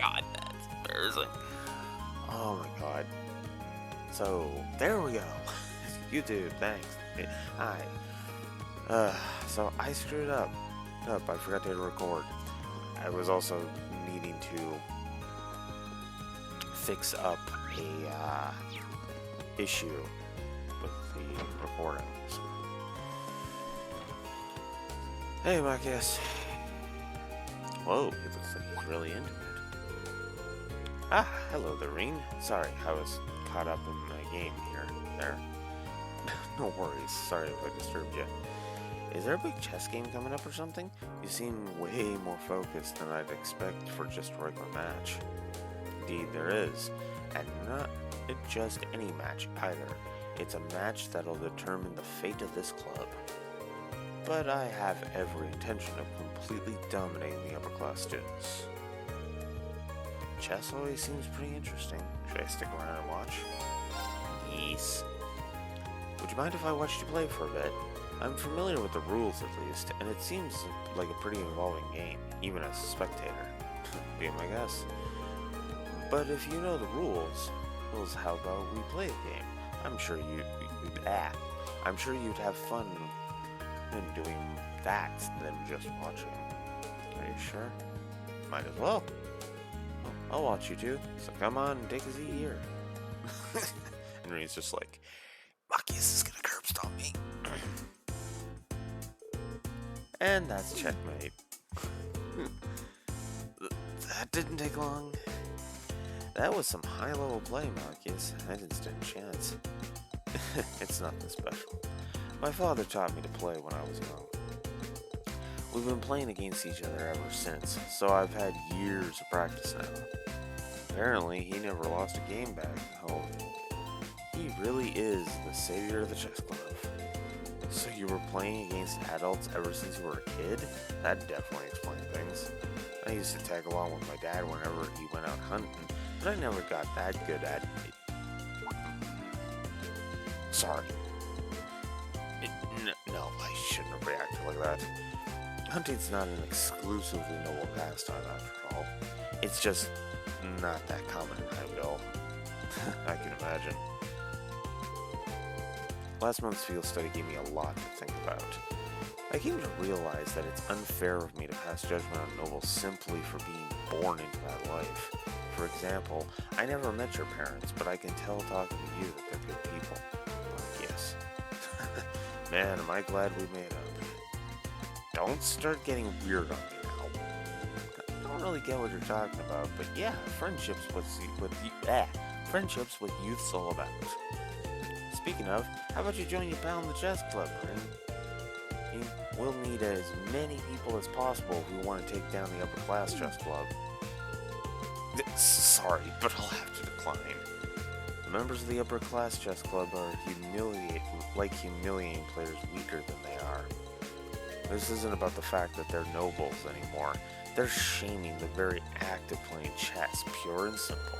god, that's embarrassing. Oh my god. So, there we go. YouTube, thanks. Hi. So I screwed up. I forgot to record. I was also needing to fix up a issue with the recording. So. Hey, Marcus. Whoa, it looks like he's really into it. Ah, hello, Lorene. Sorry, I was caught up in my game here. There. No worries. Sorry if I disturbed you. Is there a big chess game coming up or something? You seem way more focused than I'd expect for just a regular match. Indeed, there is. And not just any match either. It's a match that'll determine the fate of this club. But I have every intention of completely dominating the upper class students. Chess always seems pretty interesting. Should I stick around and watch? Yes. Would you mind if I watched you play for a bit? I'm familiar with the rules at least, and it seems like a pretty involving game, even as a spectator. Be my guess. But if you know the rules, how about we play the game? I'm sure you'd have fun in doing that than just watching. Are you sure? Might as well. I'll watch you two, so come on and take a seat here. And Rene's just like, Marcus is gonna curb stomp me. And that's checkmate. That didn't take long. That was some high-level play, Marcus. I didn't stand a chance. It's nothing special. My father taught me to play when I was young. We've been playing against each other ever since, so I've had years of practice now. Apparently, he never lost a game back home. He really is the savior of the chess club. So you were playing against adults ever since you were a kid? That definitely explains things. I used to tag along with my dad whenever he went out hunting, but I never got that good at it. Sorry. No, I shouldn't have reacted like that. Hunting's not an exclusively noble pastime after all. It's just not that common in Heimdall. I can imagine. Last month's field study gave me a lot to think about. I came to realize that it's unfair of me to pass judgment on nobles simply for being born into that life. For example, I never met your parents, but I can tell talking to you that they're good people. Yes. Man, am I glad we made up. Don't start getting weird on me now. I don't really get what you're talking about, but yeah, friendships with youth's all about. Speaking of, how about you join your pal in the chess club, Bryn? We'll need as many people as possible if we want to take down the upper class chess club. Sorry, but I'll have to decline. The members of the upper class chess club are humiliating players weaker than they are. This isn't about the fact that they're nobles anymore. They're shaming the very act of playing chess, pure and simple.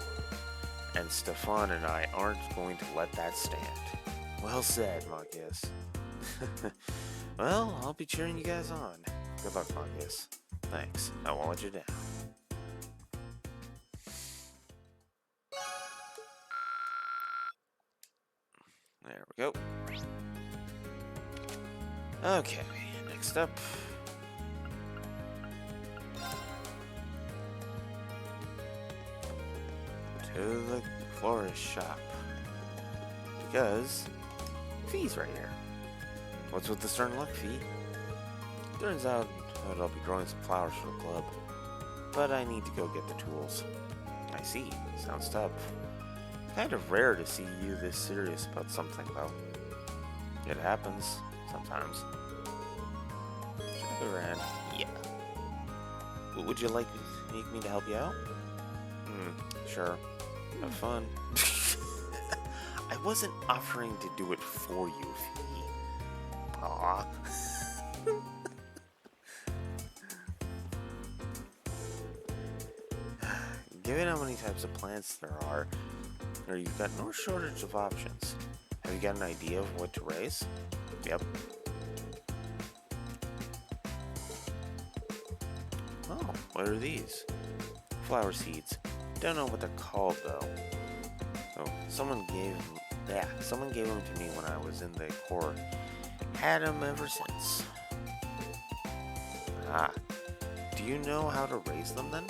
And Stefan and I aren't going to let that stand. Well said, Marcus. Well, I'll be cheering you guys on. Good luck, Marcus. Thanks. I won't let you down. There we go. Okay, next up. To the Florist Shop. Because Fee's right here. What's with the stern luck, Fee? Turns out that I'll be growing some flowers for the club. But I need to go get the tools. I see. Sounds tough. Kind of rare to see you this serious about something, though. It happens sometimes. Around. Yeah. Would you like me to help you out? Sure. Have fun. I wasn't offering to do it for you, Fee. Aww. Given how many types of plants there are, you've got no shortage of options. Have you got an idea of what to raise? Yep. Oh, what are these? Flower seeds. Don't know what they're called though. Oh, someone gave them to me when I was in the Corps. Had them ever since. Ah, do you know how to raise them then?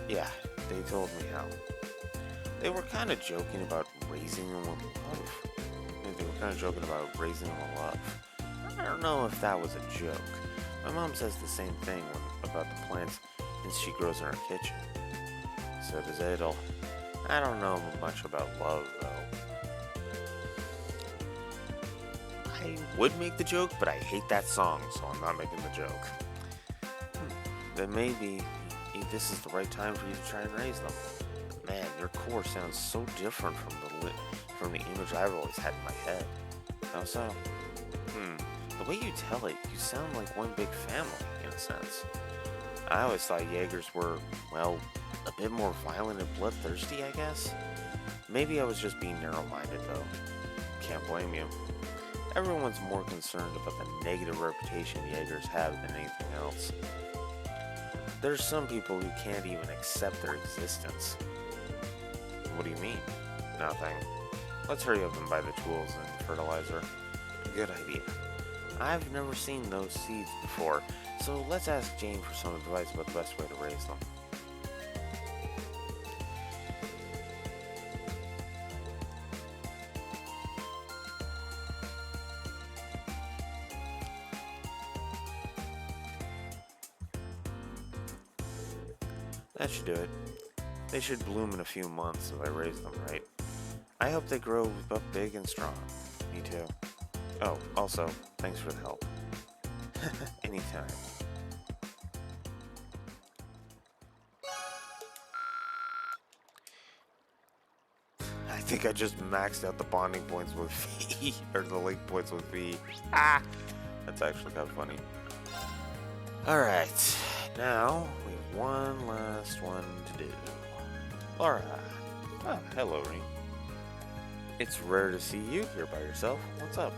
Yeah, they told me how. They were kind of joking about raising them with love. I don't know if that was a joke. My mom says the same thing about the plants since she grows in her kitchen. So does Adel. I don't know much about love, though. I would make the joke, but I hate that song, so I'm not making the joke. Then maybe this is the right time for you to try and raise them. Man, your core sounds so different from the image I've always had in my head. How so? The way you tell it, you sound like one big family, in a sense. I always thought Jaegers were, well, a bit more violent and bloodthirsty, I guess. Maybe I was just being narrow-minded, though. Can't blame you. Everyone's more concerned about the negative reputation Jaegers have than anything else. There's some people who can't even accept their existence. What do you mean? Nothing. Let's hurry up and buy the tools and fertilizer. Good idea. I've never seen those seeds before, so let's ask Jane for some advice about the best way to raise them. That should do it. They should bloom in a few months if I raise them right. I hope they grow up big and strong. Me too. Oh, also, thanks for the help. Anytime. I think I just maxed out the bonding points with V, or the link points with V. Ah! That's actually kind of funny. Alright, now we have one last one to do. Laura. Ah, hello, Ring. It's rare to see you here by yourself. What's up?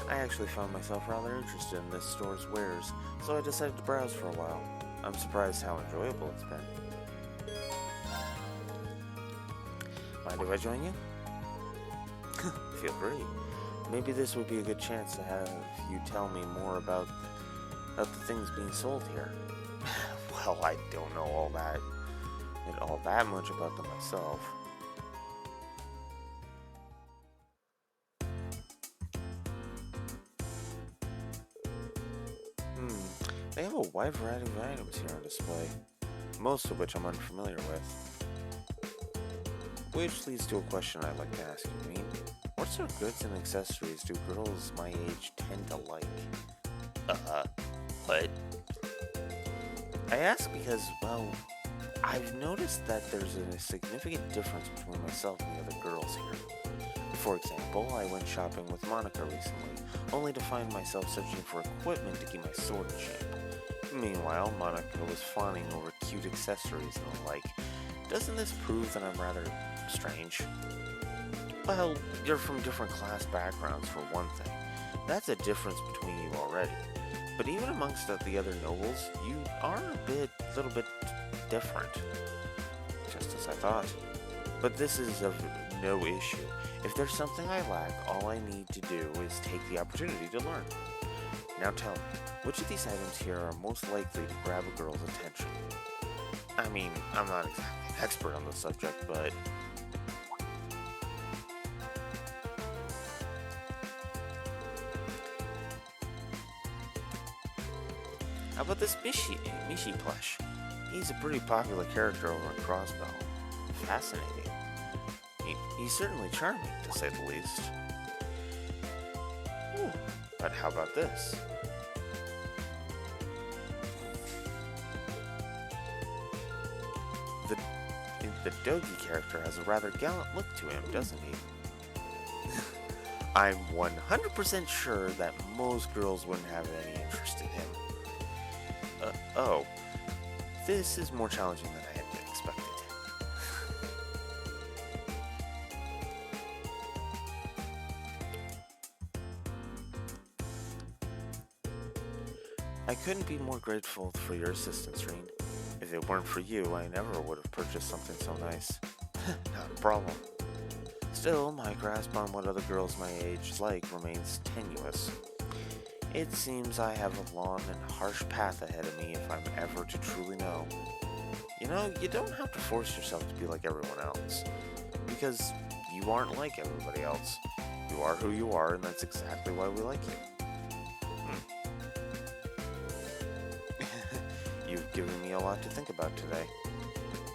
I actually found myself rather interested in this store's wares, so I decided to browse for a while. I'm surprised how enjoyable it's been. Mind if I join you? Feel free. Maybe this would be a good chance to have you tell me more about the things being sold here. Well, I don't know all that much about them myself. They have a wide variety of items here on display, most of which I'm unfamiliar with. Which leads to a question I'd like to ask you, Reen. What sort of goods and accessories do girls my age tend to like? What? I ask because, well, I've noticed that there's a significant difference between myself and the other girls here. For example, I went shopping with Monica recently, only to find myself searching for equipment to keep my sword in shape. Meanwhile, Monica was fawning over cute accessories and the like. Doesn't this prove that I'm rather strange? Well, you're from different class backgrounds for one thing. That's a difference between you already. But even amongst the other nobles, you are a little bit different. Just as I thought. But this is of no issue. If there's something I lack, all I need to do is take the opportunity to learn. Now tell me, which of these items here are most likely to grab a girl's attention? I mean, I'm not exactly an expert on the subject, but... How about this Mishi plush? He's a pretty popular character over in Crossbell. Fascinating. He's certainly charming, to say the least. Ooh, but how about this? The Dogi character has a rather gallant look to him, doesn't he? I'm 100% sure that most girls wouldn't have any interest in him. Oh. This is more challenging than I had expected. I couldn't be more grateful for your assistance, Reen. If it weren't for you, I never would have purchased something so nice. Not a problem. Still, my grasp on what other girls my age like remains tenuous. It seems I have a long and harsh path ahead of me if I'm ever to truly know. You know, you don't have to force yourself to be like everyone else, because you aren't like everybody else. You are who you are, and that's exactly why we like you. You've given me a lot to think about today.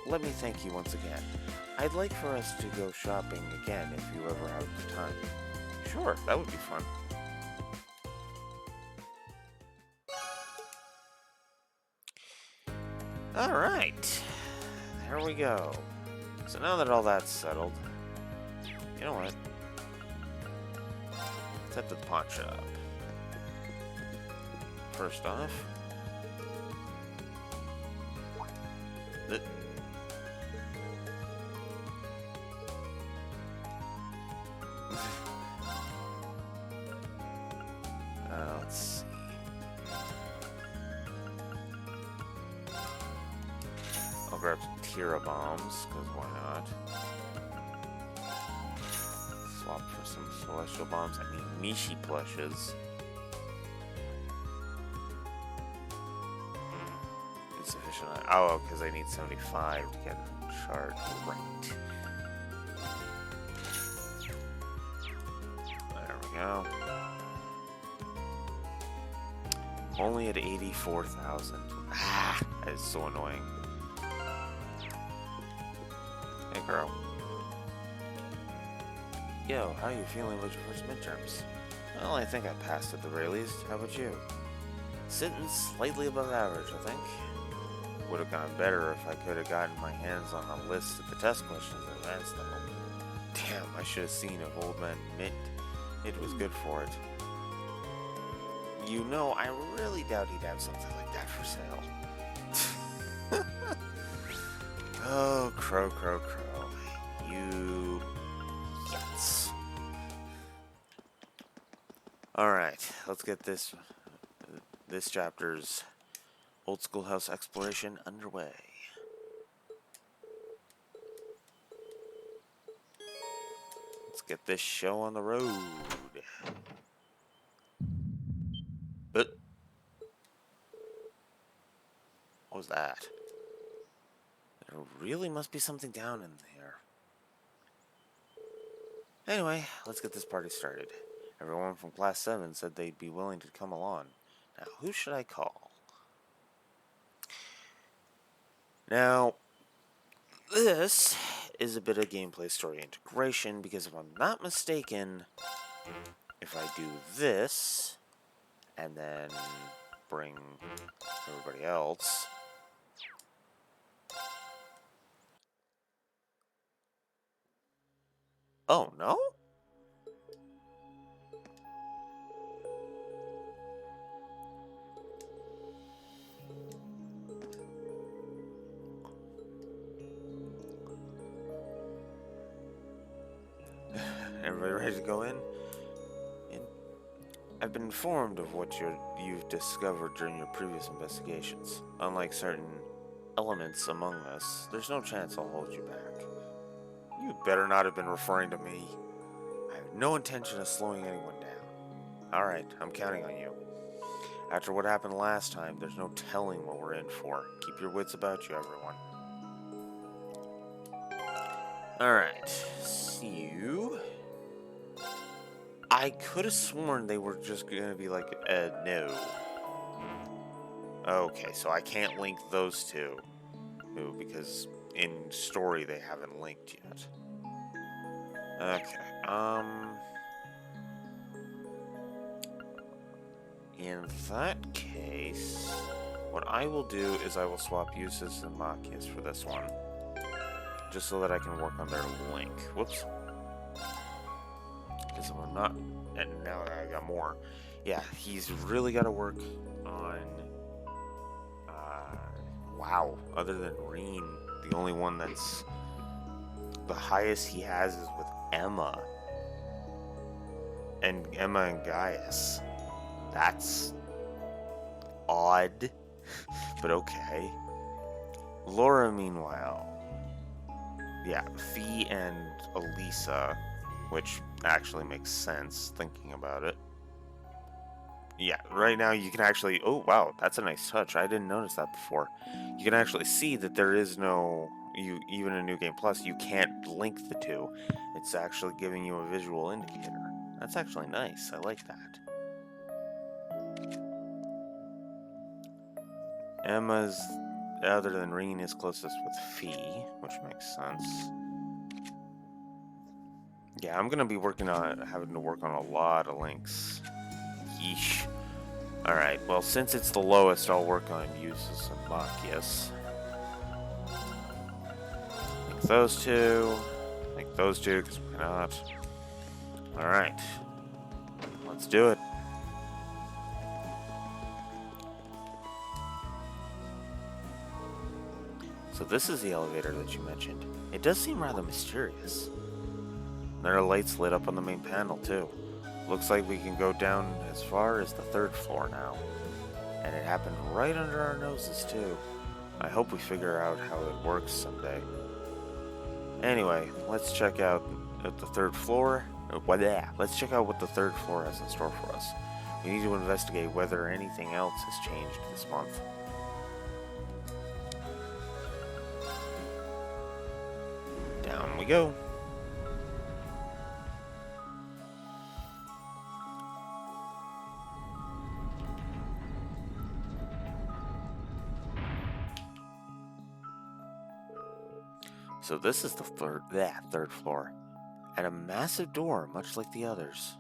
Let me thank you once again. I'd like for us to go shopping again if you ever have the time. Sure, that would be fun. Alright, there we go. So now that all that's settled, you know what? Let's head to the pawn shop. First off, let's see. I'll grab some Tira bombs, because why not? Swap for some celestial bombs. I mean, Mishi plushes. Insufficient. Oh, because I need 75 to get a chart. Right. There we go. Only at 84,000. Ah, that is so annoying. Hey, girl. Yo, how are you feeling about your first midterms? Well, I think I passed at the very least. How about you? Sitting slightly above average, I think. Would have gone better if I could have gotten my hands on a list of the test questions in advance, though. Damn, I should have seen if Old Man Mint it was good for it. You know, I really doubt he'd have something like that for sale. Oh, crow, crow, crow. You... Yes. Alright, let's get this chapter's old schoolhouse exploration underway. Let's get this show on the road. But what was that? There really must be something down in there. Anyway, let's get this party started. Everyone from Class 7 said they'd be willing to come along. Now, who should I call? Now, this is a bit of gameplay story integration, because if I'm not mistaken, if I do this, and then bring everybody else... Oh, no? Everybody ready to go in? I've been informed of what you've discovered during your previous investigations. Unlike certain elements among us, there's no chance I'll hold you back. You better not have been referring to me. I have no intention of slowing anyone down. Alright, I'm counting on you. After what happened last time, there's no telling what we're in for. Keep your wits about you, everyone. Alright, see you. I could have sworn they were just going to be like, no. Okay, so I can't link those two. No, because in story they haven't linked yet. Okay, in that case, what I will do is I will swap Usus and Machias for this one. Just so that I can work on their link. Whoops. Because I'm not... And now that I got more. Yeah, he's really got to work on... wow. Other than Reen, the only one that's... The highest he has is with Emma. And Emma and Gaius. That's... odd. But okay. Laura, meanwhile. Yeah, Fee and Elisa, which actually makes sense thinking about it. Yeah, right now you can actually... Oh, wow, that's a nice touch. I didn't notice that before. You can actually see that there is no... Even in New Game Plus, you can't link the two. It's actually giving you a visual indicator. That's actually nice. I like that. Emma's, other than Reen, is closest with Fee, which makes sense. Yeah, I'm gonna be having to work on a lot of links. Yeesh. Alright, well, since it's the lowest, I'll work on Uses and Machias. Make those two. Make those two, because why not? Alright. Let's do it. So this is the elevator that you mentioned. It does seem rather mysterious. There are lights lit up on the main panel, too. Looks like we can go down as far as the 3rd floor now. And it happened right under our noses, too. I hope we figure out how it works someday. Anyway, let's check out the 3rd floor. Let's check out what the 3rd floor has in store for us. We need to investigate whether anything else has changed this month. Down we go. So this is the third floor, and a massive door, much like the others.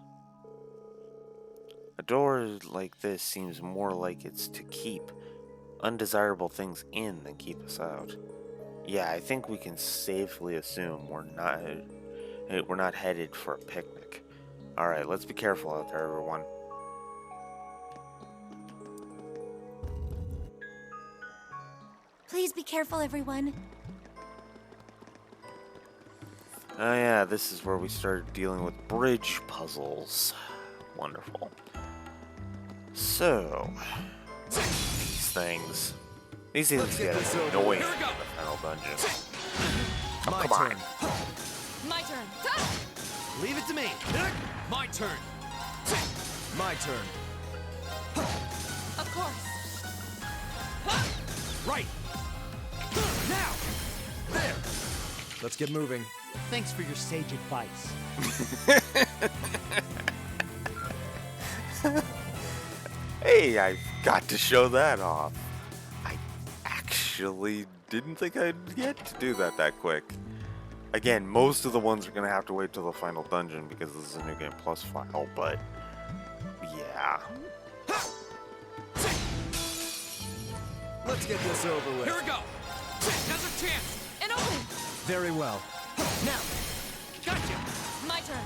A door like this seems more like it's to keep undesirable things in than keep us out. Yeah, I think we can safely assume we're not headed for a picnic. All right, let's be careful out there, everyone. Please be careful, everyone. Oh yeah, this is where we started dealing with bridge puzzles. Wonderful. So, these things get annoying in the final dungeon. Oh, My come turn. on. My turn. Leave it to me. My turn. My turn. Of course. Right. Now. There. Let's get moving. Thanks for your sage advice. Hey, I got to show that off. I actually didn't think I'd get to do that quick. Again, most of the ones are going to have to wait till the final dungeon because this is a New Game Plus file, but yeah. Let's get this over with. Here we go. Now's our chance. An opening. Very well. Now. Gotcha. My turn.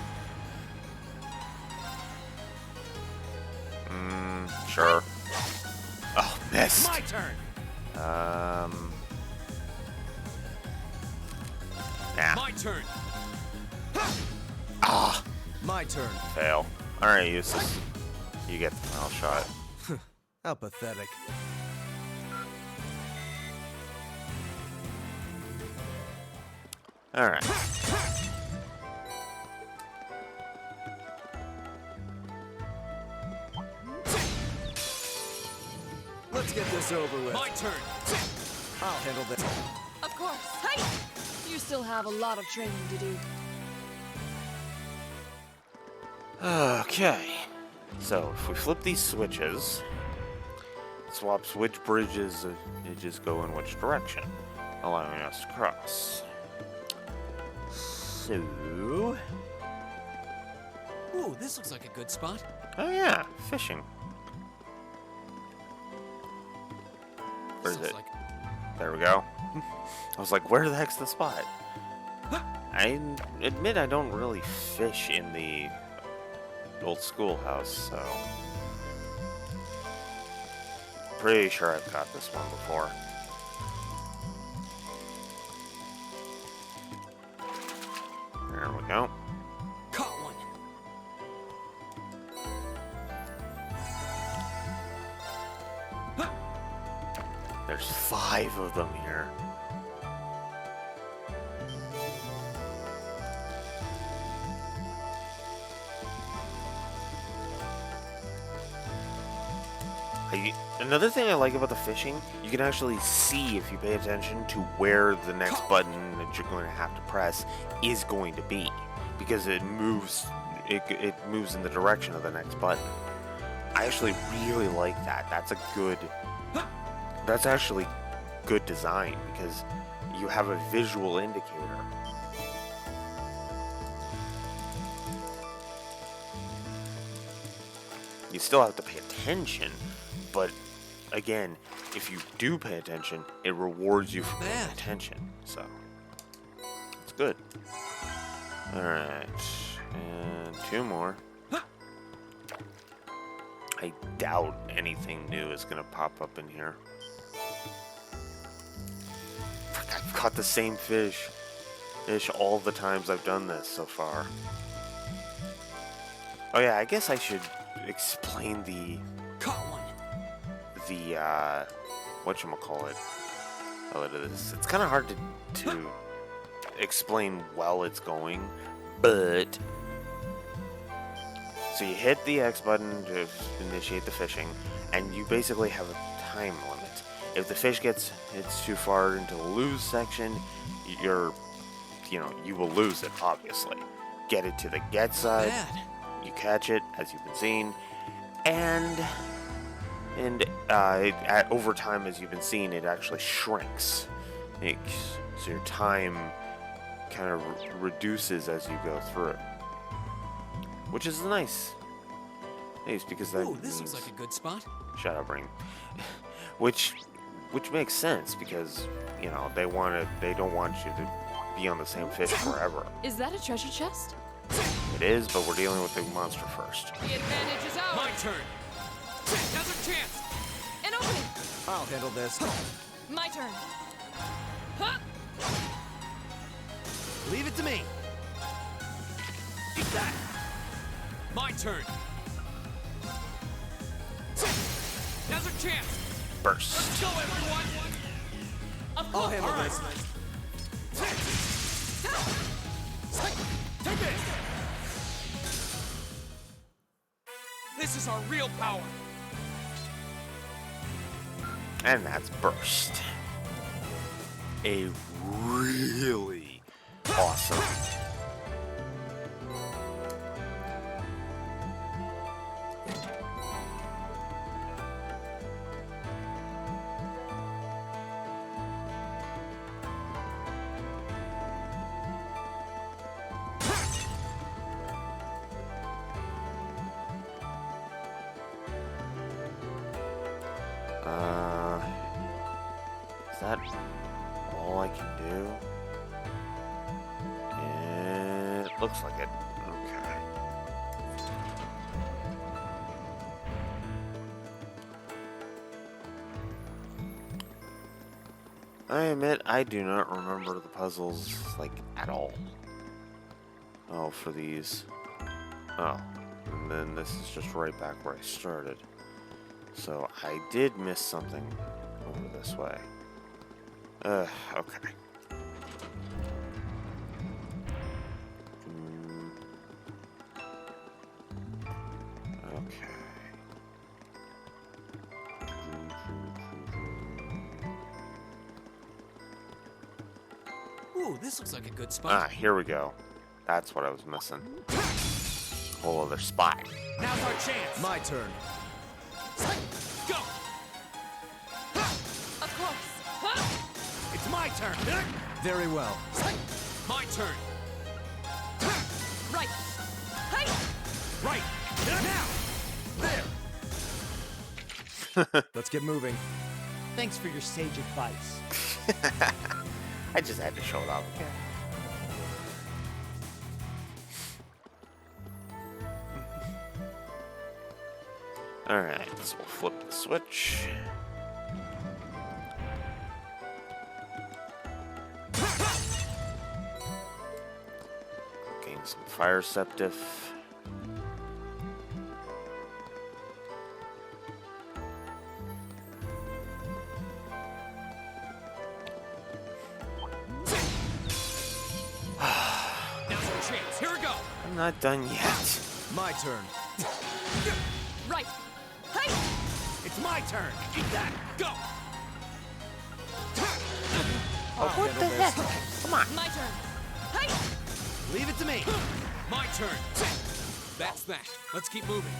Sure. Oh, missed. My turn. Nah. My turn. Ah, My turn. fail. Alright, Useless. You get the final shot. How pathetic. Alright. Let's get this over with. My turn. I'll handle this. Of course. Hey! You still have a lot of training to do. Okay. So, if we flip these switches, it swaps which bridges go in which direction, allowing us to cross. So... Ooh, this looks like a good spot. Oh yeah, fishing. Where is This it? looks like There we go. I was like, where the heck's the spot? I admit I don't really fish in the old schoolhouse, so... Pretty sure I've caught this one before. There we go. caught one. There's 5 5 of them here. Another thing I like about the fishing, you can actually see if you pay attention to where the next button that you're going to have to press is going to be, because it moves in the direction of the next button. I actually really like that. That's actually good design, because you have a visual indicator. You still have to pay attention, but again, if you do pay attention, it rewards you for paying attention. So it's good. All right, and 2 more. I doubt anything new is gonna pop up in here. I've caught the same fish all the times I've done this so far. Oh yeah, I guess I should explain the whatchamacallit. It's kind of hard to explain while it's going, but so you hit the X button to initiate the fishing, and you basically have a time limit. If the fish hits too far into the lose section, you will lose it, obviously. Get it to the get side, you catch it, as you've been seeing, and over time, as you've been seeing, it actually shrinks. So your time kind of reduces as you go through, which is nice because that this looks like a good spot. Shut up, Ring. which makes sense, because they don't want you to be on the same fish forever. Is that a treasure chest? It is, but we're dealing with the monster first. The advantage is ours. My turn. Now's our chance. An opening. I'll handle this. My turn. Huh? Leave it to me. Eat that. My turn. Now's our chance. Burst. Let's go, everyone. I'll handle All right. this. Take it. This is our real power. And that's Burst. A really awesome. Is that all I can do? It looks like it. Okay. I admit I do not remember the puzzles, at all. Oh, for these. Oh, and then this is just right back where I started. So I did miss something over this way. Okay. Okay. Ooh, this looks like a good spot. Ah, here we go. That's what I was missing. Whole other spot. Now's our chance. My turn. Go. Of course. It's my turn. Very well. My turn. Right. Hey. Right. Now. There. Let's get moving. Thanks for your sage advice. I just had to show it off. Alright, so we'll flip the switch. Gain some fire septif. I'm not done yet. My turn. Right. Hey! It's my turn. Eat that. Go. Oh, what the heck? Come on. My turn. Hey! Leave it to me. My turn. That's that. Let's keep moving.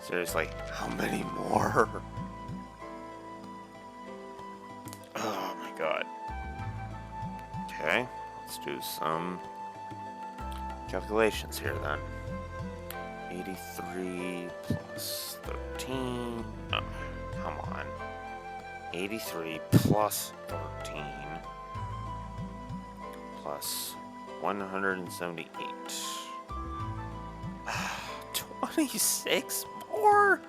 Seriously, how many more? Oh my god. Okay, let's do some calculations here then. 83 plus 13. Oh, come on. 83 plus 13 plus 178. 26 more?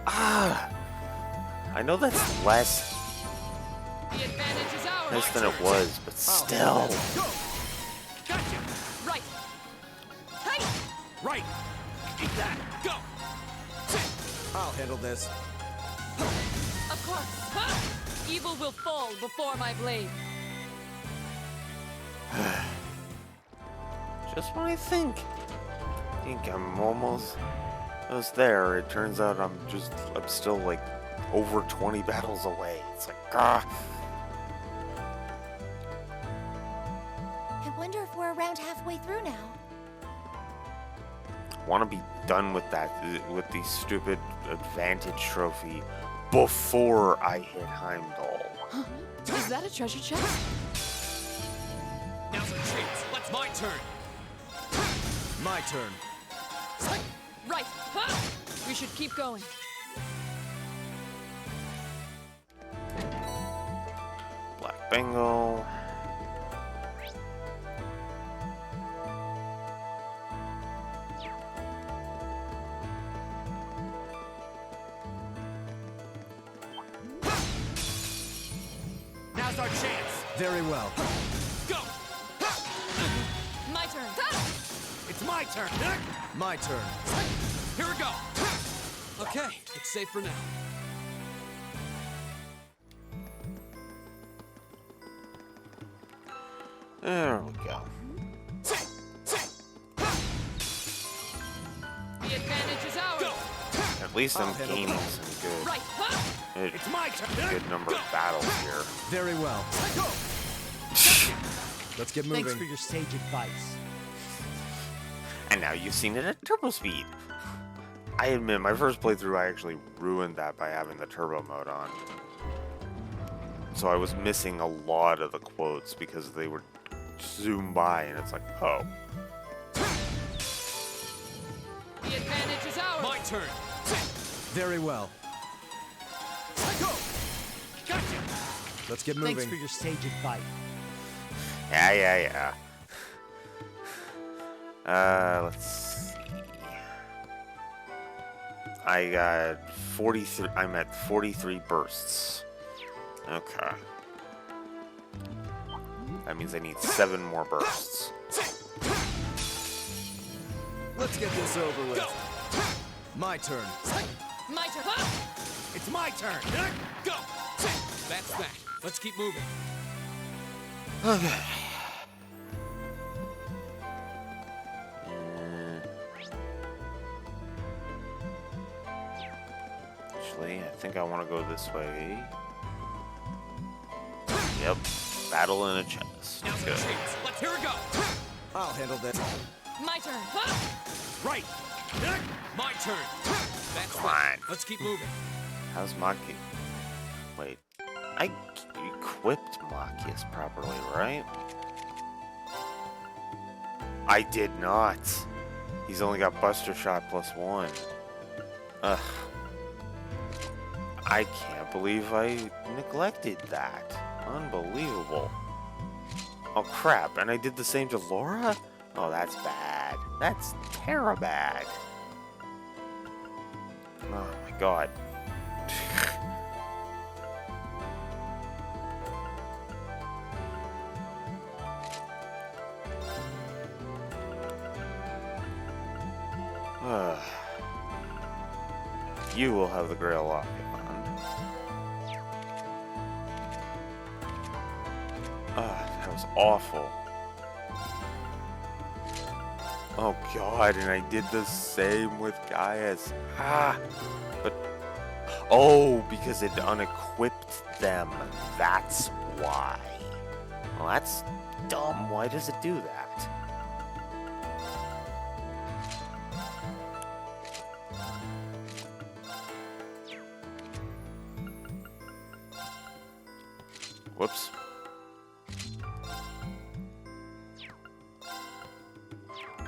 I know that's less The advantage is ours. less than it was, but still. Go. Gotcha. Right. Hey! Right. Eat that. Go. I'll handle this. Of course. Ha! Evil will fall before my blade. Just when I think I'm almost there, it turns out I'm still like over 20 battles away. It's like, I wonder if we're around halfway through now. want to be done with with the stupid advantage trophy before I hit Heimdall. Is that a treasure chest? Now's our chance. Let's my turn. My turn. Right. Ha! We should keep going. Black Bengal. Now's our chance. Very well. Go. My turn. Ha! It's my turn. My turn. Here we go. Okay, it's safe for now. There we go. The advantage is ours. Go. At least I'm I'll handle gaining that. some good, Right. Ha! It's my turn. good number of battles here. Very well. Go. Let's get moving. Thanks for your sage advice. And now you've seen it at turbo speed. I admit, my first playthrough, I actually ruined that by having the turbo mode on. So I was missing a lot of the quotes because they would zoom by and it's like, oh. The advantage is ours. My turn. Very well. Go. Gotcha. Let's get moving. Thanks for your sage advice. Yeah. Let's see. I got 43. I'm at 43 bursts. Okay. That means I need 7 more bursts. Let's get this over with. Go. My turn. My turn. Ha! It's my turn. Go. That's that. Let's keep moving. Okay. Actually, I think I want to go this way. Yep. Battle in a chest. Now's our Good. chance. Let's here we go. I'll handle this. My turn. Ha! Right. My turn. That's Come that. on. Let's keep moving. How's Maki? Wait. I equipped Machias properly, right? I did not. He's only got Buster Shot +1. Ugh. I can't believe I neglected that. Unbelievable. Oh crap, and I did the same to Laura? Oh, that's bad. That's terrible bad. Oh my god. You will have the Grail Locket on. That was awful. Oh god, and I did the same with Gaius. But oh, because it unequipped them. That's why. Well, that's dumb. Why does it do that? Whoops.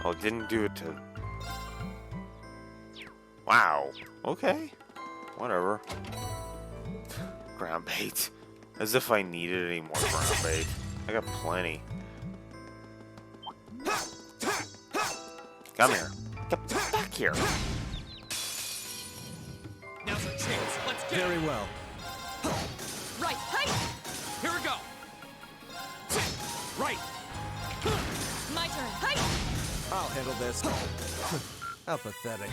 Oh, it didn't do it to... Wow. Okay. Whatever. Ground bait. As if I needed any more ground bait. I got plenty. Come here. Get back here. Now's our chance. Let's get Very well. Right. Hey! Here we go. Right. My turn. Hey! I'll handle this. How pathetic.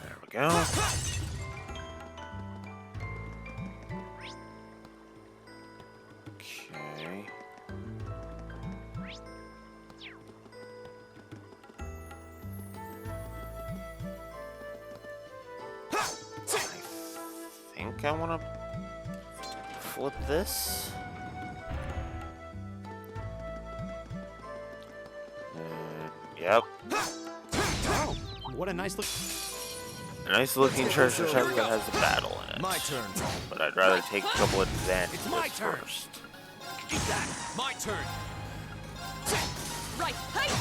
There we go. Okay. I think I want to flip this. Yep. Oh, what a nice look. A nice looking treasure chest that has a battle in it. My turn. But I'd rather take a couple advantages It's my turn. first. Eat that. My turn. Right. Hey!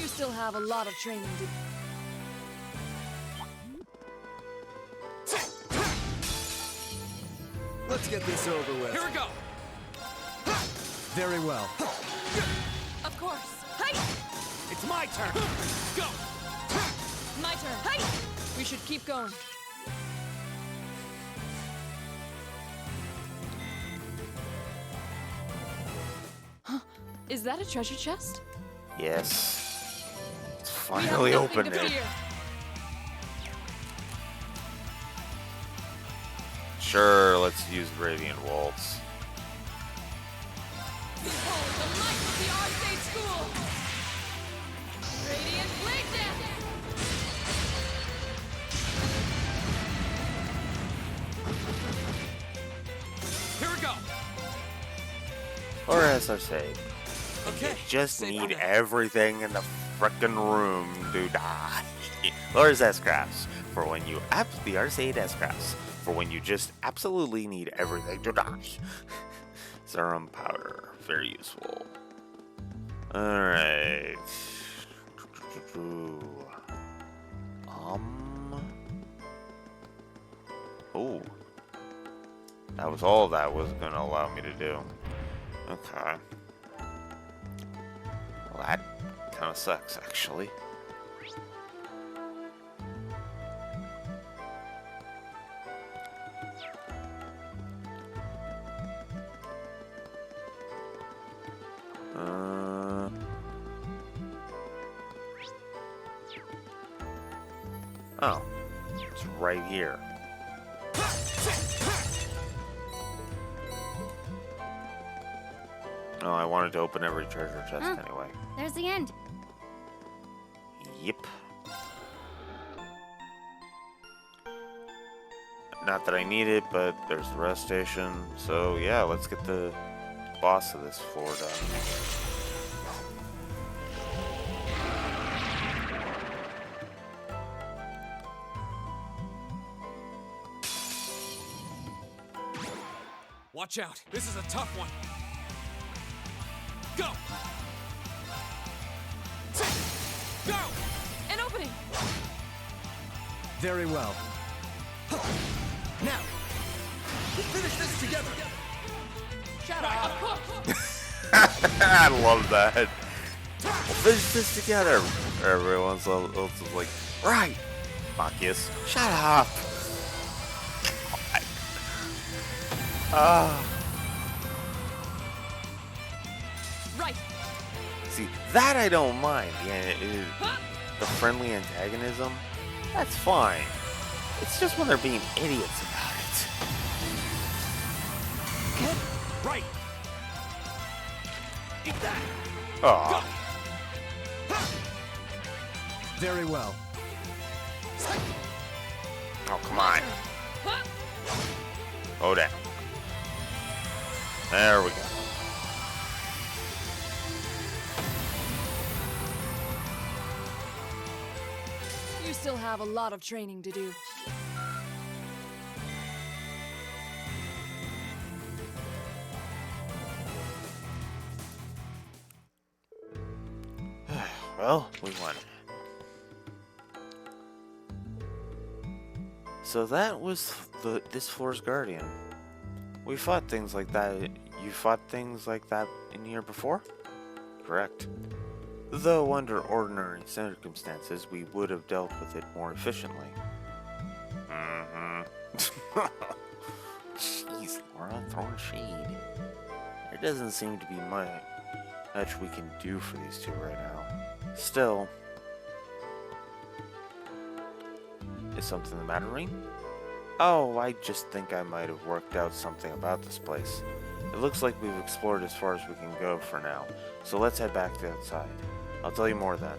You still have a lot of training to... Let's get this over with. Here we go. Very well. Of course. Hey! It's my turn. Go. My turn. Hey! We should keep going. Huh? Is that a treasure chest? Yes. It's We have finally nothing opened to it. fear. Sure, let's use Radiant Waltz. Behold the might of the Arcade School! Radiant Blade Dance! Here we go. Or as I say, Okay. you just Say need bye. everything in the frickin' room to die. Laura's S-Crafts, for when you the Arcade S-Crafts, for when you just absolutely need everything to die. Serum powder, very useful. Alright. Oh. That was all that was gonna allow me to do. Okay. Well, that kind of sucks, actually. Oh, it's right here. Oh, I wanted to open every treasure chest anyway. There's the end. Yep. Not that I need it, but there's the rest station. So yeah, let's get the boss of this floor done. Watch out. This is a tough one. Go. Go. An opening! Very well. Now, we'll finish this together. Shut up! Of course! I love that. We'll finish this together. Everyone's like, right. Marcus, shut up. Right! See, that I don't mind. Yeah, the friendly antagonism, that's fine. It's just when they're being idiots about it. Get Eat that! Aw. Very well. Oh, come on. Oh, down. There we go. You still have a lot of training to do. Well, we won. So that was this floor's guardian. We fought things like that. You fought things like that in here before? Correct. Though under ordinary circumstances, we would have dealt with it more efficiently. Jeez, Laura, throwing shade. There doesn't seem to be much we can do for these two right now. Still, is something the matter, Rain? Oh, I just think I might have worked out something about this place. It looks like we've explored as far as we can go for now, so let's head back to outside. I'll tell you more then.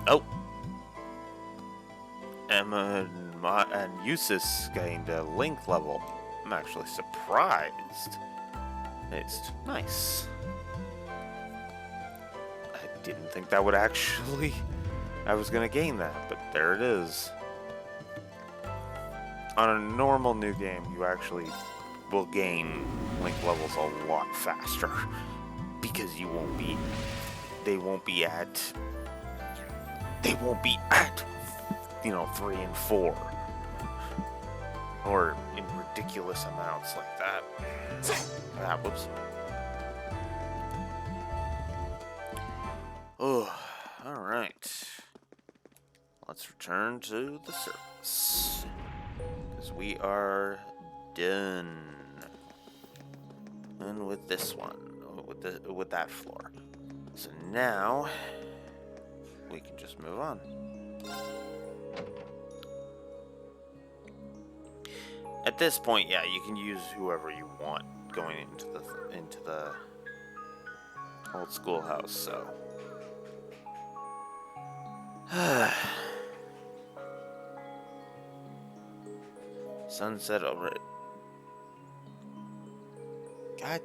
Oh! Emma and Eustace gained a link level. I'm actually surprised. It's nice. I didn't think that would actually... I was gonna gain that, but there it is. On a normal new game, you actually will gain link levels a lot faster. Because they won't be at, 3 and 4. Or in ridiculous amounts like that. Ah, whoops. Oh, alright. Let's return to the surface. Because we are done. And with this one. With that floor. So now we can just move on. At this point, yeah, you can use whoever you want going into the old schoolhouse, so. Sunset already. God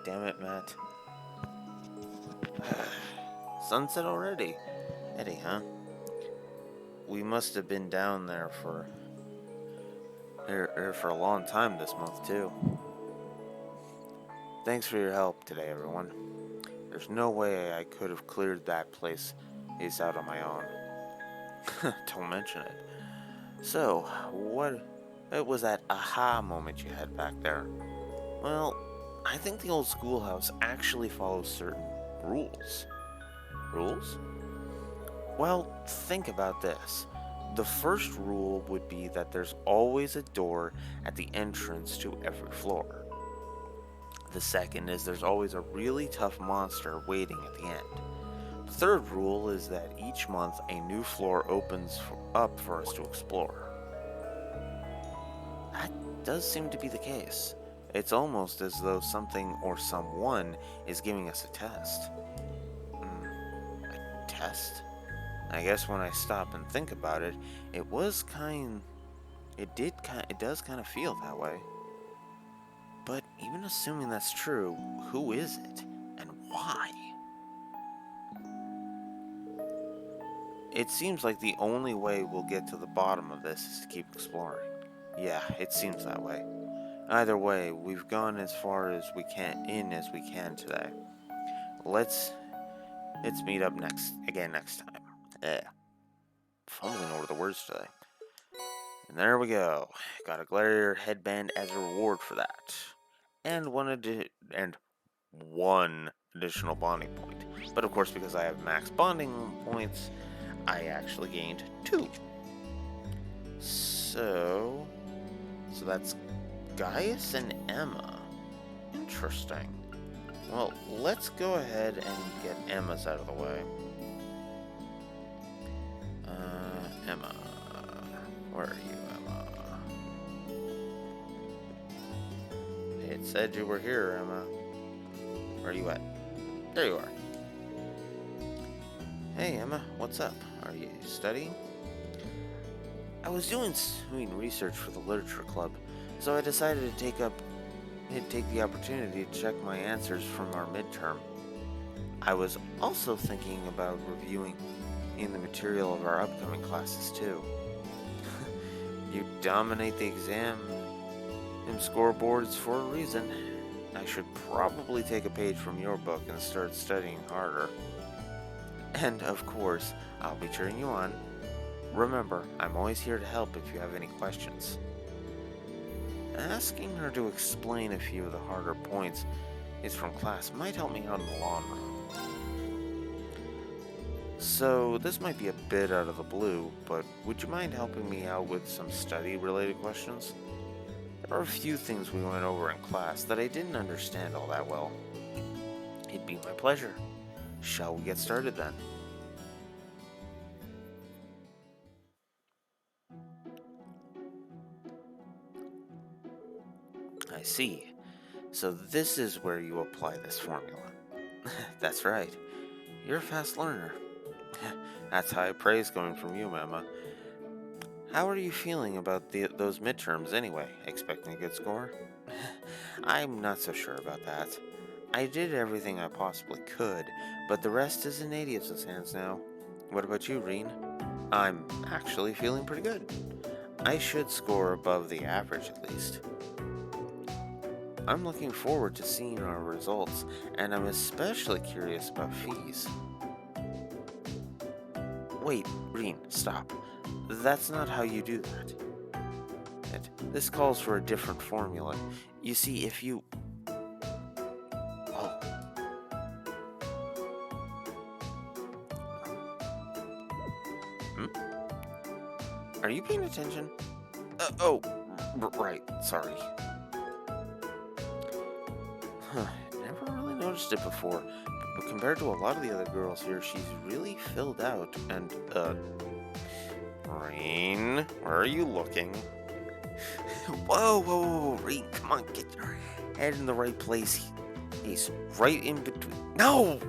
damn it, Matt. Sunset already. Eddie, huh? We must have been down there for a long time this month, too. Thanks for your help today, everyone. There's no way I could have cleared that place out on my own. Don't mention it. So, what was that aha moment you had back there? Well, I think the old schoolhouse actually follows certain rules. Rules? Well, think about this. The first rule would be that there's always a door at the entrance to every floor. The second is there's always a really tough monster waiting at the end. The third rule is that each month a new floor opens up for us to explore. That does seem to be the case. It's almost as though something or someone is giving us a test. A test? I guess when I stop and think about it, it does kind of feel that way. But even assuming that's true, who is it and why? It seems like the only way we'll get to the bottom of this is to keep exploring. Yeah, it seems that way. Either way, we've gone as far as we can today. Let's meet up next time. Fumbling over the words today. And there we go. Got a glare headband as a reward for that. And one additional bonding point. But of course, because I have max bonding points, I actually gained 2. So that's Gaius and Emma. Interesting. Well, let's go ahead and get Emma's out of the way. Emma. Where are you, Emma? said you were here, Emma. Where are you at? There you are. Hey, Emma, what's up? Are you studying? I was doing research for the literature club, so I decided to take the opportunity to check my answers from our midterm. I was also thinking about reviewing the material of our upcoming classes too. You dominate the exam scoreboards for a reason. I should probably take a page from your book and start studying harder. And of course, I'll be cheering you on. Remember, I'm always here to help if you have any questions. Asking her to explain a few of the harder points from class might help me out in the long run. So, this might be a bit out of the blue, but would you mind helping me out with some study-related questions? There are a few things we went over in class that I didn't understand all that well. It'd be my pleasure. Shall we get started then? I see. So this is where you apply this formula. That's right. You're a fast learner. That's high praise coming from you, Emma. How are you feeling about those midterms anyway? Expecting a good score? I'm not so sure about that. I did everything I possibly could, but the rest is in Adios' hands now. What about you, Reen? I'm actually feeling pretty good. I should score above the average at least. I'm looking forward to seeing our results, and I'm especially curious about fees. Wait, Reen, stop. That's not how you do that. This calls for a different formula. You see, if you... Oh. Are you paying attention? Right, sorry. Never really noticed it before, but compared to a lot of the other girls here, she's really filled out, and, Rain, where are you looking? Whoa, Rain, come on, get your head in the right place. He's right in between. No!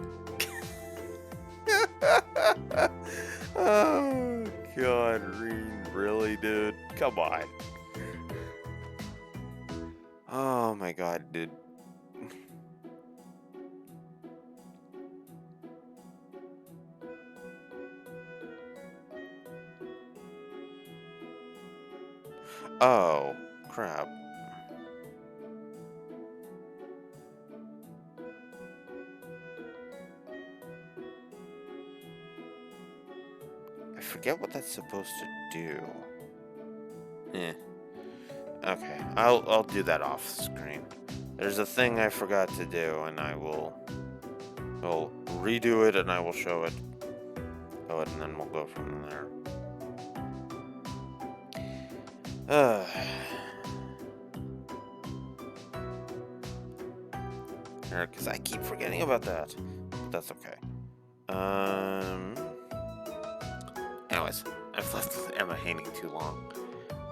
Oh, God, Rain, really, dude? Come on. Oh, my God, dude. Oh, crap. I forget what that's supposed to do. Okay, I'll do that off screen. There's a thing I forgot to do, and I'll redo it, and I will show it. And then we'll go from there. Because I keep forgetting about that. But that's okay. Anyways, I've left Emma hanging too long.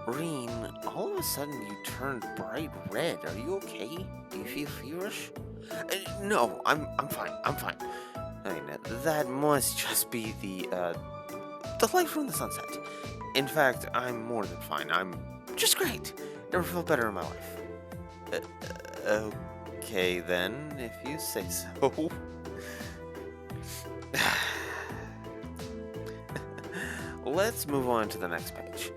Reen, all of a sudden you turned bright red. Are you okay? Do you feel feverish? No, I'm fine. I mean, that must just be the light from the sunset. In fact, I'm more than fine. I'm just great. Never felt better in my life. Okay then, if you say so. Let's move on to the next page.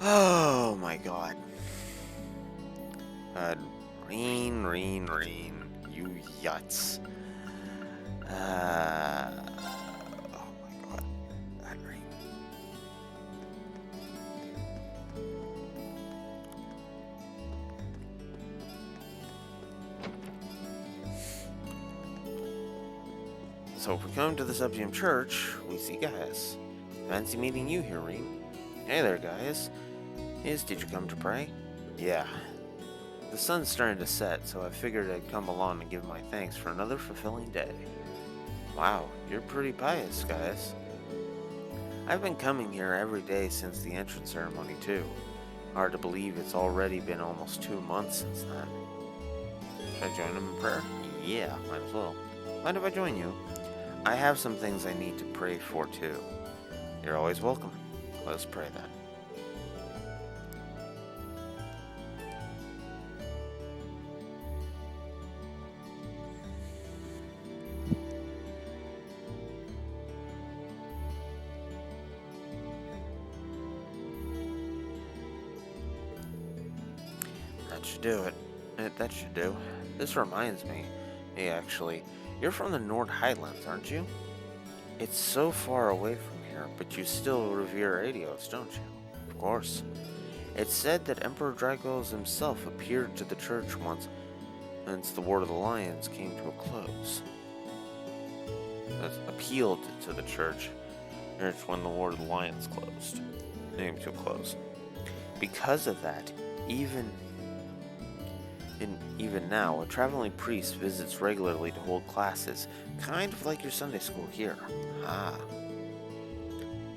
Oh my God. Reen, you yuts. Oh my God. Reen. So if we come to the Septim Church, we see Gaius. Fancy meeting you here, Reen. Hey there, Gaius. Did you come to pray? Yeah. The sun's starting to set, so I figured I'd come along and give my thanks for another fulfilling day. Wow, you're pretty pious, guys. I've been coming here every day since the entrance ceremony, too. Hard to believe it's already been almost 2 months since then. Should I join them in prayer? Yeah, might as well. Mind if I join you? I have some things I need to pray for, too. You're always welcome. Let's pray then. That should do it. That should do. This reminds me. Hey, actually, you're from the Highlands, aren't you? It's so far away from here, but you still revere radios, don't you? Of course. It's said that Emperor Dragos himself appeared to the church once the War of the Lions came to a close. Appealed to the church when the War of the Lions came to a close. Because of that, even now, a traveling priest visits regularly to hold classes, kind of like your Sunday school here. Ah.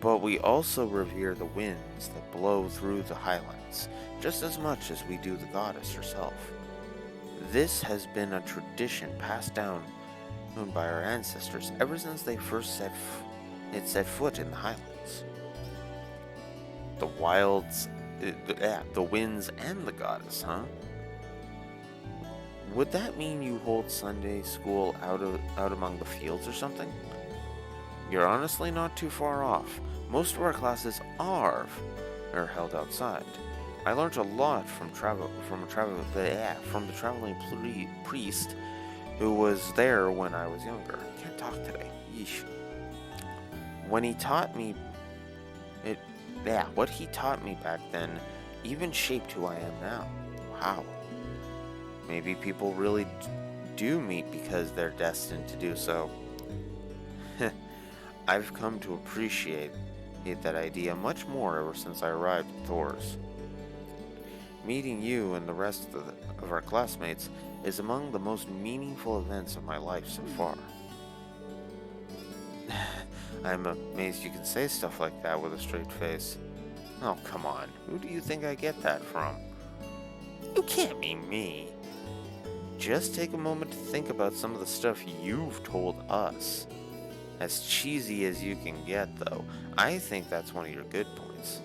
But we also revere the winds that blow through the Highlands, just as much as we do the goddess herself. This has been a tradition passed down by our ancestors ever since they first set foot in the Highlands. The the winds and the goddess, huh? Would that mean you hold Sunday school out among the fields or something? You're honestly not too far off. Most of our classes are held outside. I learned a lot from the traveling priest who was there when I was younger. Can't talk today. Yeesh. When he taught me what he taught me back then even shaped who I am now. Wow. Maybe people really do meet because they're destined to do so. I've come to appreciate that idea much more ever since I arrived at Thor's. Meeting you and the rest of our classmates is among the most meaningful events of my life so far. I'm amazed you can say stuff like that with a straight face. Oh, come on. Who do you think I get that from? You can't mean me. Just take a moment to think about some of the stuff you've told us. As cheesy as you can get, though, I think that's one of your good points.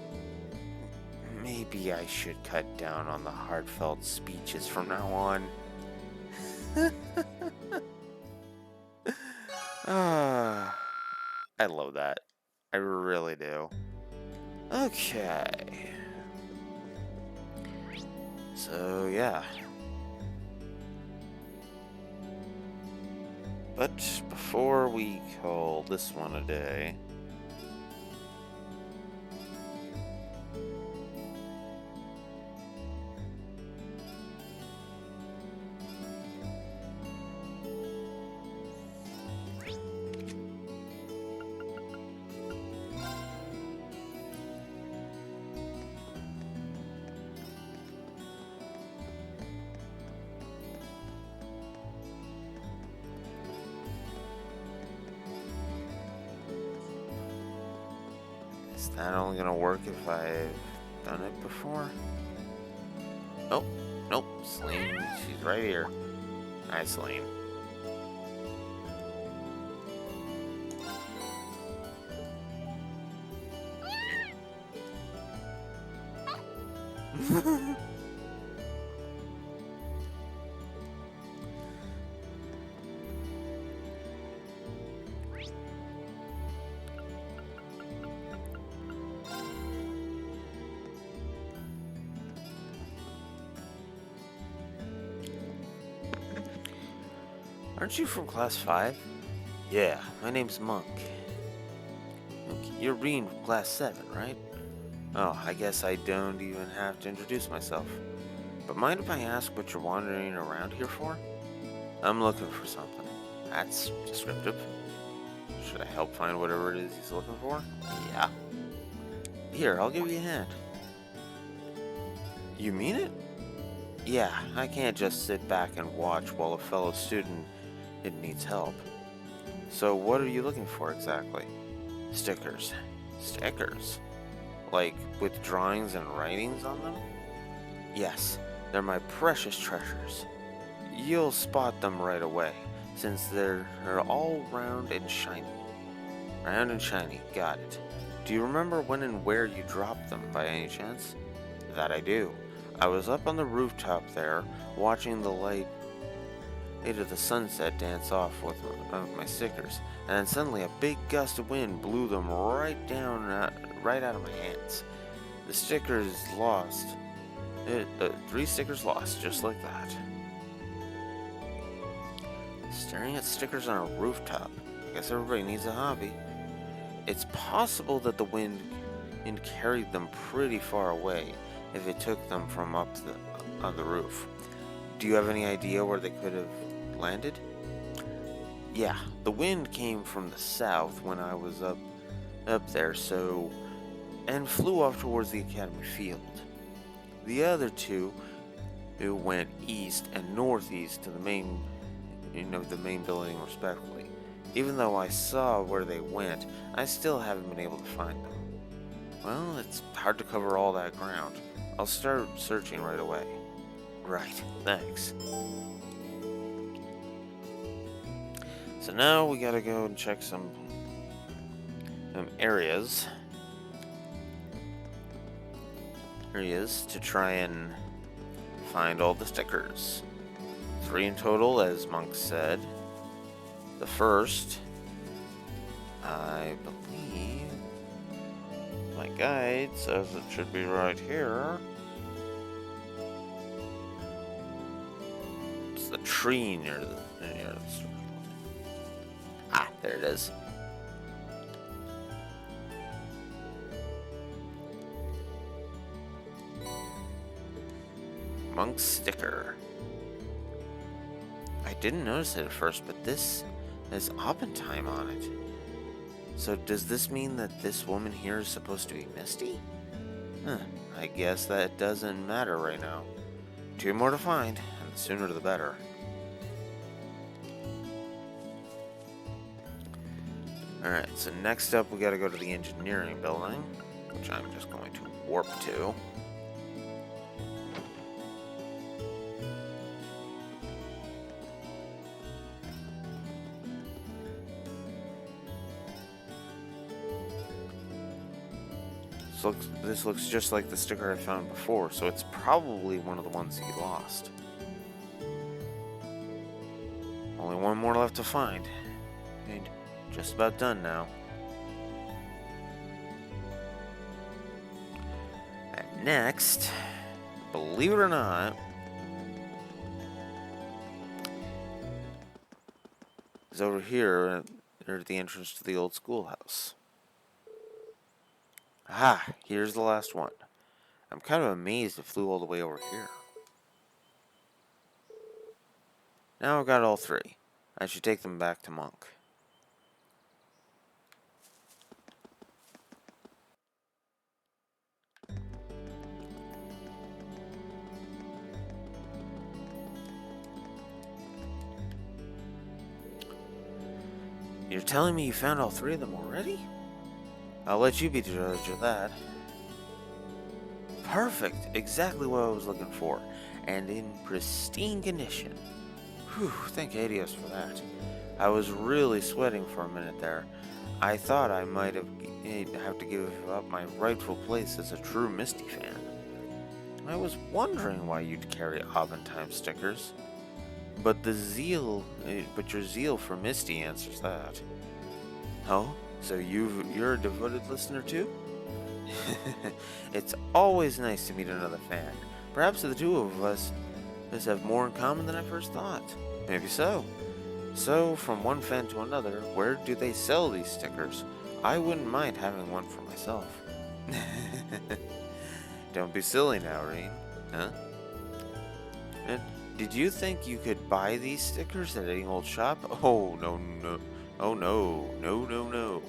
Maybe I should cut down on the heartfelt speeches from now on. I love that. I really do. Okay. So, yeah. But before we call this one a day, is that only gonna work if I've done it before? Oh, nope, Celine, she's right here. Hi, Celine. Aren't you from class 5? Yeah, my name's Monk. Okay, you're Reen from class 7, right? Oh, I guess I don't even have to introduce myself. But mind if I ask what you're wandering around here for? I'm looking for something. That's descriptive. Should I help find whatever it is he's looking for? Yeah. Here, I'll give you a hand. You mean it? Yeah, I can't just sit back and watch while a fellow student needs help. So what are you looking for exactly? Stickers. Stickers? Like with drawings and writings on them? Yes, they're my precious treasures. You'll spot them right away, since they're all round and shiny. Round and shiny, got it. Do you remember when and where you dropped them by any chance? That I do. I was up on the rooftop there, watching the light of the sunset dance off with my stickers, and then suddenly a big gust of wind blew them right out of my hands. The stickers lost. 3 stickers lost, just like that. Staring at stickers on a rooftop. I guess everybody needs a hobby. It's possible that the wind carried them pretty far away if it took them from up on the roof. Do you have any idea where they could have landed? Yeah, the wind came from the south when I was up there, and flew off towards the academy field. The other 2 went east and northeast to the main building respectively. Even though I saw where they went, I still haven't been able to find them. Well, it's hard to cover all that ground. I'll start searching right away. Right, thanks. So now we gotta go and check some areas to try and find all the stickers. 3 in total, as Monk said. The first, I believe, my guide says it should be right here. It's the tree near the store. Ah, there it is. Monk's sticker. I didn't notice it at first, but this has Abendheim on it. So does this mean that this woman here is supposed to be Misty? Huh, I guess that doesn't matter right now. 2 more to find, and the sooner the better. Alright, so next up we gotta go to the engineering building, which I'm just going to warp to. This looks just like the sticker I found before, so it's probably one of the ones he lost. Only 1 more left to find. And just about done now. And next, believe it or not, is over here at the entrance to the old schoolhouse. Ah, here's the last one. I'm kind of amazed it flew all the way over here. Now I've got all 3. I should take them back to Monk. You're telling me you found all 3 of them already? I'll let you be the judge of that. Perfect! Exactly what I was looking for. And in pristine condition. Whew, thank Adios for that. I was really sweating for a minute there. I thought I might have to give up my rightful place as a true Misty fan. I was wondering why you'd carry Abendheim stickers. But your zeal for Misty answers that. Oh? So you're a devoted listener too? It's always nice to meet another fan. Perhaps the 2 of us have more in common than I first thought. Maybe so. So, from one fan to another, where do they sell these stickers? I wouldn't mind having one for myself. Don't be silly now, Reen. Huh? And did you think you could buy these stickers at any old shop? Oh, no. Oh, no.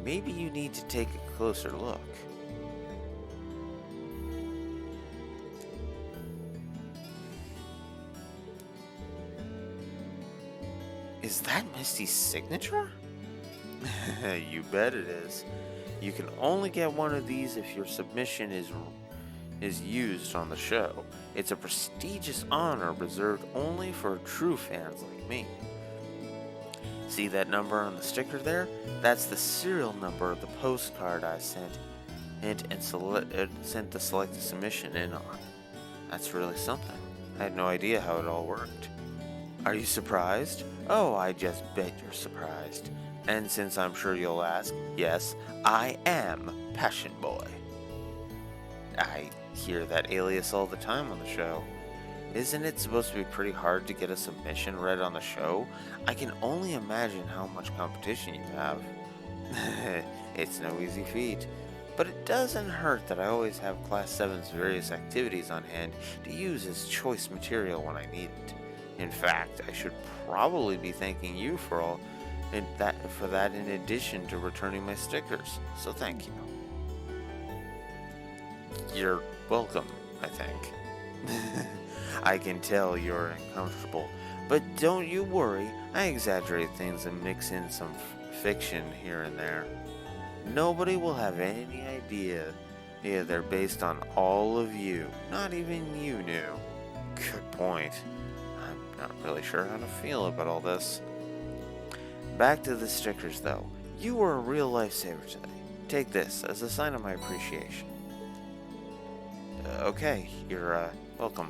Maybe you need to take a closer look. Is that Misty's signature? You bet it is. You can only get one of these if your submission is used on the show. It's a prestigious honor reserved only for true fans like me. See that number on the sticker there? That's the serial number of the postcard I sent sent the selected submission in on. That's really something. I had no idea how it all worked. Are you surprised? Oh, I just bet you're surprised. And since I'm sure you'll ask, yes, I am Passion Boy. I hear that alias all the time on the show. Isn't it supposed to be pretty hard to get a submission read on the show? I can only imagine how much competition you have. It's no easy feat. But it doesn't hurt that I always have Class 7's various activities on hand to use as choice material when I need it. In fact, I should probably be thanking you for that in addition to returning my stickers. So thank you. You're welcome, I think. I can tell you're uncomfortable, but don't you worry, I exaggerate things and mix in some fiction here and there. Nobody will have any idea they're based on all of you. Not even you knew. Good point. I'm not really sure how to feel about all this. Back to the stickers, though. You were a real lifesaver today. Take this as a sign of my appreciation. Okay, you're welcome.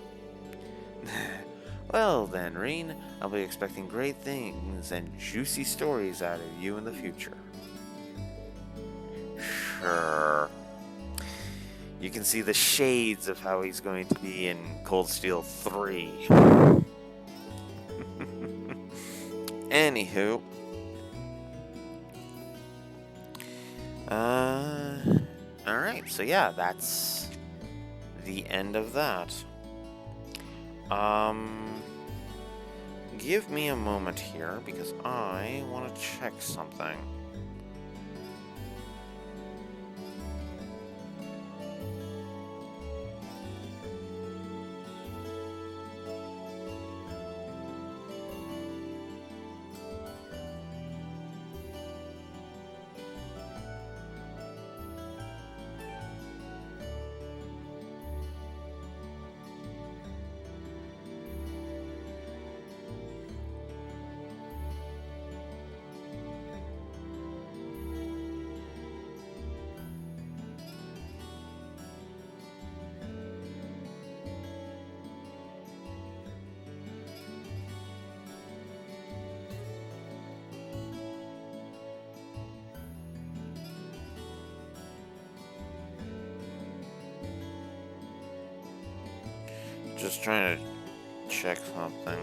Well then, Reen, I'll be expecting great things and juicy stories out of you in the future. Sure. You can see the shades of how he's going to be in Cold Steel 3. Anywho. Alright, so yeah, that's the end of that. Give me a moment here because I want to check something. Just trying to check something.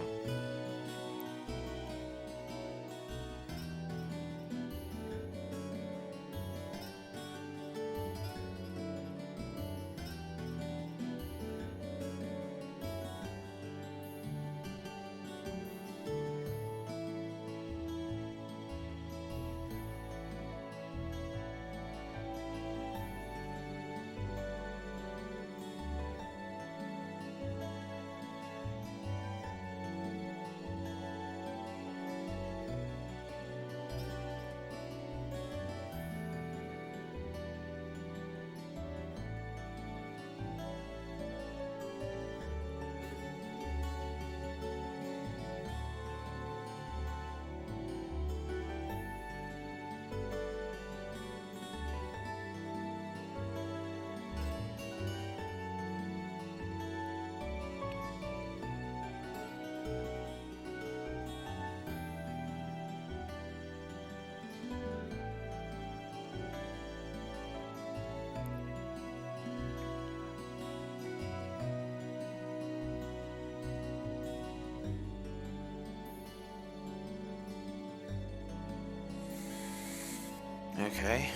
Okay,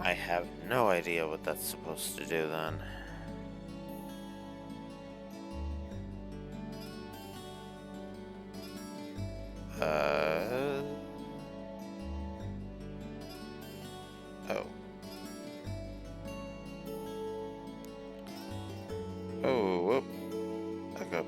I have no idea what that's supposed to do then. Oh. Oh, whoop. Back up.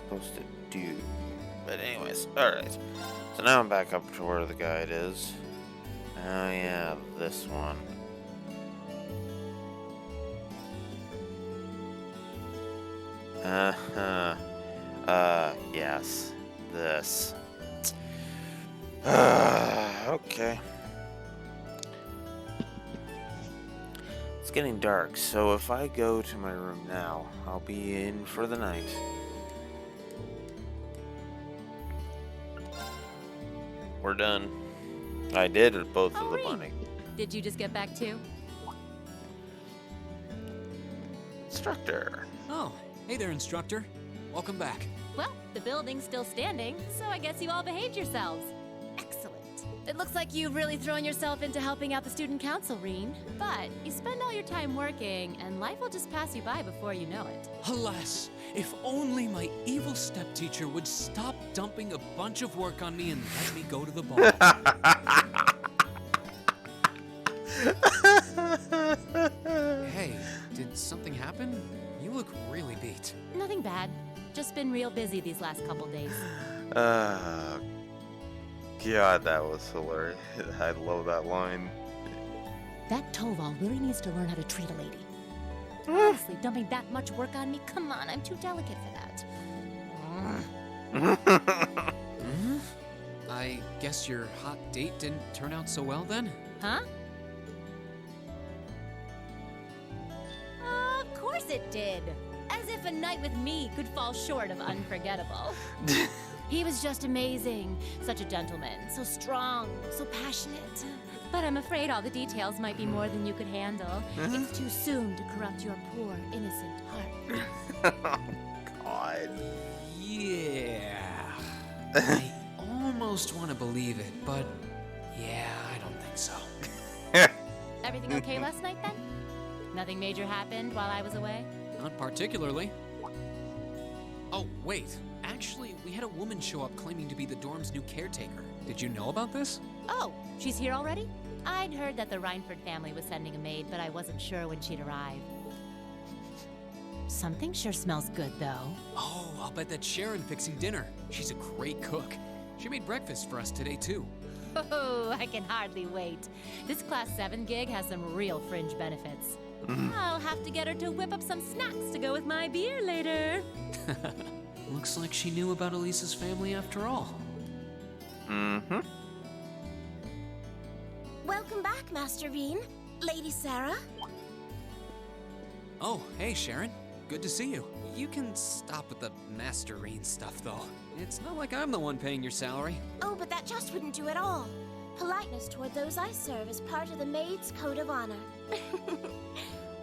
supposed to do? But anyways, alright. So now I'm back up to where the guide is. Oh yeah, this one. Yes. This. Okay. It's getting dark, so if I go to my room now, I'll be in for the night. We're done. I did both of the money. Did you just get back too? Instructor. Oh, hey there, instructor. Welcome back. Well, the building's still standing, so I guess you all behaved yourselves. Excellent. It looks like you've really thrown yourself into helping out the student council, Reen. But you spend all your time working, and life will just pass you by before you know it. Alas, if only my evil stepteacher would stop dumping a bunch of work on me and let me go to the ball. Hey, did something happen? You look really beat. Nothing bad. Just been real busy these last couple days. God, that was hilarious. I love that line. That Toval really needs to learn how to treat a lady. Honestly, dumping that much work on me? Come on, I'm too delicate for that. I guess your hot date didn't turn out so well then? Huh? Of course it did. As if a night with me could fall short of unforgettable. He was just amazing. Such a gentleman. So strong. So passionate. But I'm afraid all the details might be more than you could handle. It's too soon to corrupt your poor, innocent heart. God. Yeah. I almost want to believe it, but yeah, I don't think so. Everything okay last night then? Nothing major happened while I was away? Not particularly. Oh, wait. Actually, we had a woman show up claiming to be the dorm's new caretaker. Did you know about this? Oh, she's here already? I'd heard that the Reinford family was sending a maid, but I wasn't sure when she'd arrive. Something sure smells good, though. Oh, I'll bet that's Sharon fixing dinner. She's a great cook. She made breakfast for us today, too. Oh, I can hardly wait. This Class 7 gig has some real fringe benefits. I'll have to get her to whip up some snacks to go with my beer later. Looks like she knew about Elisa's family after all. Mm-hmm. Welcome back, Master Reen. Lady Sarah. Oh, hey, Sharon. Good to see you. You can stop with the Master Rain stuff, though. It's not like I'm the one paying your salary. Oh, but that just wouldn't do at all. Politeness toward those I serve is part of the maid's code of honor.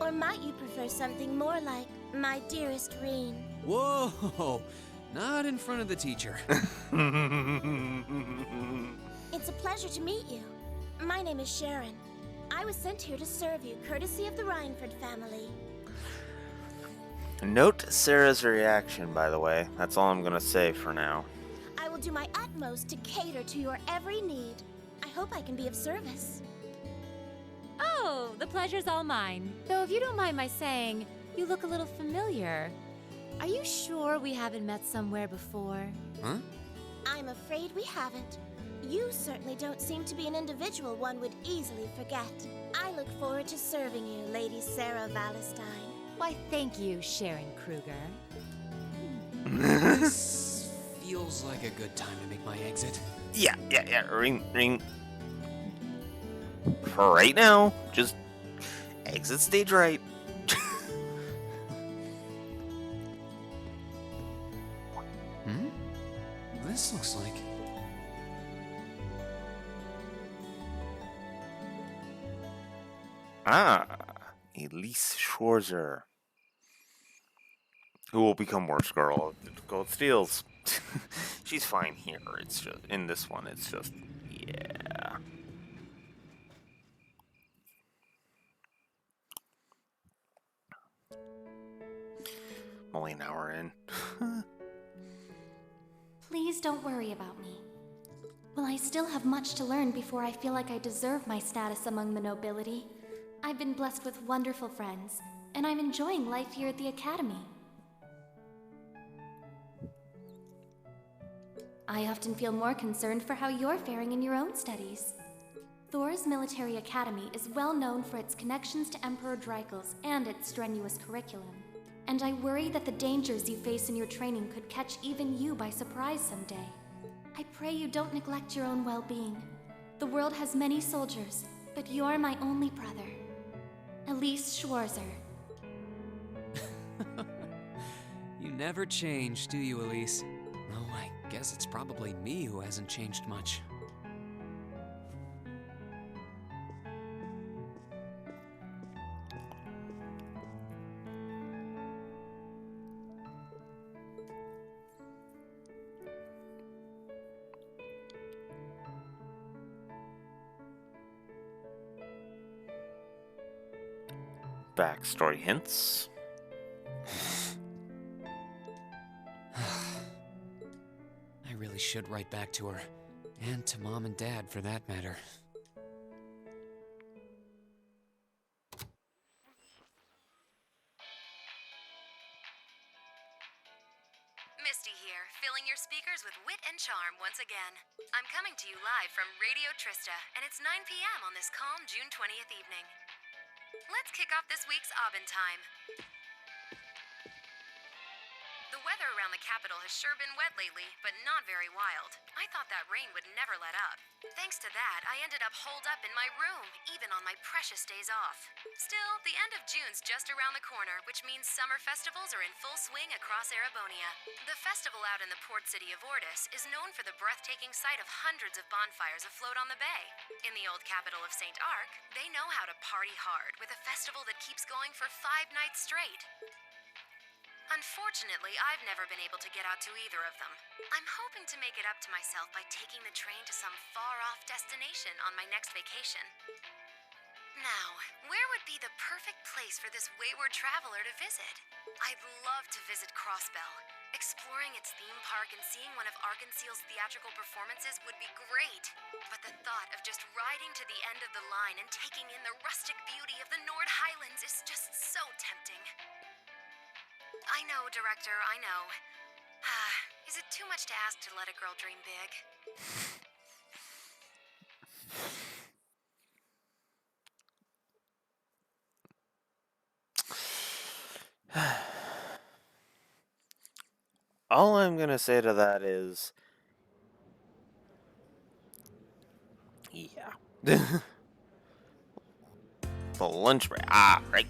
Or might you prefer something more like, my dearest Reen? Whoa! Not in front of the teacher. It's a pleasure to meet you. My name is Sharon. I was sent here to serve you, courtesy of the Reinford family. Note Sarah's reaction, by the way. That's all I'm gonna say for now. I will do my utmost to cater to your every need. I hope I can be of service. Oh, the pleasure's all mine. Though if you don't mind my saying, you look a little familiar. Are you sure we haven't met somewhere before? Huh? I'm afraid we haven't. You certainly don't seem to be an individual one would easily forget. I look forward to serving you, Lady Sarah Valestine. Why, thank you, Sharon Kruger. This feels like a good time to make my exit. Yeah. Ring. For right now, just exit stage right. This looks like... Elise Schwarzer. Who will become worse girl of Gold Steels. She's fine here. It's just in this one. It's just yeah. Only an hour in. Please don't worry about me. Well, I still have much to learn before I feel like I deserve my status among the nobility. I've been blessed with wonderful friends, and I'm enjoying life here at the Academy. I often feel more concerned for how you're faring in your own studies. Thor's military academy is well known for its connections to Emperor Dreikel's and its strenuous curriculum. And I worry that the dangers you face in your training could catch even you by surprise someday. I pray you don't neglect your own well-being. The world has many soldiers, but you're my only brother. Elise Schwarzer. You never change, do you, Elise? Oh, I guess it's probably me who hasn't changed much. Backstory hints. I really should write back to her. And to Mom and Dad, for that matter. Misty here, filling your speakers with wit and charm once again. I'm coming to you live from Radio Trista, and it's 9 p.m. on this calm June 20th evening. Let's kick off this week's Aubin time. The weather around the capital has sure been wet lately, but not very wild. I thought that rain would never let up. Thanks to that, I ended up holed up in my room, even on my precious days off. Still, the end of June's just around the corner, which means summer festivals are in full swing across Erebonia. The festival out in the port city of Ordis is known for the breathtaking sight of hundreds of bonfires afloat on the bay. In the old capital of St. Arc, they know how to party hard with a festival that keeps going for 5 nights straight. Unfortunately, I've never been able to get out to either of them. I'm hoping to make it up to myself by taking the train to some far-off destination on my next vacation. Now, where would be the perfect place for this wayward traveler to visit? I'd love to visit Crossbell. Exploring its theme park and seeing one of Arkansas's theatrical performances would be great. But the thought of just riding to the end of the line and taking in the rustic beauty of the Nord Highlands is just so tempting. I know, Director, I know. Is it too much to ask to let a girl dream big? All I'm gonna say to that is, yeah. The lunch break. Ah, right.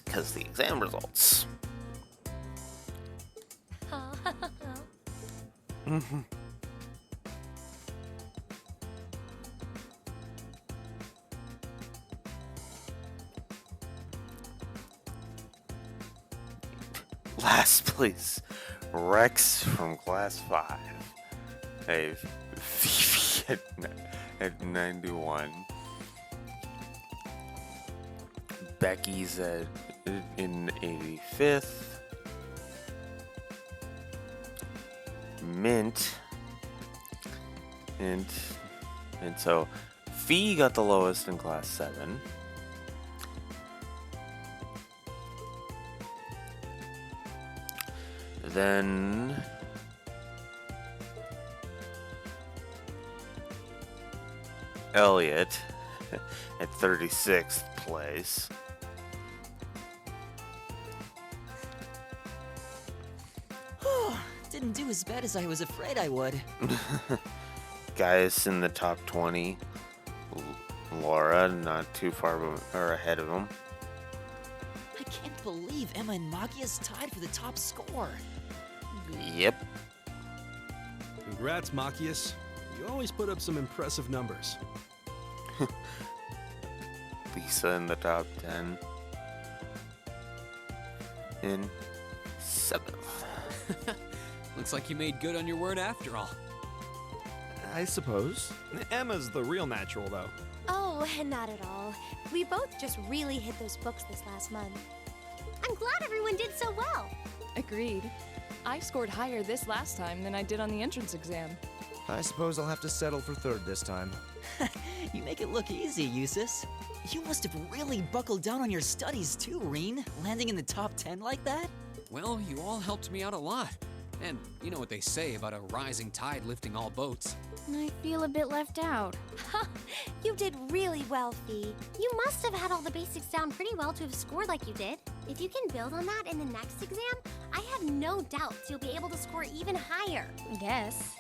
Because the exam results. Last place, Rex from class 5. Hey, Fifi at 91. Becky's in 85th. Mint. And so Fee got the lowest in class 7. Then Elliot at 36th place. Didn't do as bad as I was afraid I would. Guys in the top 20. Laura not too far or ahead of him. I can't believe Emma and Magia's tied for the top score. Yep. Congrats, Machias. You always put up some impressive numbers. Lisa in the top 10. In 7th. Looks like you made good on your word after all. I suppose. Emma's the real natural, though. Oh, not at all. We both just really hit those books this last month. I'm glad everyone did so well. Agreed. I scored higher this last time than I did on the entrance exam. I suppose I'll have to settle for 3rd this time. You make it look easy, Eustace. You must have really buckled down on your studies too, Reen, landing in the top 10 like that. Well, you all helped me out a lot. And you know what they say about a rising tide lifting all boats. I feel a bit left out. You did really well, Fee. You must have had all the basics down pretty well to have scored like you did. If you can build on that in the next exam, I have no doubts you'll be able to score even higher. I guess.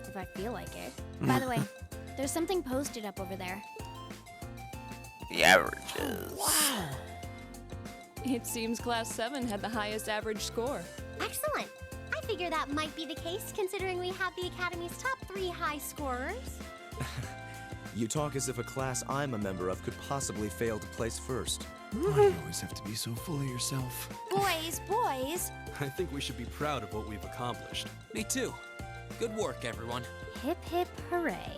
If I feel like it. By the way, there's something posted up over there. The averages. Wow! It seems Class 7 had the highest average score. Excellent. I figure that might be the case considering we have the Academy's top 3 high scorers. You talk as if a class I'm a member of could possibly fail to place first. Why do you always have to be so full of yourself? Boys. I think we should be proud of what we've accomplished. Me too. Good work, everyone. Hip hip hooray.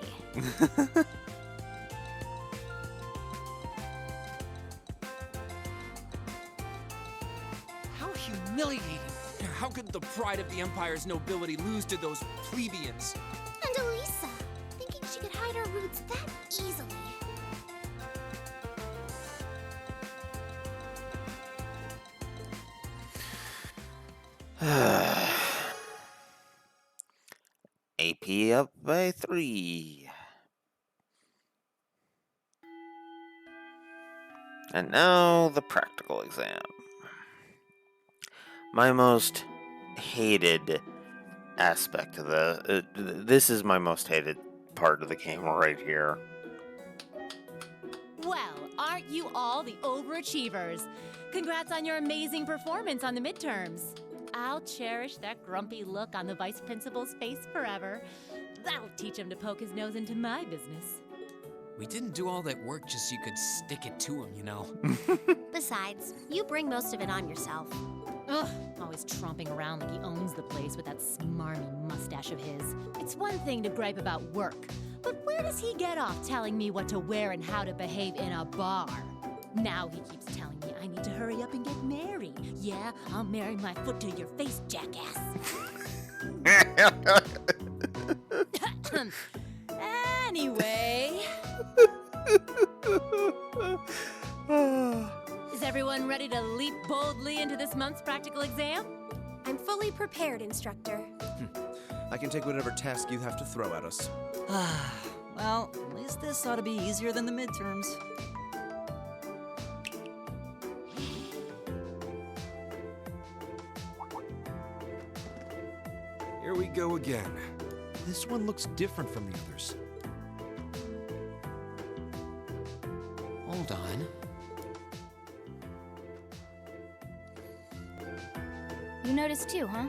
How humiliating. How could the pride of the Empire's nobility lose to those plebeians? And Elisa, thinking she could hide her roots that easily. AP up by 3. And now the practical exam. My most hated aspect of this is my most hated part of the game right here. Well, aren't you all the overachievers? Congrats on your amazing performance on the midterms. I'll cherish that grumpy look on the vice principal's face forever. That'll teach him to poke his nose into my business. We didn't do all that work just so you could stick it to him, you know. Besides, you bring most of it on yourself. Ugh, always tromping around like he owns the place with that smarmy mustache of his. It's one thing to gripe about work, but where does he get off telling me what to wear and how to behave in a bar? Now he keeps telling me I need to hurry up and get married. Yeah, I'll marry my foot to your face, jackass. Anyway. Is everyone ready to leap boldly into this month's practical exam? I'm fully prepared, Instructor. I can take whatever task you have to throw at us. Well, at least this ought to be easier than the midterms. Here we go again. This one looks different from the others. Hold on. You noticed too, huh?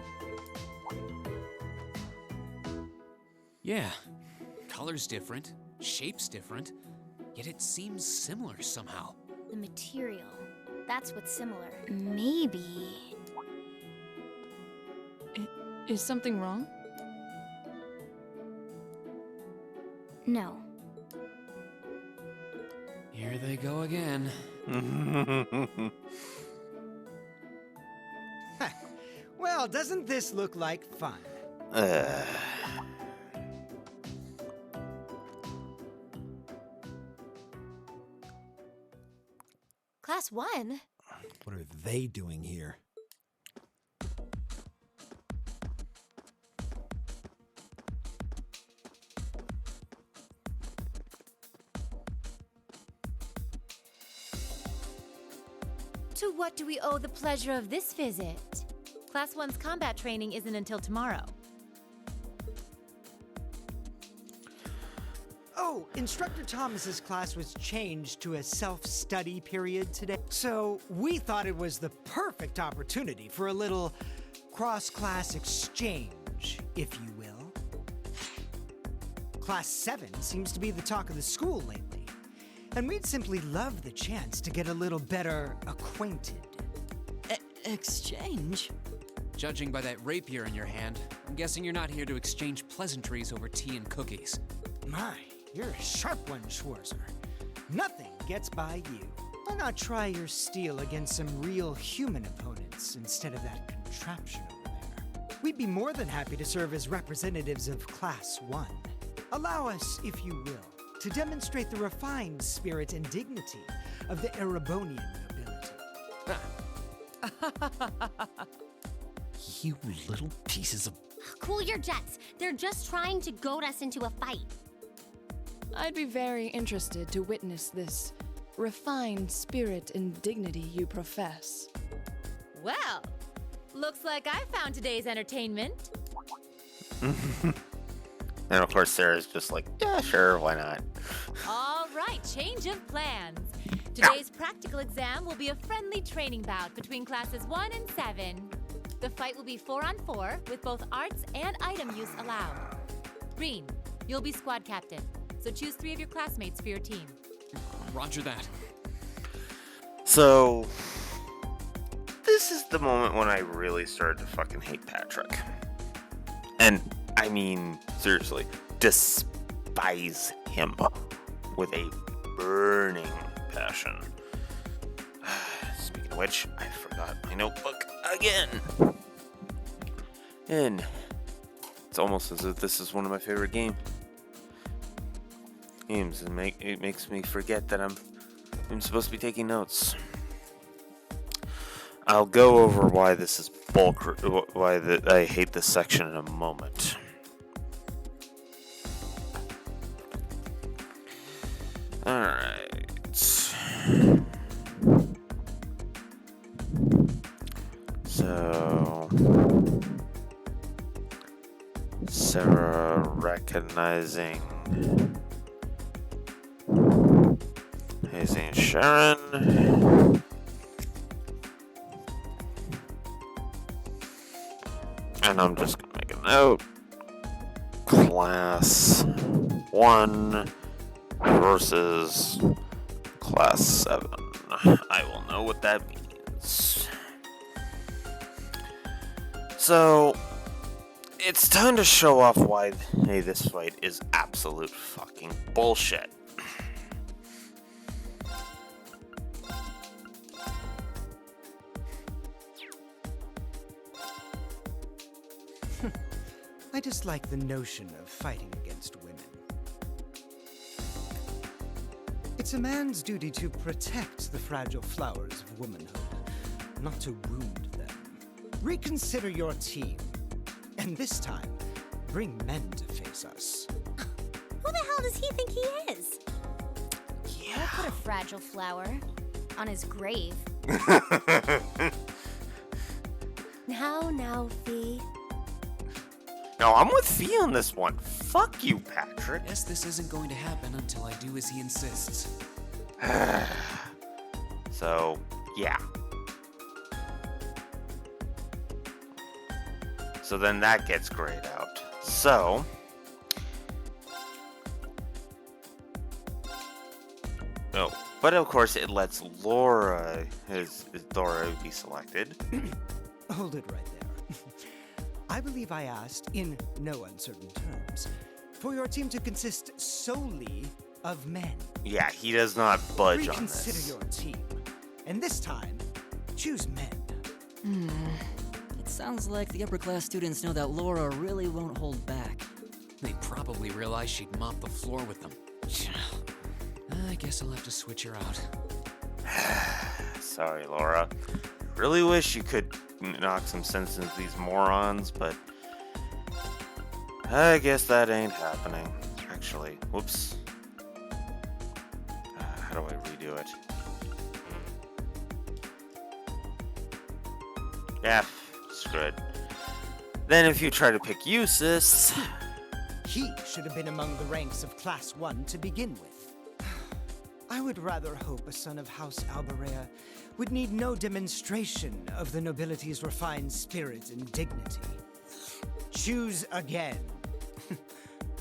Yeah. Color's different, shape's different, yet it seems similar somehow. The material. That's what's similar. Maybe. Is something wrong? No. Here they go again. Well, doesn't this look like fun? Class 1? What are they doing here? To what do we owe the pleasure of this visit? Class 1's combat training isn't until tomorrow. Oh, Instructor Thomas's class was changed to a self-study period today. So we thought it was the perfect opportunity for a little cross-class exchange, if you will. Class 7 seems to be the talk of the school lately, and we'd simply love the chance to get a little better acquainted. Exchange? Judging by that rapier in your hand, I'm guessing you're not here to exchange pleasantries over tea and cookies. My, you're a sharp one, Schwarzer. Nothing gets by you. Why not try your steel against some real human opponents instead of that contraption over there? We'd be more than happy to serve as representatives of Class 1. Allow us, if you will, to demonstrate the refined spirit and dignity of the Erebonian nobility. You little pieces of... Cool your jets. They're just trying to goad us into a fight. I'd be very interested to witness this refined spirit and dignity you profess. Well, looks like I found today's entertainment. And of course Sarah's just like, yeah, sure, why not? All right, change of plans. Today's practical exam will be a friendly training bout between classes 1 and 7. The fight will be 4-on-4 with both arts and item use allowed. Green, you'll be squad captain, so choose 3 of your classmates for your team. Roger that. So, this is the moment when I really started to fucking hate Patrick. And, I mean, seriously, despise him with a burning passion. Speaking of which, I forgot my notebook again. And it's almost as if this is one of my favorite games. It makes me forget that I'm supposed to be taking notes. I'll go over why this is I hate this section in a moment. Alright. So Sarah recognizing Hazy and Sharon. And I'm just gonna make a note. Class 1 versus Class 7. I will know what that means. So, it's time to show off why this fight is absolute fucking bullshit. I dislike the notion of fighting against women. It's a man's duty to protect the fragile flowers of womanhood, not to wound them. Reconsider your team, and this time, bring men to face us. Who the hell does he think he is? I'll put a fragile flower on his grave. Now, Fee. No, I'm with Fee on this one. Fuck you, Patrick. Guess this isn't going to happen until I do as he insists. So, yeah. So then that gets grayed out. So, oh, but of course it lets Laura be selected. Hold it right there. I believe I asked, in no uncertain terms, for your team to consist solely of men. Yeah, he does not budge on Reconsider this. your team, and this time, choose men. It sounds like the upper class students know that Laura really won't hold back. They probably realize she'd mop the floor with them. I guess I'll have to switch her out. Sorry, Laura. Really wish you could knock some sense into these morons, but I guess that ain't happening. Actually, whoops. How do I redo it? Yeah, screw it. Then if you try to pick Eustace... He should have been among the ranks of Class 1 to begin with. I would rather hope a son of House Alberea would need no demonstration of the nobility's refined spirit and dignity. Choose again.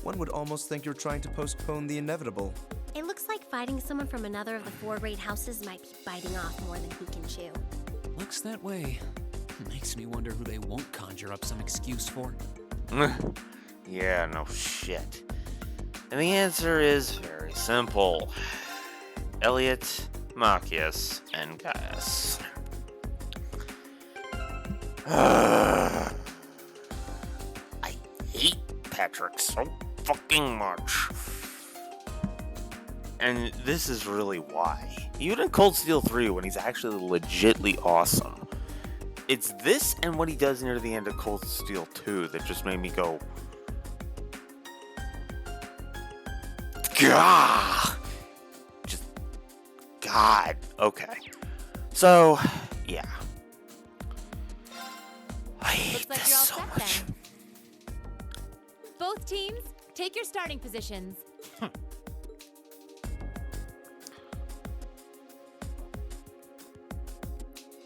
One would almost think you're trying to postpone the inevitable. It looks like fighting someone from another of the 4 great houses might be biting off more than he can chew. Looks that way. Makes me wonder who they won't conjure up some excuse for. Yeah, no shit. And the answer is very simple. Elliot, Marcus, and Gaius. I hate Patrick so fucking much. And this is really why. Even in Cold Steel 3, when he's actually legitly awesome, it's this and what he does near the end of Cold Steel 2 that just made me go, God! Just, God. Okay. So, yeah. I hate Looks like this you're all so set much. then. Both teams, take your starting positions.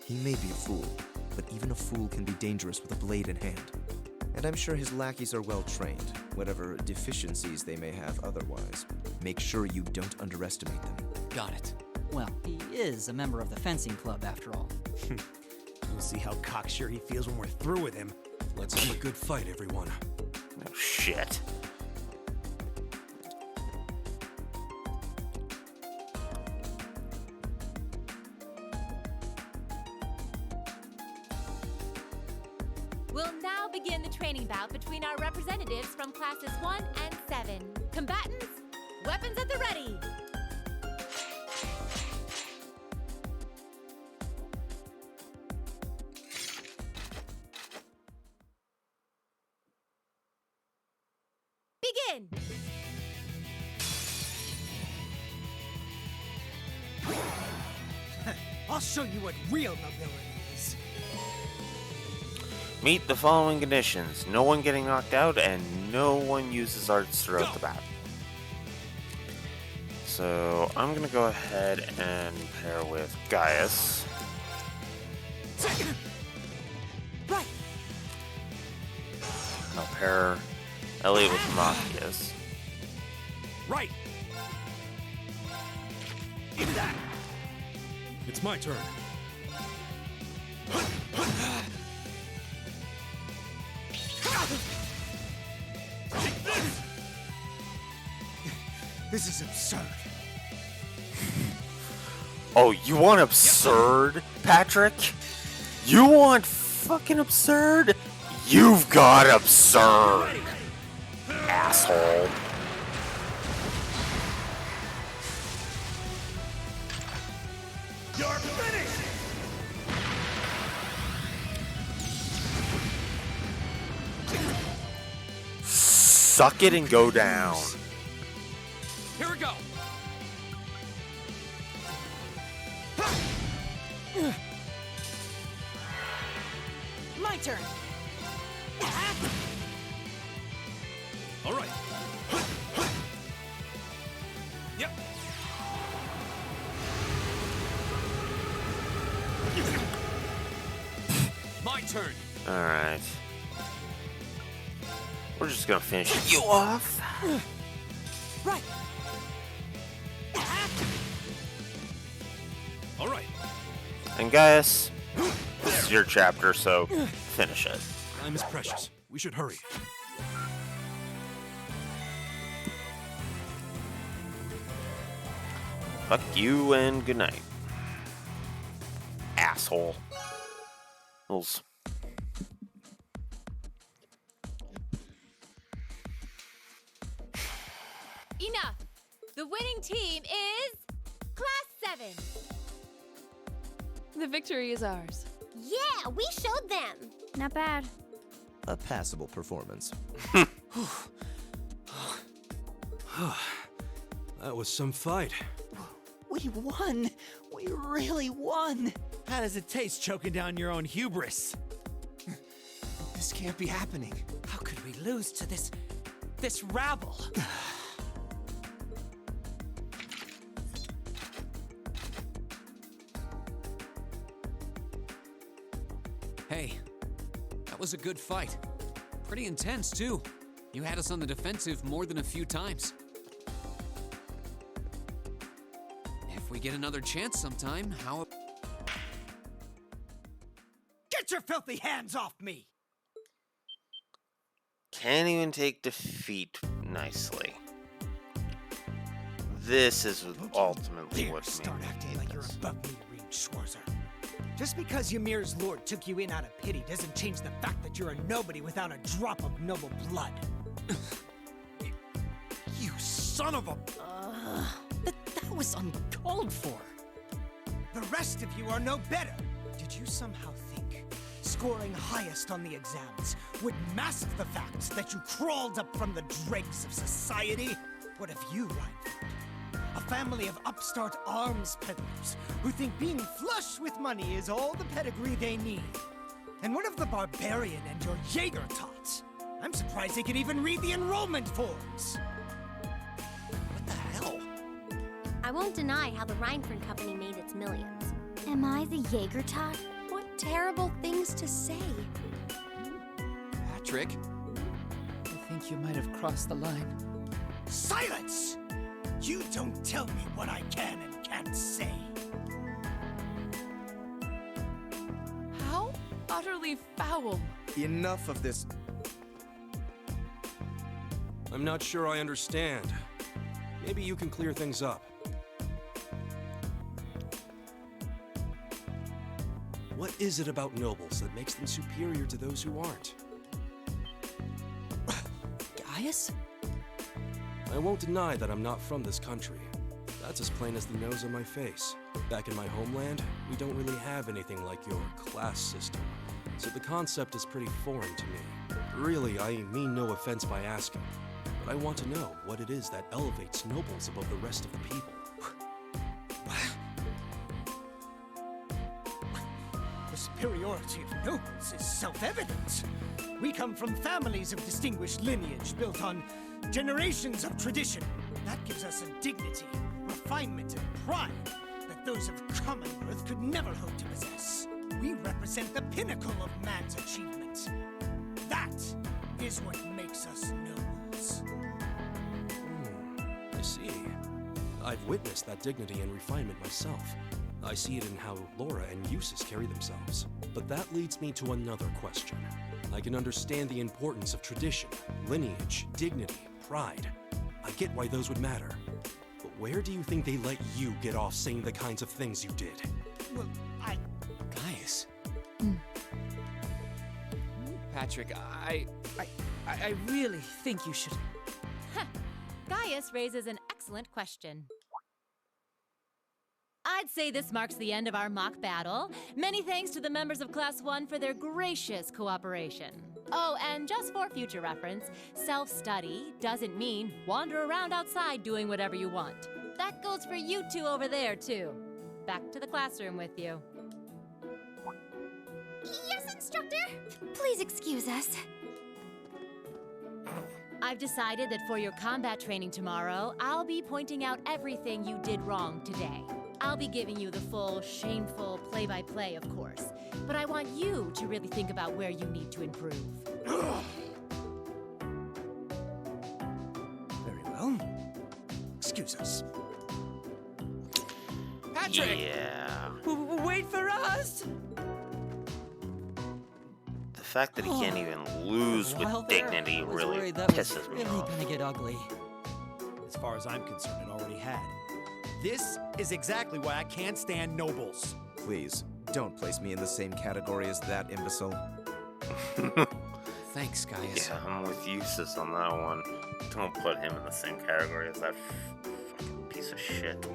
He may be a fool, but even a fool can be dangerous with a blade in hand. And I'm sure his lackeys are well trained, whatever deficiencies they may have otherwise. Make sure you don't underestimate them. Got it. Well, he is a member of the fencing club after all. We'll see how cocksure he feels when we're through with him. Let's have a good fight, everyone. Oh, shit. We'll now begin the training bout between our representatives from classes 1 and 7. Combatants, weapons at the ready. Begin! I'll show you what real nobility is. Meet the following conditions. No one getting knocked out, and no one uses arts throughout the battle. So, I'm gonna go ahead and pair with Gaius. Right. I'll pair Elliot with Machias. Right! Give that! It's my turn. This is absurd. Oh, you want absurd, Patrick? You want fucking absurd? You've got absurd, asshole. You're finished! Suck it and go down. Here we go! My turn! All right. Yep. My turn. Alright. We're just gonna finish you off. Right. All right. And Gaius, this is your chapter, so finish it. Time is precious. We should hurry. Fuck you and good night. Asshole. Those. Enough! The winning team is Class 7. The victory is ours. Yeah, we showed them. Not bad. A passable performance. That was some fight. We won! We really won! How does it taste choking down your own hubris? This can't be happening. How could we lose to this rabble? Hey, that was a good fight. Pretty intense, too. You had us on the defensive more than a few times. If we get another chance sometime, how... Get your filthy hands off me! Can't even take defeat nicely. This is ultimately Here, what start made me acting hate like you're this. above me, Reed Schwarzer. Just because Ymir's lord took you in out of pity doesn't change the fact that you're a nobody without a drop of noble blood. You son of a... That was uncalled for. The rest of you are no better. Did you somehow think scoring highest on the exams would mask the fact that you crawled up from the dregs of society? What if you, Reinford? A family of upstart arms peddlers who think being flush with money is all the pedigree they need. And what of the barbarian and your Jaeger tots? I'm surprised they can even read the enrollment forms. What the hell? I won't deny how the Reinford Company made its millions. Am I the Jaeger tot? What terrible things to say. Patrick? I think you might have crossed the line. Silence! You don't tell me what I can and can't say. How utterly foul. Enough of this. I'm not sure I understand. Maybe you can clear things up. What is it about nobles that makes them superior to those who aren't? Gaius? I won't deny that I'm not from this country. That's as plain as the nose on my face. Back in my homeland, we don't really have anything like your class system, so the concept is pretty foreign to me. Really, I mean no offense by asking, but I want to know what it is that elevates nobles above the rest of the people. The superiority of nobles is self-evident. We come from families of distinguished lineage built on generations of tradition. That gives us a dignity, refinement, and pride that those of Commonwealth could never hope to possess. We represent the pinnacle of man's achievement. That is what makes us nobles. I see. I've witnessed that dignity and refinement myself. I see it in how Laura and Eustace carry themselves. But that leads me to another question. I can understand the importance of tradition, lineage, dignity, pride. I get why those would matter. But where do you think they let you get off saying the kinds of things you did? Well, Gaius. Patrick, I really think you should... Gaius raises an excellent question. I'd say this marks the end of our mock battle. Many thanks to the members of Class 1 for their gracious cooperation. Oh, and just for future reference, self-study doesn't mean wander around outside doing whatever you want. That goes for you two over there, too. Back to the classroom with you. Yes, instructor! Please excuse us. I've decided that for your combat training tomorrow, I'll be pointing out everything you did wrong today. I'll be giving you the full, shameful play-by-play, of course. But I want you to really think about where you need to improve. very well. Excuse us. Patrick! Yeah. Wait for us! The fact that he can't even lose with dignity really pisses me off. Gonna get ugly. As far as I'm concerned, it already had. This is exactly why I can't stand nobles. Please, don't place me in the same category as that imbecile. Thanks, Gaius. Yeah, I'm with Eustace on that one. Don't put him in the same category as that fucking piece of shit.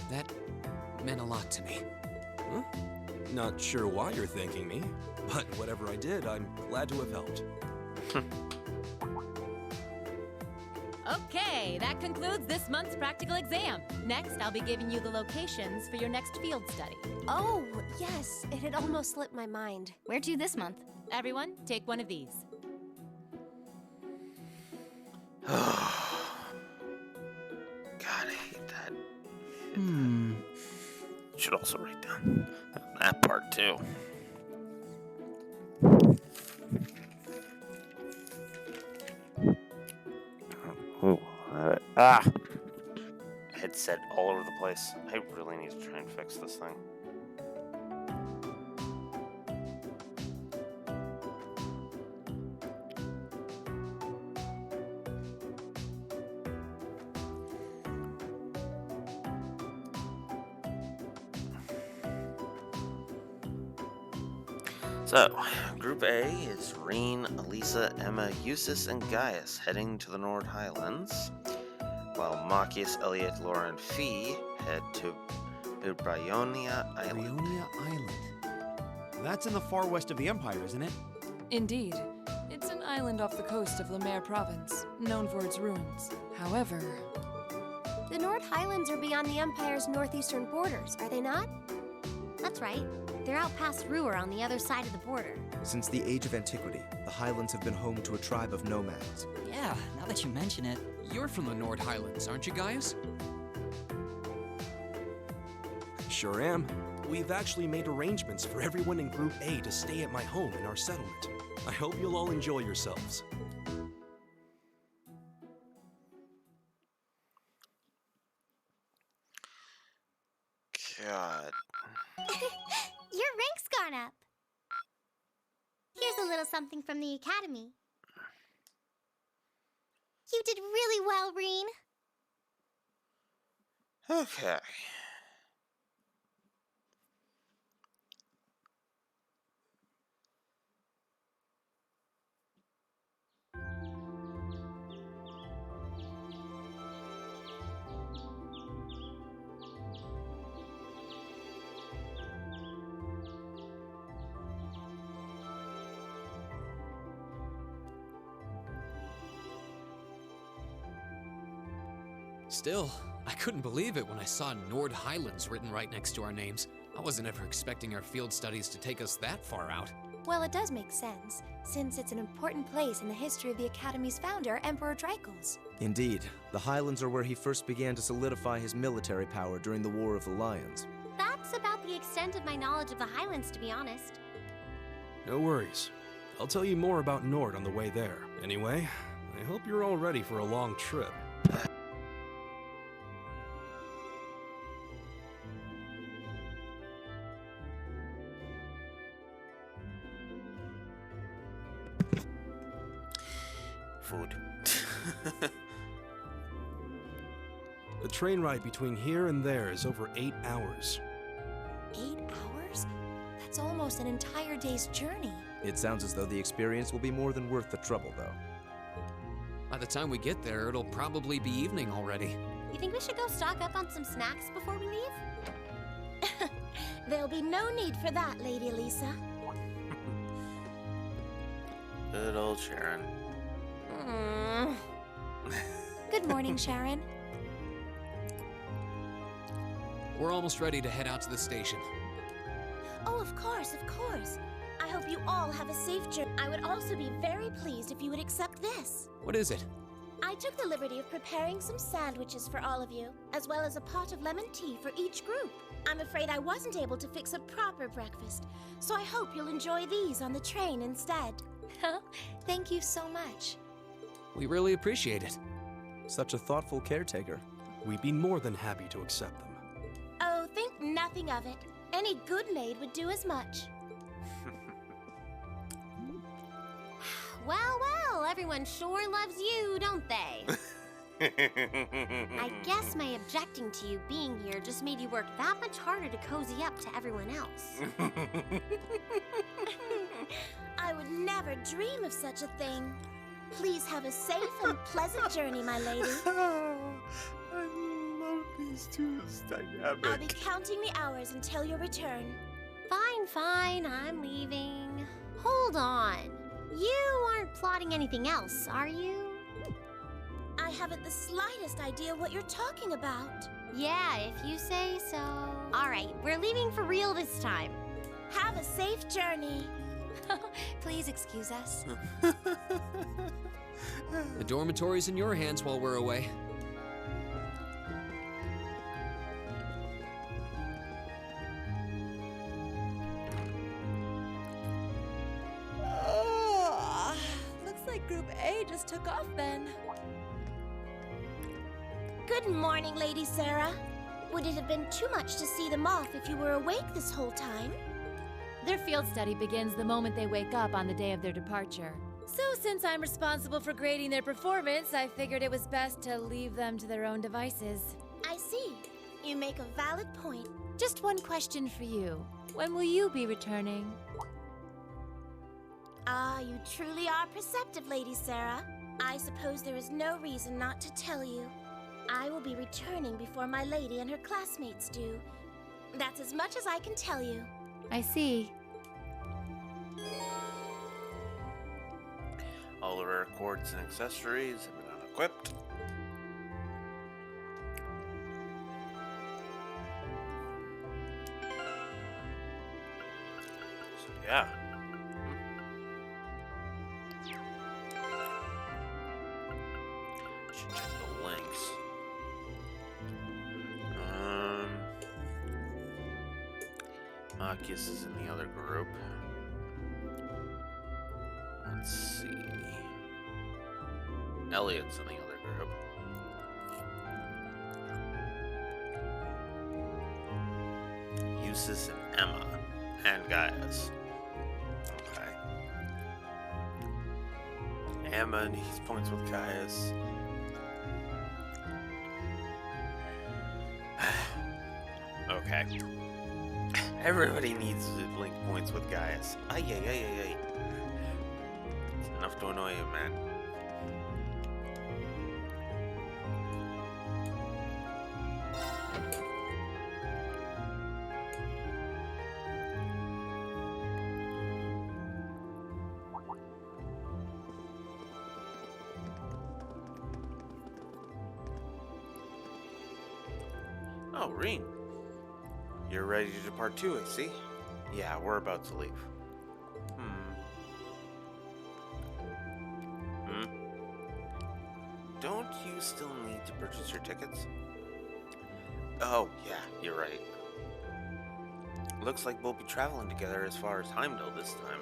That meant a lot to me. Huh? Not sure why you're thanking me, but whatever I did, I'm glad to have helped. Okay, that concludes this month's practical exam. Next, I'll be giving you the locations for your next field study. Oh, yes. It had almost slipped my mind. Where to this month? Everyone, take one of these. God, I hate that. Should also write down that part too. Ooh, headset all over the place. I really need to try and fix this thing. So, Group A is Reen, Elisa, Emma, Eustace, and Gaius heading to the Nord Highlands, while Marcus, Elliot, Laura, and Fee head to Breonia Island. Breonia Island. That's in the far west of the Empire, isn't it? Indeed. It's an island off the coast of Lemaire Province, known for its ruins. However... The Nord Highlands are beyond the Empire's northeastern borders, are they not? That's right. They're out past Ruhr on the other side of the border. Since the Age of Antiquity, the Highlands have been home to a tribe of nomads. Yeah, now that you mention it. You're from the Nord Highlands, aren't you, Gaius? Sure am. We've actually made arrangements for everyone in Group A to stay at my home in our settlement. I hope you'll all enjoy yourselves. God. Your rank's gone up. Here's a little something from the Academy. You did really well, Reen. Okay. Still, I couldn't believe it when I saw Nord Highlands written right next to our names. I wasn't ever expecting our field studies to take us that far out. Well, it does make sense, since it's an important place in the history of the Academy's founder, Emperor Dreikels. Indeed, the Highlands are where he first began to solidify his military power during the War of the Lions. That's about the extent of my knowledge of the Highlands, to be honest. No worries. I'll tell you more about Nord on the way there. Anyway, I hope you're all ready for a long trip. Food. The train ride between here and there is over 8 hours. 8 hours? That's almost an entire day's journey. It sounds as though the experience will be more than worth the trouble, though. By the time we get there, it'll probably be evening already. You think we should go stock up on some snacks before we leave? There'll be no need for that, Lady Elisa. Good old Sharon. Good morning, Sharon. We're almost ready to head out to the station. Oh, of course, of course. I hope you all have a safe journey. I would also be very pleased if you would accept this. What is it? I took the liberty of preparing some sandwiches for all of you, as well as a pot of lemon tea for each group. I'm afraid I wasn't able to fix a proper breakfast, so I hope you'll enjoy these on the train instead. Thank you so much. We really appreciate it. Such a thoughtful caretaker. We'd be more than happy to accept them. Oh, think nothing of it. Any good maid would do as much. Well, everyone sure loves you, don't they? I guess my objecting to you being here just made you work that much harder to cozy up to everyone else. I would never dream of such a thing. Please have a safe and pleasant journey, my lady. I love these two. It's dynamic. I'll be counting the hours until your return. Fine, I'm leaving. Hold on. You aren't plotting anything else, are you? I haven't the slightest idea what you're talking about. Yeah, if you say so. All right, we're leaving for real this time. Have a safe journey. Please excuse us. The dormitory's in your hands while we're away. Looks like Group A just took off then. Good morning, Lady Sarah. Would it have been too much to see them off if you were awake this whole time? Their field study begins the moment they wake up on the day of their departure. So since I'm responsible for grading their performance, I figured it was best to leave them to their own devices. I see. You make a valid point. Just one question for you. When will you be returning? Ah, you truly are perceptive, Lady Sarah. I suppose there is no reason not to tell you. I will be returning before my lady and her classmates do. That's as much as I can tell you. I see. All of our cords and accessories have been unequipped. So yeah. Should check the links. Marcus is in the other group. Let's see. Elliot's in the other group. Eustace and Emma. And Gaius. Okay. Emma needs points with Gaius. Okay. Everybody needs link points with Gaius. Ay. It's enough to annoy you, man. Oh, Reen. You're ready to depart too, I see. Yeah, we're about to leave. Don't you still need to purchase your tickets? Oh, yeah, you're right. Looks like we'll be traveling together as far as Heimdall this time.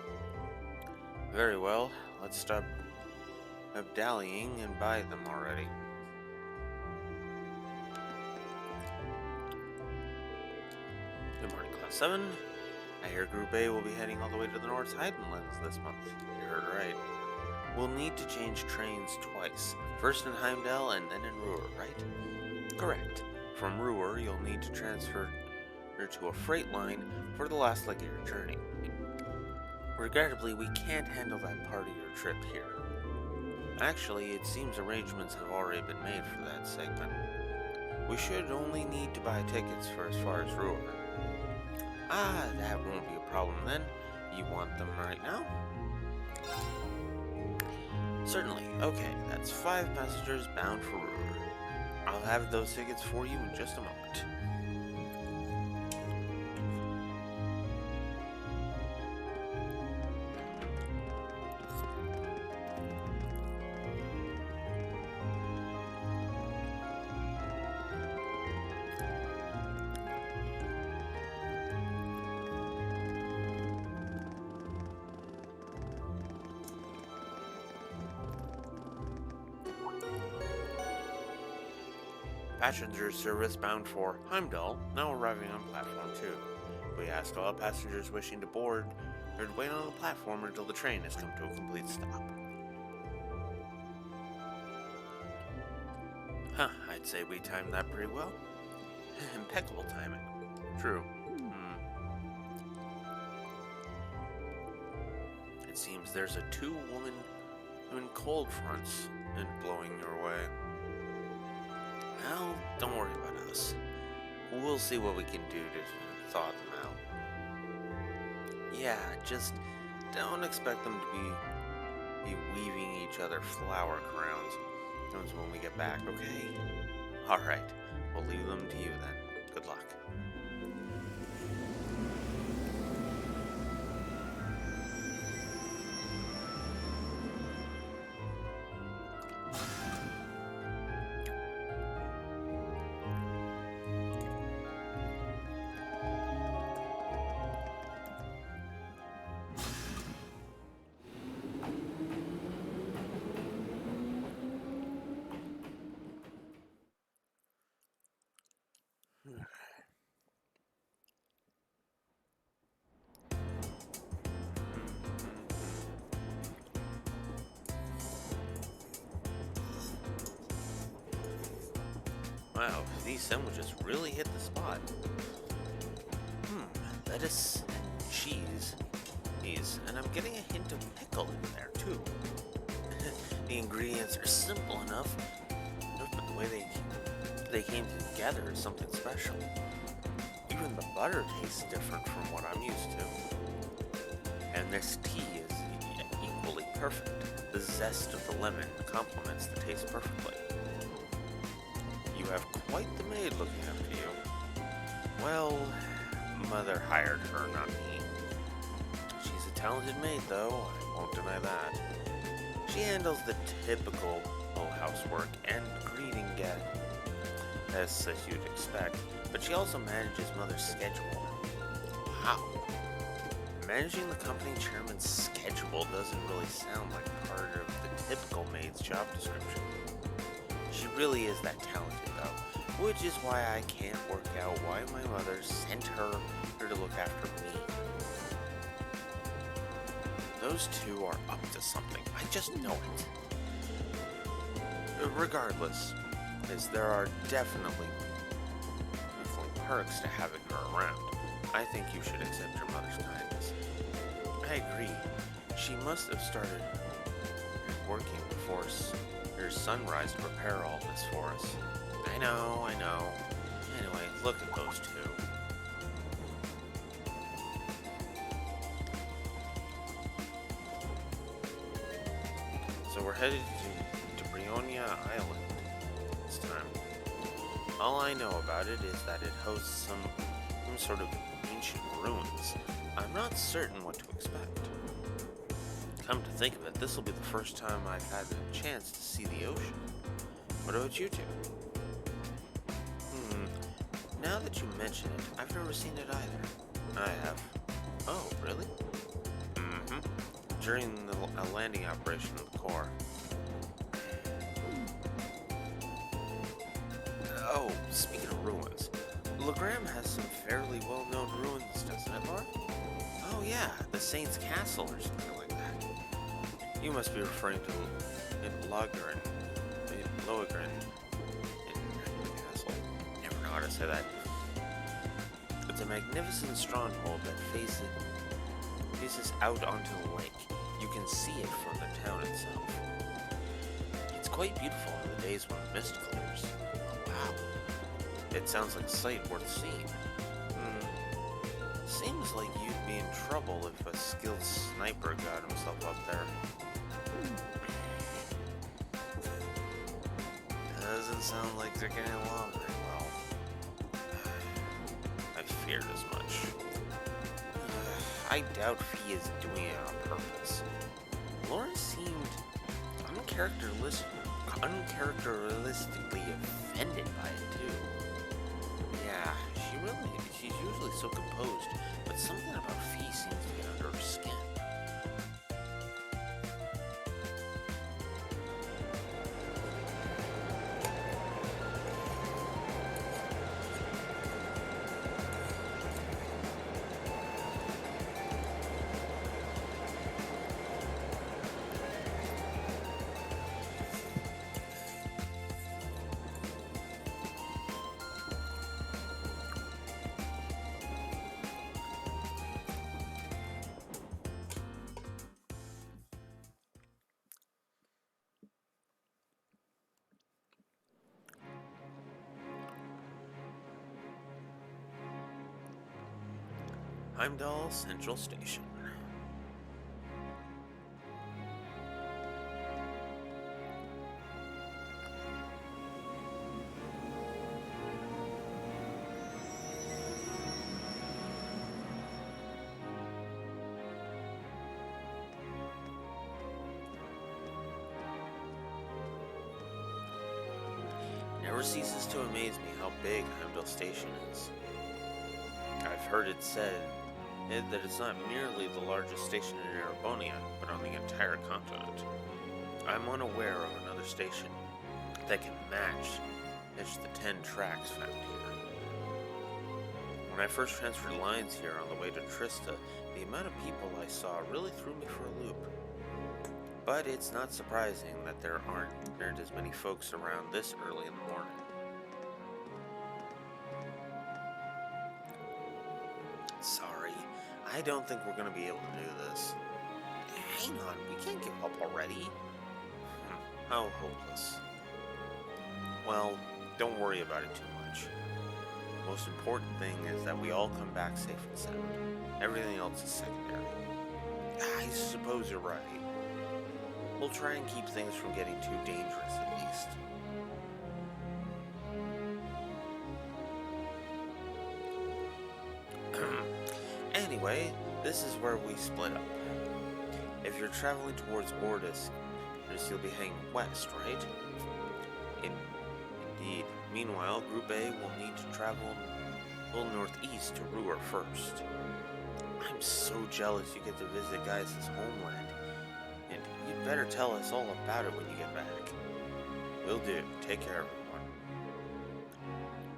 Very well, let's stop dallying and buy them already. Good morning, Class 7. I hear Group A will be heading all the way to the North Highlands this month. You heard right. We'll need to change trains twice. First in Heimdall and then in Ruhr, right? Correct. From Ruhr, you'll need to transfer to a freight line for the last leg of your journey. Regrettably, we can't handle that part of your trip here. Actually, it seems arrangements have already been made for that segment. We should only need to buy tickets for as far as Ruhr. Ah, that won't be a problem then. You want them right now? Certainly. Okay, that's 5 passengers bound for Ruhr. I'll have those tickets for you in just a moment. Passenger service bound for Heimdall now arriving on platform 2. We ask all passengers wishing to board or to wait on the platform until the train has come to a complete stop. Huh, I'd say we timed that pretty well. Impeccable timing. True. It seems there's a 2-woman cold fronts and blowing your way. Well, don't worry about us. We'll see what we can do to thaw them out. Yeah, just don't expect them to be weaving each other flower crowns when we get back, okay? Alright, we'll leave them to you then. Good luck. Wow, these sandwiches really hit the spot. Lettuce and cheese. And I'm getting a hint of pickle in there, too. The ingredients are simple enough, but the way they came together is something special. Even the butter tastes different from what I'm used to. And this tea is equally perfect. The zest of the lemon complements the taste perfectly. You have quite the maid looking after you. Well, Mother hired her, not me. She's a talented maid, though, I won't deny that. She handles the typical housework and greeting guests as you'd expect, but she also manages Mother's schedule. Wow. Managing the company chairman's schedule doesn't really sound like part of the typical maid's job description. She really is that talented, though, which is why I can't work out why my mother sent her to look after me. Those two are up to something. I just know it. Regardless, as there are definitely perks to having her around, I think you should accept your mother's kindness. I agree. She must have started working before your sunrise to prepare all this for us. I know. Anyway, look at those two. So we're headed to Breonia Island this time. All I know about it is that it hosts some sort of ancient ruins. I'm not certain what to expect. Come to think of it, this will be the first time I've had a chance to see the ocean. What about you two? Now that you mention it, I've never seen it either. I have. Oh, really? During a landing operation of the Corps. Oh, speaking of ruins, Legram has some fairly well-known ruins, doesn't it, Laura? Oh yeah, the Saint's Castle or something like that. You must be referring to Lohengrin Castle. Never know how to say that. It's a magnificent stronghold that faces out onto the lake. You can see it from the town itself. It's quite beautiful on the days when the mist clears. Wow. It sounds like a sight worth seeing. Seems like you'd be in trouble if a skilled sniper got himself up there. Doesn't sound like they're getting along very well. I feared as much. I doubt Fee is doing it on purpose. Lauren seemed uncharacteristically offended by it too. Yeah, she's usually so composed, but something about Fee seems to get under her skin. Heimdall Central Station. Never ceases to amaze me how big Heimdall Station is. I've heard it said that it's not merely the largest station in Breonia, but on the entire continent. I'm unaware of another station that can match the 10 tracks found here. When I first transferred lines here on the way to Trista, the amount of people I saw really threw me for a loop. But it's not surprising that there aren't as many folks around this early in the morning. Sorry, I don't think we're going to be able to do this. Hang on, we can't give up already. How hopeless. Well, don't worry about it too much. The most important thing is that we all come back safe and sound. Everything else is secondary. I suppose you're right. We'll try and keep things from getting too dangerous, at least. Anyway, this is where we split up. If you're traveling towards Ordis, you'll be heading west, right? Indeed. Meanwhile, Group A will need to travel northeast to Ruhr first. I'm so jealous you get to visit Gaius' homeland. And you'd better tell us all about it when you get back. Will do. Take care, everyone.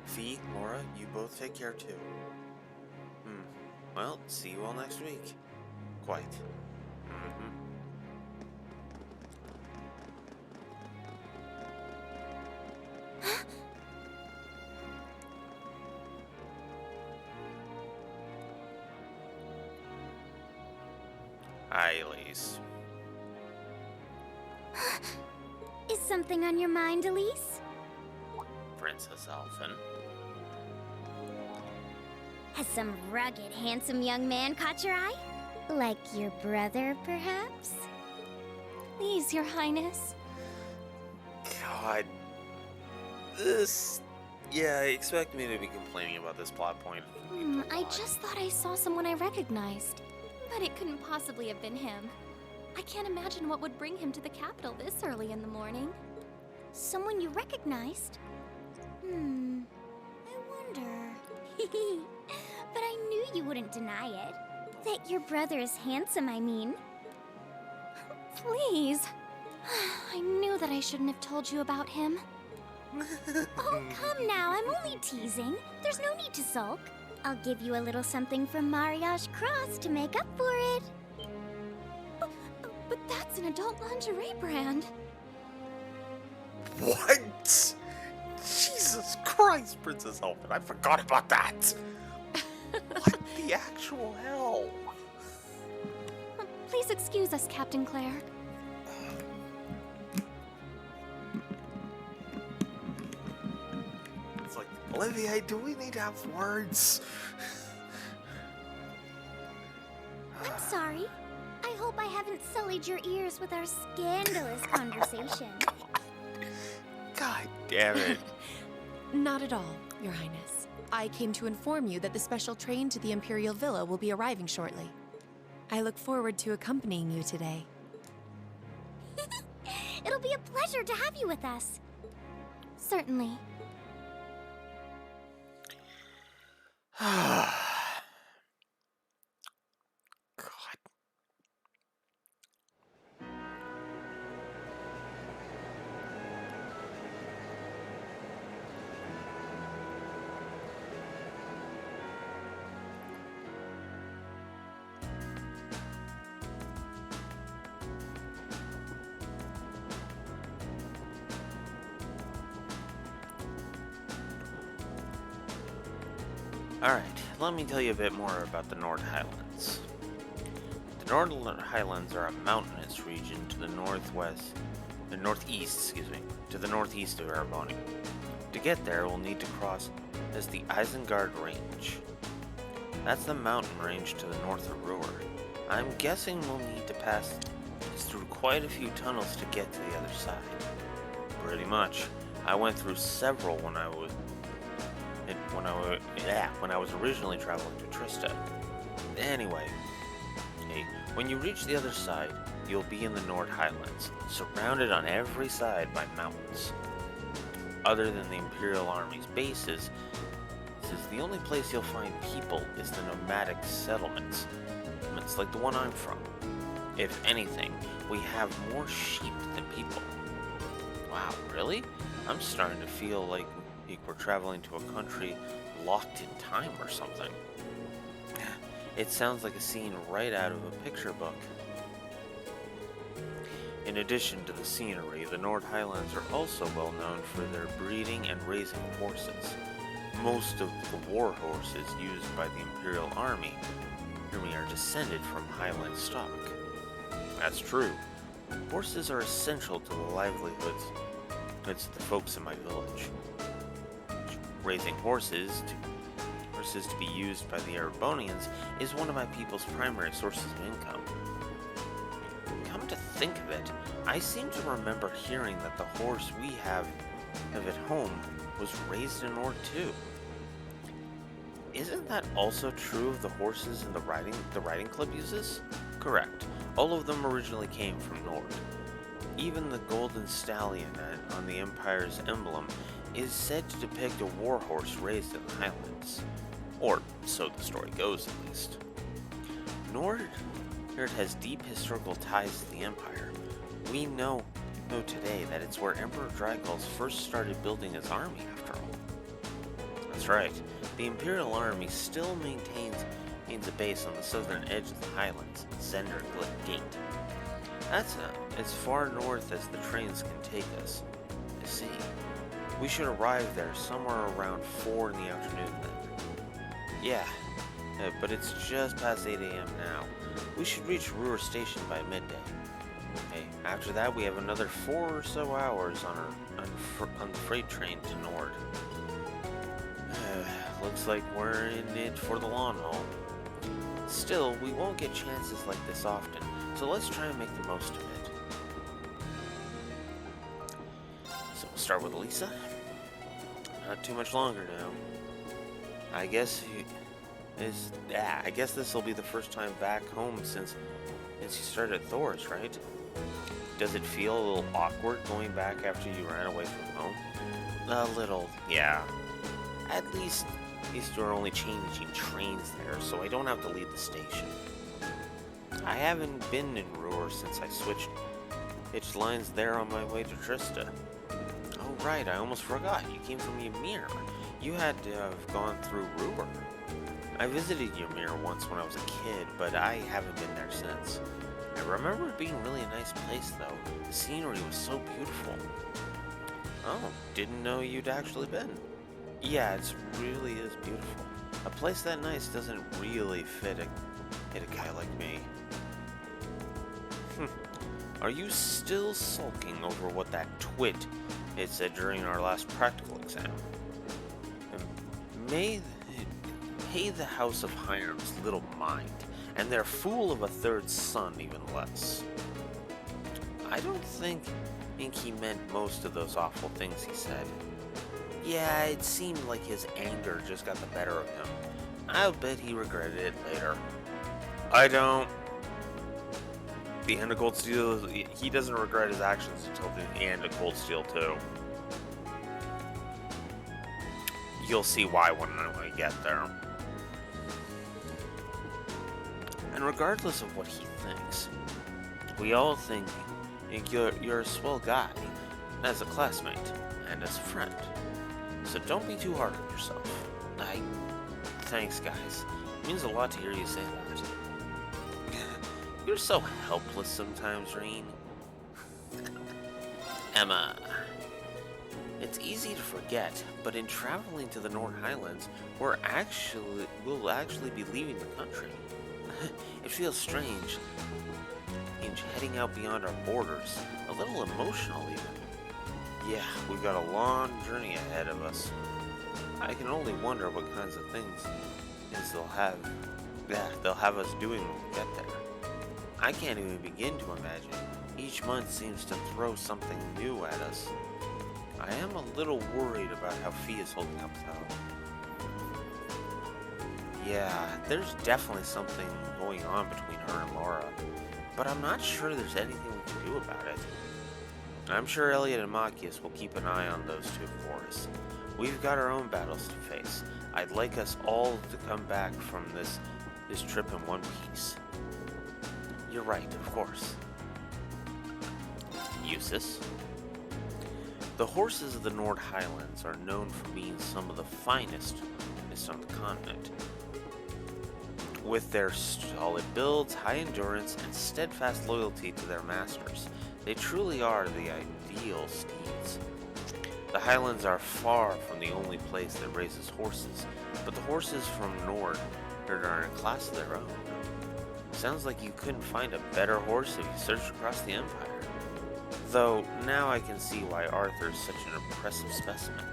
Fee, Laura, you both take care too. Well, see you all next week. Quite. Hi, Elise. Is something on your mind, Elise? Princess Elfin. Has some rugged, handsome young man caught your eye? Like your brother, perhaps? Please, Your Highness. God. This... Yeah, expect me to be complaining about this plot point. I just thought I saw someone I recognized. But it couldn't possibly have been him. I can't imagine what would bring him to the capital this early in the morning. Someone you recognized? I wonder. But I knew you wouldn't deny it. That your brother is handsome, I mean. Please. I knew that I shouldn't have told you about him. Oh, come now, I'm only teasing. There's no need to sulk. I'll give you a little something from Mariage Cross to make up for it. But that's an adult lingerie brand. What? Jesus Christ, Princess Elfin, I forgot about that. What the actual hell? Please excuse us, Captain Claire. It's like, Olivier, do we need to have words? I'm sorry. I hope I haven't sullied your ears with our scandalous conversation. God damn it. Not at all, Your Highness. I came to inform you that the special train to the Imperial Villa will be arriving shortly. I look forward to accompanying you today. It'll be a pleasure to have you with us. Certainly. Alright, let me tell you a bit more about the Nord Highlands. The Nord Highlands are a mountainous region to the northeast of Erebonia. To get there, we'll need to cross as the Isengard Range. That's the mountain range to the north of Ruhr. I'm guessing we'll need to pass through quite a few tunnels to get to the other side. Pretty much. I went through several when I was originally traveling to Trista. Anyway, when you reach the other side, you'll be in the Nord Highlands, surrounded on every side by mountains. Other than the Imperial Army's bases, the only place you'll find people is the nomadic settlements like the one I'm from. If anything, we have more sheep than people. Wow, really? I'm starting to feel like we're traveling to a country locked in time or something. It sounds like a scene right out of a picture book. In addition to the scenery, the Nord Highlands are also well known for their breeding and raising of horses. Most of the war horses used by the Imperial Army are descended from Highland stock. That's true. Horses are essential to the livelihoods of the folks in my village. Raising horses to be used by the Erebonians is one of my people's primary sources of income. come to think of it, I seem to remember hearing that the horse we have at home was raised in Nord too. Isn't that also true of the horses in the riding club uses? Correct. All of them originally came from Nord. Even the golden stallion on the Empire's emblem is said to depict a war horse raised in the Highlands. Or so the story goes, at least. Nord has deep historical ties to the Empire. We know today that it's where Emperor Dracul first started building his army, after all. That's right. The Imperial Army still maintains a base on the southern edge of the Highlands, Zender Gate. That's as far north as the trains can take us. You see, we should arrive there somewhere around 4 in the afternoon then. Yeah, but it's just past 8 a.m. now. We should reach Ruhr Station by midday. Okay, after that we have another 4 or so hours on the freight train to Nord. Looks like we're in it for the long haul. Still, we won't get chances like this often, so let's try and make the most of it. So we'll start with Lisa. Not too much longer now. I guess this will be the first time back home since you started at Thor's, right? Does it feel a little awkward going back after you ran away from home? A little, yeah. At least you're only changing trains there, so I don't have to leave the station. I haven't been in Ruhr since I switched lines there on my way to Trista. Oh right, I almost forgot. You came from Ymir. You had to have gone through Ruhr. I visited Ymir once when I was a kid, but I haven't been there since. I remember it being really a nice place, though. The scenery was so beautiful. Oh, didn't know you'd actually been. Yeah, it really is beautiful. A place that nice doesn't really fit a guy like me. Are you still sulking over what that twit it said during our last practical exam? May the House of Highlands little mind, and their fool of a third son even less. I don't think he meant most of those awful things he said. Yeah, it seemed like his anger just got the better of him. I'll bet he regretted it later. I don't. The end of Cold Steel, he doesn't regret his actions until the end of Cold Steel 2. You'll see why when I get there. And regardless of what he thinks, we all think you're a swell guy, as a classmate, and as a friend. So don't be too hard on yourself. Thanks, guys. It means a lot to hear you say that. You're so helpless sometimes, Reen. Emma. It's easy to forget, but in traveling to the North Highlands, we'll actually be leaving the country. It feels strange heading out beyond our borders, a little emotional even. Yeah, we've got a long journey ahead of us. I can only wonder what kinds of things they'll have us doing when we get there. I can't even begin to imagine. Each month seems to throw something new at us. I am a little worried about how Fee is holding up though. Yeah, there's definitely something going on between her and Laura, but I'm not sure there's anything we can do about it. I'm sure Elliot and Machias will keep an eye on those two for us. We've got our own battles to face. I'd like us all to come back from this trip in one piece. You're right, of course. Eustace? The horses of the Nord Highlands are known for being some of the finest on the continent. With their solid builds, high endurance, and steadfast loyalty to their masters, they truly are the ideal steeds. The Highlands are far from the only place that raises horses, but the horses from Nord are in a class of their own. Sounds like you couldn't find a better horse if you searched across the Empire. Though, now I can see why Arthur's such an impressive specimen.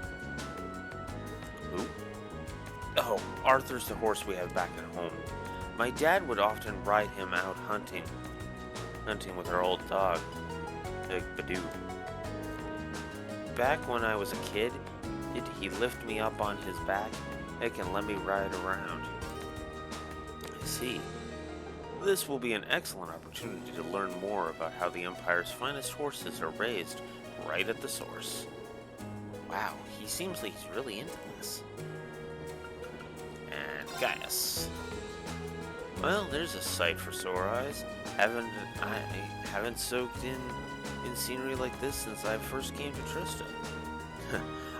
Who? Oh, Arthur's the horse we have back at home. My dad would often ride him out hunting hunting with our old dog, Big Badoo. Back when I was a kid, he'd lift me up on his back and let me ride around. I see. This will be an excellent opportunity to learn more about how the Empire's finest horses are raised right at the source. Wow, he seems like he's really into this. And Gaius. Well, there's a sight for sore eyes. I haven't soaked in scenery like this since I first came to Trista.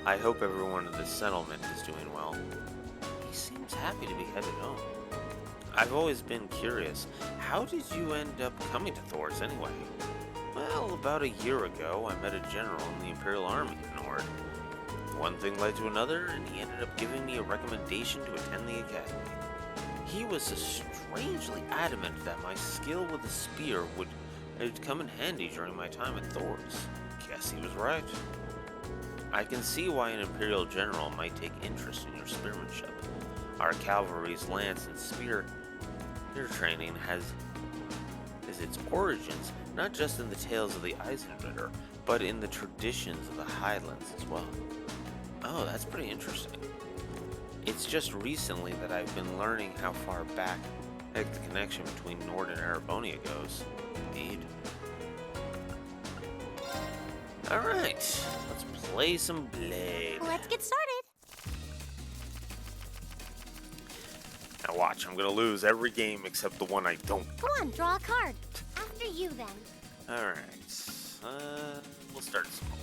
I hope everyone in this settlement is doing well. He seems happy to be headed home. I've always been curious, how did you end up coming to Thor's anyway? Well, about a year ago, I met a general in the Imperial Army in Nord. One thing led to another, and he ended up giving me a recommendation to attend the academy. He was strangely adamant that my skill with the spear would come in handy during my time at Thor's. Guess he was right. I can see why an Imperial general might take interest in your spearmanship. Our cavalry's lance and spear training has its origins not just in the tales of the Eisenritter, but in the traditions of the Highlands as well. Oh, that's pretty interesting. It's just recently that I've been learning how far back the connection between Nord and Erebonia goes. Indeed. Alright, let's play some Blade. Let's get started. Now watch, I'm gonna lose every game except the one I don't. Come on, draw a card. After you, then. Alright, we'll start small.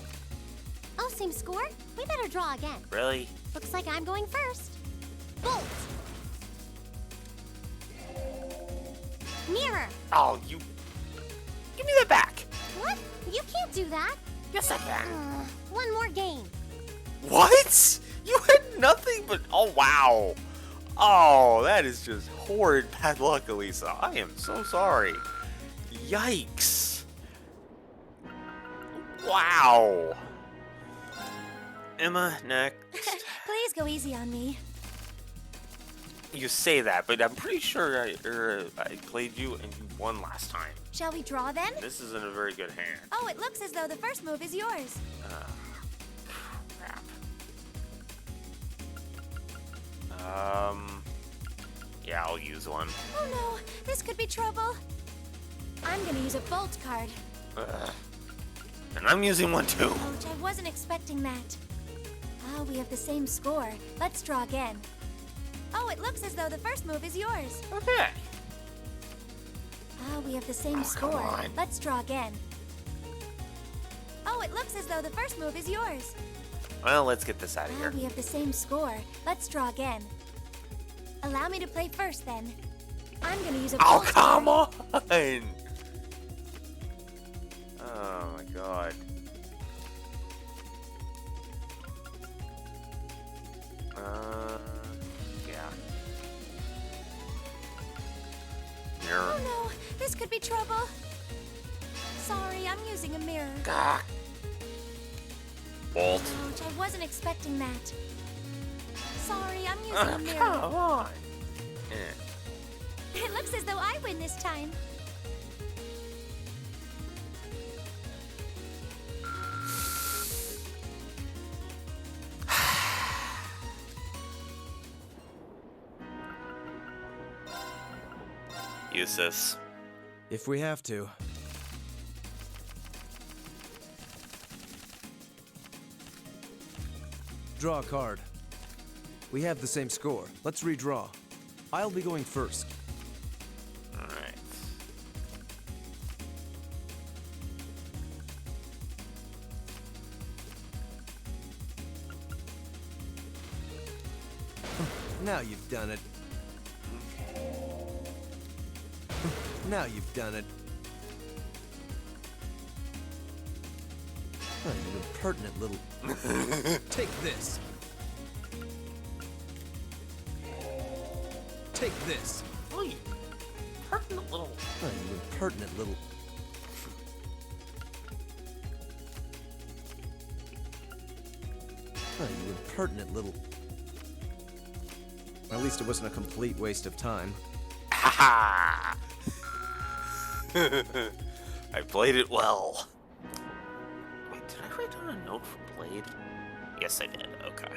Oh, same score? We better draw again. Really? Looks like I'm going first. Bolt. Mirror. Oh, you... Give me that back! What? You can't do that. Yes, I can. One more game. What? You had nothing but... Oh, wow. Oh, that is just horrid bad luck, Elisa. I am so sorry. Yikes. Wow. Emma, next. Please go easy on me. You say that, but I'm pretty sure I played you and you won last time. Shall we draw then? This isn't a very good hand. Oh, it looks as though the first move is yours. Crap. Yeah, I'll use one. Oh no, this could be trouble. I'm gonna use a bolt card. And I'm using one too. Ouch, I wasn't expecting that. Ah, we have the same score. Let's draw again. Oh, it looks as though the first move is yours. Okay. Ah, we have the same score. Come on. Let's draw again. Oh, it looks as though the first move is yours. Well, let's get this out of here. We have the same score. Let's draw again. Allow me to play first, then. I'm gonna use a Oh, bolt come card. on! Oh, my God. Yeah. Mirror. Oh no, this could be trouble. Sorry, I'm using a mirror. Gah. Bolt. Ouch, I wasn't expecting that. Sorry, I'm using a mirror. Come on. It looks as though I win this time. Use this. If we have to. Draw a card. We have the same score. Let's redraw. I'll be going first. Alright. Now you've done it. Now you've done it. Oh, you impertinent little... Take this. Take this. Oh, you impertinent little... Oh, you impertinent little... Oh, you impertinent little... At least it wasn't a complete waste of time. Ha ha! I played it well. Wait, did I write down a note for Blade? Yes, I did. Okay.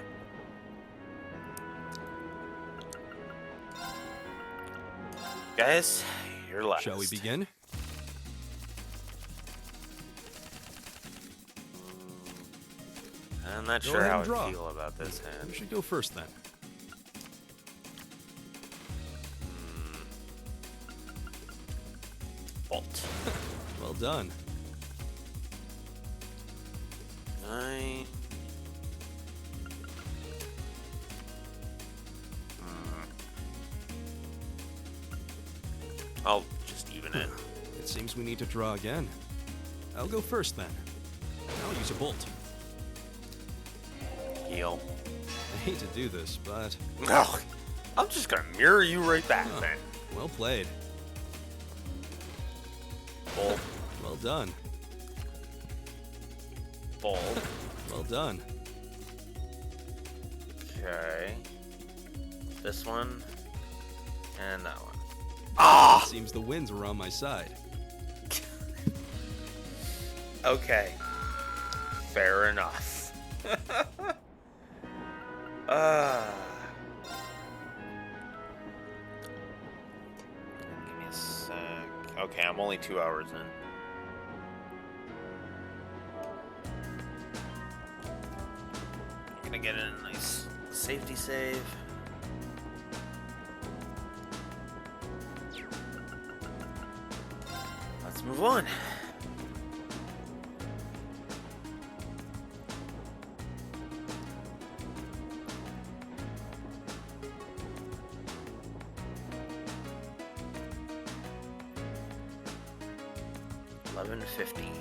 Guys, you're last. Shall we begin? I'm not Go sure ahead how and draw. I feel about this hand. You should go first then. Bolt. Well done. 9. I'll just even it. It seems we need to draw again. I'll go first then. I'll use a bolt. Heal. I hate to do this, but... Oh, I'm just gonna mirror you right back then. Well played. Bolt. Well done. Bolt. Well done. Okay. This one. And that one. Ah! It seems the winds were on my side. Okay. Fair enough. Give me a sec. Okay, I'm only 2 hours in. Gonna get in a nice safety save. Let's move on. $11.50.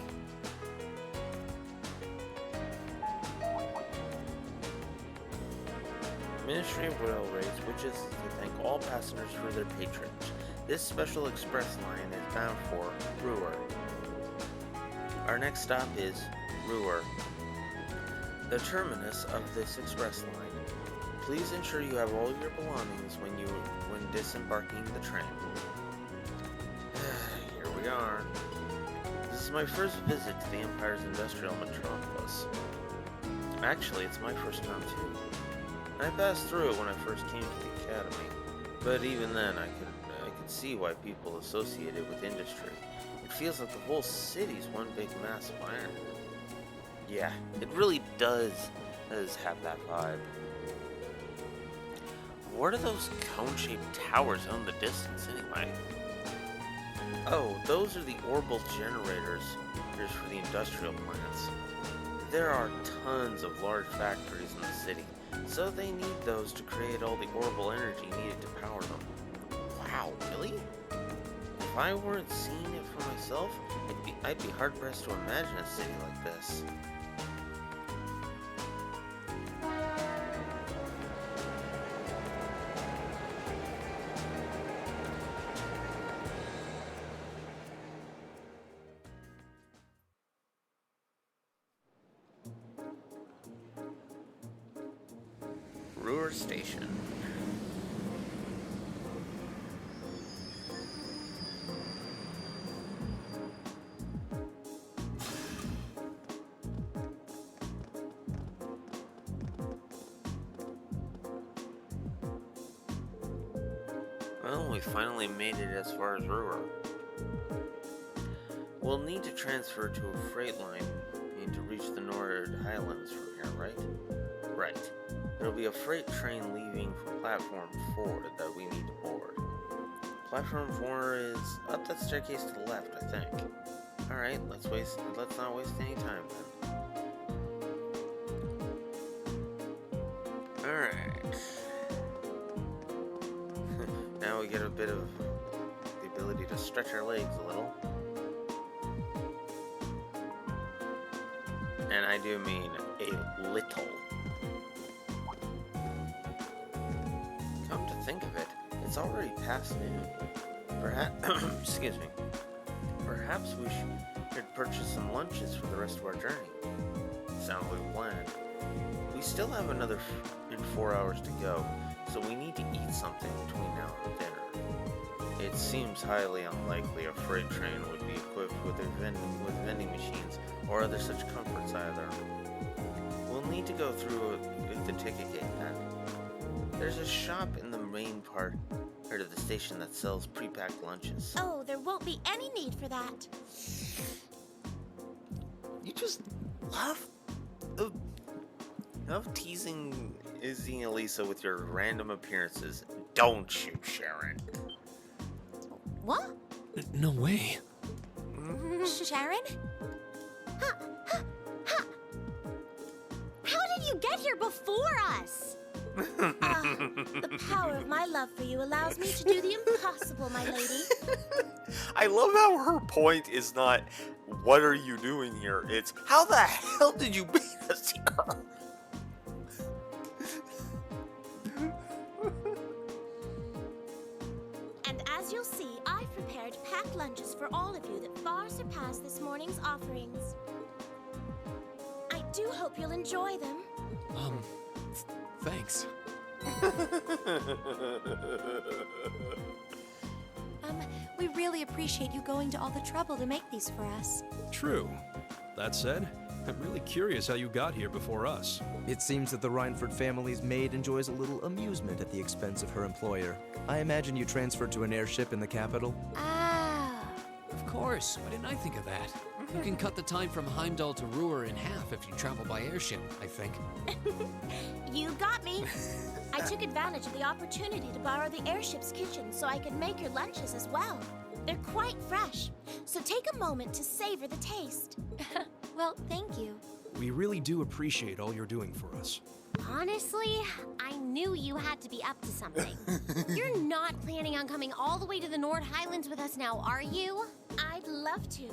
Ministry of Railways wishes to thank all passengers for their patronage. This special express line is bound for Brewer. Our next stop is Brewer, the terminus of this express line. Please ensure you have all your belongings when disembarking the train. Here we are. This is my first visit to the Empire's industrial metropolis. Actually, it's my first time too. I passed through it when I first came to the academy, but even then I could see why people associate it with industry. It feels like the whole city's one big mass of iron. Yeah, it really does have that vibe. What are those cone-shaped towers out in the distance anyway? Oh, those are the orbital generators for the industrial plants. There are tons of large factories in the city, so they need those to create all the orbital energy needed to power them. Wow, really? If I weren't seeing it for myself, I'd be hard-pressed to imagine a city like this. Brewer Station. Well, we finally made it as far as Brewer. We'll need to transfer to a freight line to reach the Highlands from here, right? Right. There'll be a freight train leaving from platform 4 that we need to board. Platform 4 is up that staircase to the left, I think. Alright, let's not waste any time then. Alright. Now we get a bit of the ability to stretch our legs a little. And I do mean a little. Come to think of it, it's already past noon. Perhaps, excuse me. Perhaps we should purchase some lunches for the rest of our journey. Sounds like a plan. We still have another 4 hours to go, so we need to eat something between now and dinner. It seems highly unlikely a freight train would be equipped with vending machines or other such comforts either. We'll need to go through with the ticket gate then. There's a shop in the main part of the station that sells pre-packed lunches. Oh, there won't be any need for that. You just love teasing Izzy and Elisa with your random appearances, don't you, Sharon? What? No way. Sharon? How did you get here before us? The power of my love for you allows me to do the impossible, my lady. I love how her point is not, what are you doing here? It's, how the hell did you beat us here? And as you'll see, I've prepared packed lunches for all of you that far surpass this morning's offerings. I do hope you'll enjoy them. Thanks. We really appreciate you going to all the trouble to make these for us. True. That said, I'm really curious how you got here before us. It seems that the Rhineford family's maid enjoys a little amusement at the expense of her employer. I imagine you transferred to an airship in the capital? Ah. Of course. Why didn't I think of that? You can cut the time from Heimdall to Ruhr in half if you travel by airship, I think. You got me. I took advantage of the opportunity to borrow the airship's kitchen so I could make your lunches as well. They're quite fresh, so take a moment to savor the taste. Well, thank you. We really do appreciate all you're doing for us. Honestly, I knew you had to be up to something. You're not planning on coming all the way to the North Highlands with us now, are you? I'd love to,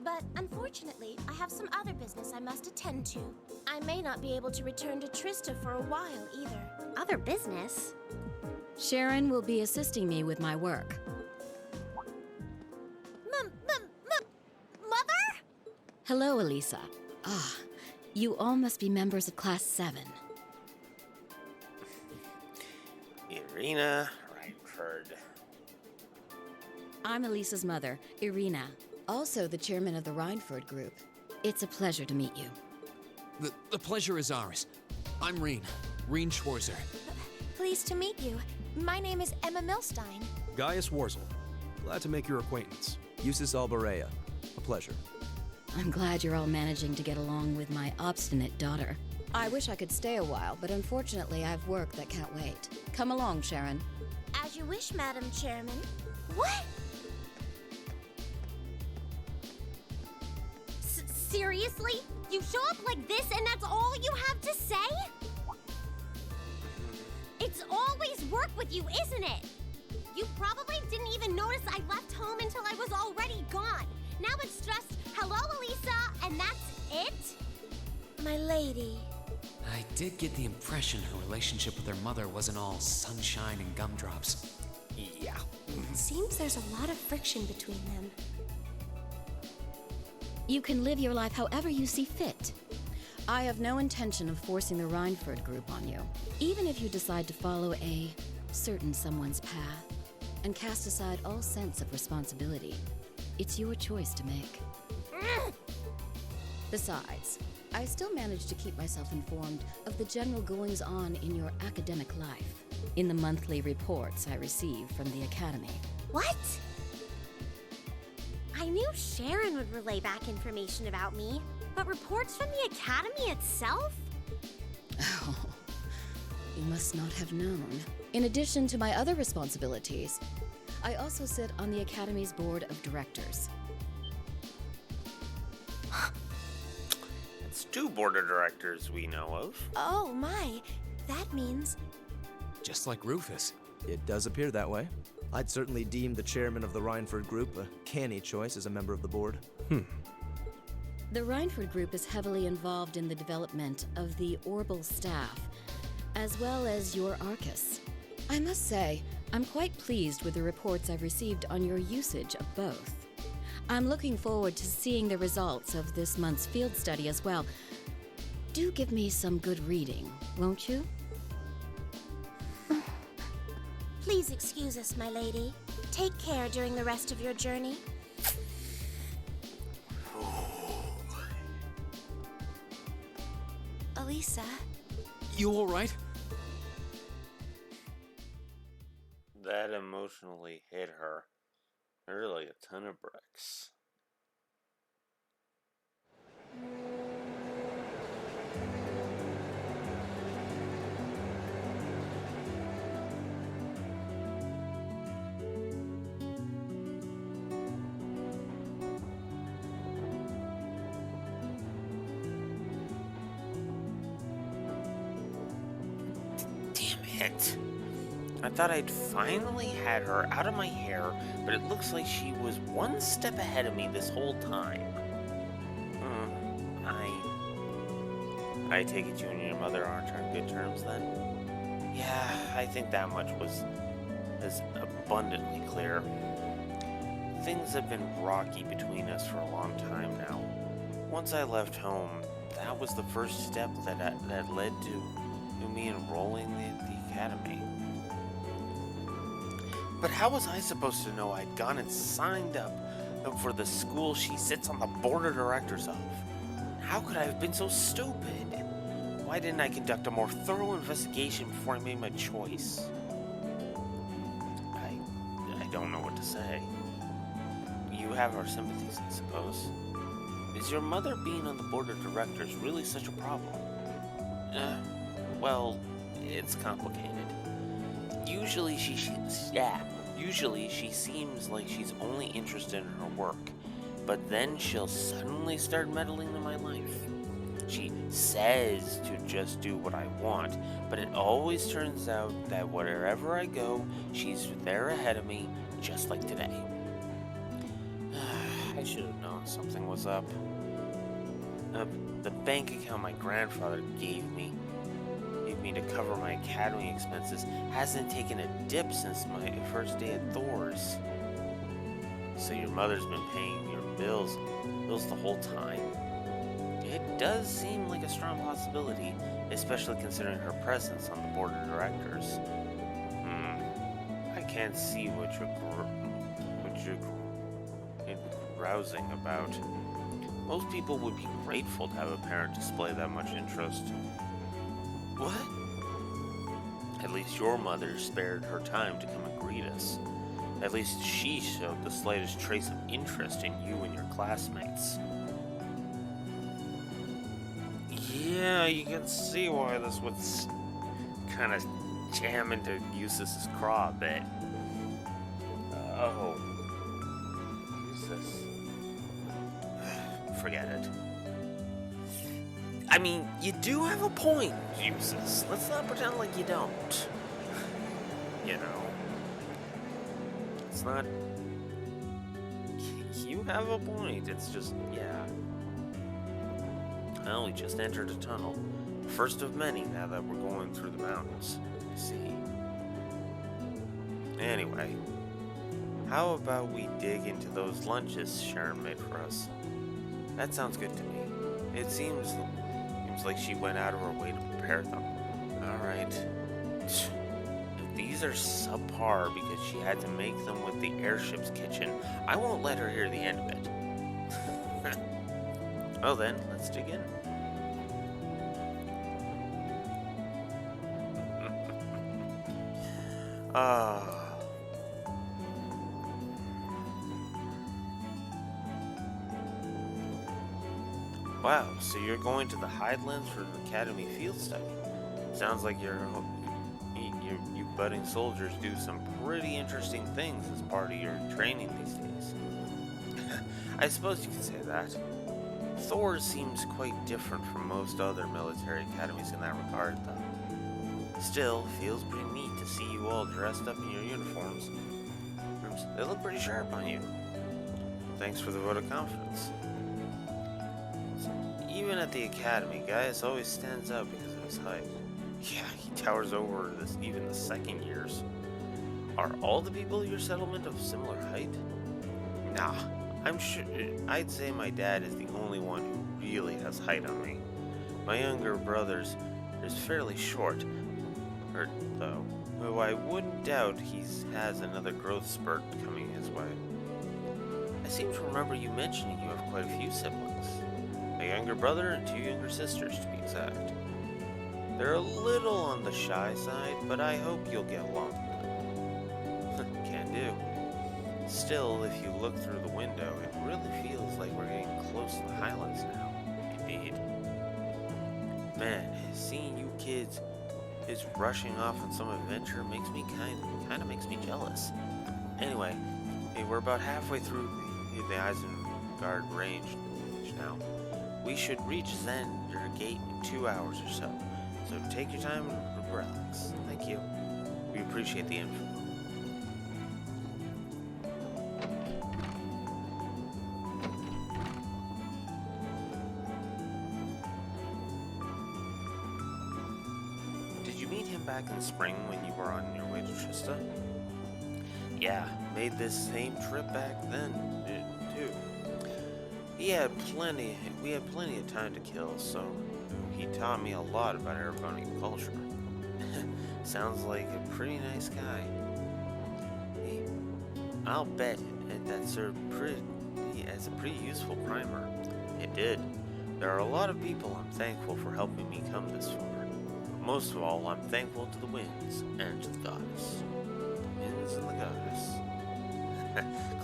but unfortunately, I have some other business I must attend to. I may not be able to return to Trista for a while either. Other business? Sharon will be assisting me with my work. Mother? Hello, Elisa. Ah, you all must be members of Class 7. Irina Rhineford. I'm Elisa's mother, Irina, also the chairman of the Rhineford Group. It's a pleasure to meet you. The pleasure is ours. I'm Reen Schwarzer. Pleased to meet you. My name is Emma Milstein. Gaius Warzel. Glad to make your acquaintance. Eustace Alborea. A pleasure. I'm glad you're all managing to get along with my obstinate daughter. I wish I could stay a while, but unfortunately I've work that can't wait. Come along, Sharon. As you wish, Madam Chairman. What? Seriously? You show up like this and that's all you have to say? It's always work with you, isn't it? You probably didn't even notice I left home until I was already gone. Now it's just, hello, Elisa, and that's it? My lady. I did get the impression her relationship with her mother wasn't all sunshine and gumdrops. Yeah. It seems there's a lot of friction between them. You can live your life however you see fit. I have no intention of forcing the Rhineford Group on you, even if you decide to follow a certain someone's path and cast aside all sense of responsibility. It's your choice to make. Besides, I still manage to keep myself informed of the general goings-on in your academic life, in the monthly reports I receive from the Academy. What? I knew Sharon would relay back information about me, but reports from the Academy itself? Oh, you must not have known. In addition to my other responsibilities, I also sit on the Academy's board of directors. It's 2 board of directors we know of. Oh my, that means... Just like Rufus. It does appear that way. I'd certainly deem the chairman of the Rhineford Group a canny choice as a member of the board. The Rhineford Group is heavily involved in the development of the Orbital staff, as well as your Arcus. I must say, I'm quite pleased with the reports I've received on your usage of both. I'm looking forward to seeing the results of this month's field study as well. Do give me some good reading, won't you? Please excuse us, my lady. Take care during the rest of your journey. Elisa. You alright? That emotionally hit her. Really a ton of bricks. Damn it. I thought I'd finally had her out of my hair, but it looks like she was one step ahead of me this whole time. I take it you and your mother aren't on good terms then? Yeah, I think that much is abundantly clear. Things have been rocky between us for a long time now. Once I left home, that was the first step that led to me enrolling the academy. But how was I supposed to know I'd gone and signed up for the school she sits on the board of directors of? How could I have been so stupid? Why didn't I conduct a more thorough investigation before I made my choice? I don't know what to say. You have our sympathies, I suppose. Is your mother being on the board of directors really such a problem? Well, it's complicated. Usually she seems like she's only interested in her work, but then she'll suddenly start meddling in my life. She says to just do what I want, but it always turns out that wherever I go, she's there ahead of me, just like today. I should have known something was up. The bank account my grandfather gave me to cover my academy expenses hasn't taken a dip since my first day at Thor's. So your mother's been paying your bills the whole time? It does seem like a strong possibility, especially considering her presence on the board of directors. I can't see what you're grousing about. Most people would be grateful to have a parent display that much interest. What? At least your mother spared her time to come and greet us. At least she showed the slightest trace of interest in you and your classmates. Yeah, you can see why this would kind of jam into Eustace's craw a bit. Oh. Eustace. Forget it. I mean, you do have a point, Eustace. Let's not pretend like you don't. You know. It's not... You have a point. It's just, yeah. Well, we just entered a tunnel. First of many now that we're going through the mountains. You see. Anyway. How about we dig into those lunches Sharon made for us? That sounds good to me. It seems like she went out of her way to prepare them. Alright. If these are subpar because she had to make them with the airship's kitchen, I won't let her hear the end of it. Well then, let's dig in. Wow, so you're going to the Highlands for an academy field study. Sounds like you budding soldiers do some pretty interesting things as part of your training these days. I suppose you could say that. Thor seems quite different from most other military academies in that regard, though. Still, feels pretty neat to see you all dressed up in your uniforms. They look pretty sharp on you. Thanks for the vote of confidence. Even at the academy, Gaius always stands out because of his height. Yeah, he towers over even the second years. Are all the people of your settlement of similar height? Nah, I'm sure. I'd say my dad is the only one who really has height on me. My younger brother's fairly short, though. though I wouldn't doubt he has another growth spurt coming his way. I seem to remember you mentioning you have quite a few siblings. A younger brother and 2 younger sisters, to be exact. They're a little on the shy side, but I hope you'll get along with them. Can do. Still, if you look through the window, it really feels like we're getting close to the Highlands now. Indeed. Man, seeing you kids is rushing off on some adventure makes me kind of makes me jealous. Anyway, we're about halfway through the Isengard range now. We should reach Zender Gate in 2 hours or so. So take your time and relax. Thank you. We appreciate the info. Did you meet him back in spring when you were on your way to Trista? Yeah, made this same trip back then, too. We had plenty of time to kill, so he taught me a lot about Aragonian culture. Sounds like a pretty nice guy. Hey, I'll bet that served as a pretty useful primer. It did. There are a lot of people I'm thankful for helping me come this far. But most of all, I'm thankful to the winds and to the goddess. The winds and the goddess.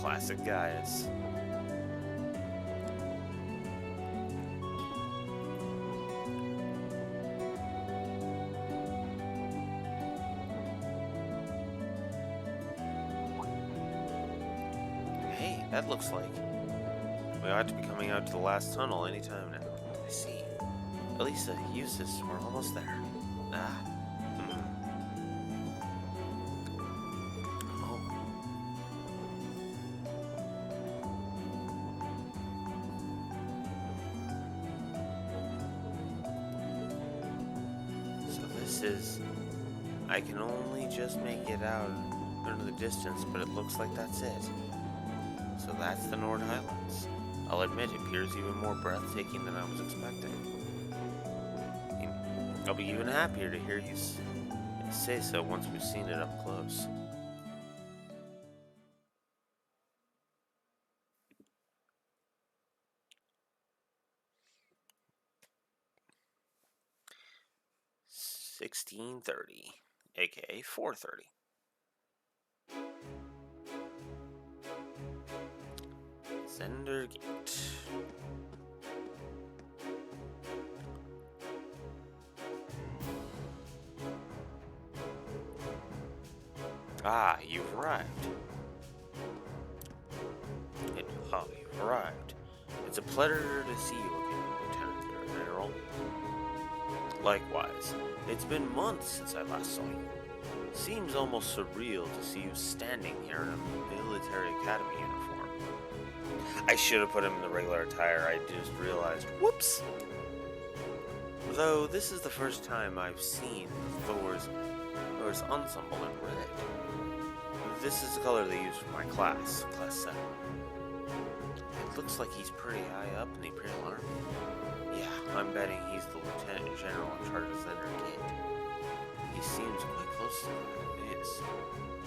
Classic Gaius. That looks like we ought to be coming out to the last tunnel anytime now. I see. Elisa, Eustace, we're almost there. Oh. So this is... I can only just make it out into the distance, but it looks like that's it. So that's the Nord Highlands. I'll admit it appears even more breathtaking than I was expecting. I'll be even happier to hear you say so once we've seen it up close. $16:30, aka 4:30. Zender Gate. Ah, you've arrived. You've arrived. It's a pleasure to see you again, Lieutenant General. Likewise. It's been months since I last saw you. Seems almost surreal to see you standing here in a military academy uniform. I should have put him in the regular attire, I just realized. Whoops! Though this is the first time I've seen Thor's ensemble in red. This is the color they use for my class 7. It looks like he's pretty high up in the Imperial Army. Yeah, I'm betting he's the Lieutenant General in charge of Zender Gate. He seems quite close to who it is.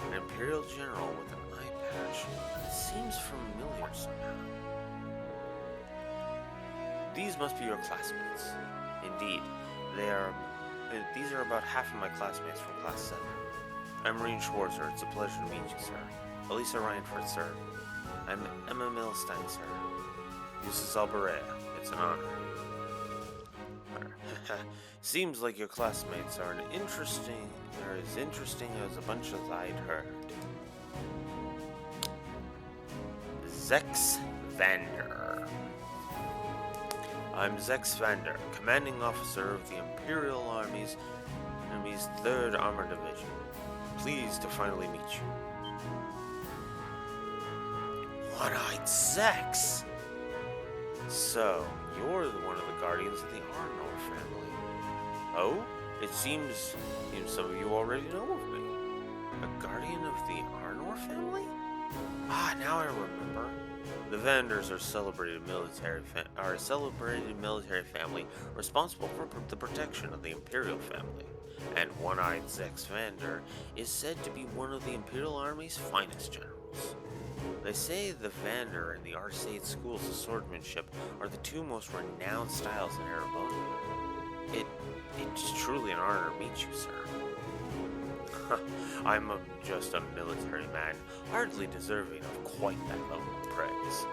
An Imperial General with an eye patch. It seems familiar somehow. These must be your classmates. Indeed, these are about half of my classmates from Class 7. I'm Marine Schwarzer. It's a pleasure to meet you, sir. Elisa Reinford, sir. I'm Emma Milstein, sir. Eustace Alberea. It's an honor. Seems like your classmates are as interesting as a bunch as I'd heard. Zex Vander. I'm Zex Vander, commanding officer of the Imperial Army's 3rd Armored Division. Pleased to finally meet you. One-eyed Zex! So, you're one of the guardians of the Arnor family. Oh? It seems some of you already know of me. A guardian of the Arnor family? Ah, now I remember. The Vanders are a celebrated military family responsible for the protection of the Imperial family. and One-Eyed Zex Vander is said to be one of the Imperial Army's finest generals. They say the Vander and the Arcade Schools of Swordsmanship are the two most renowned styles in Erebon. It's truly an honor to meet you, sir. I'm just a military man, hardly deserving of quite that level of praise.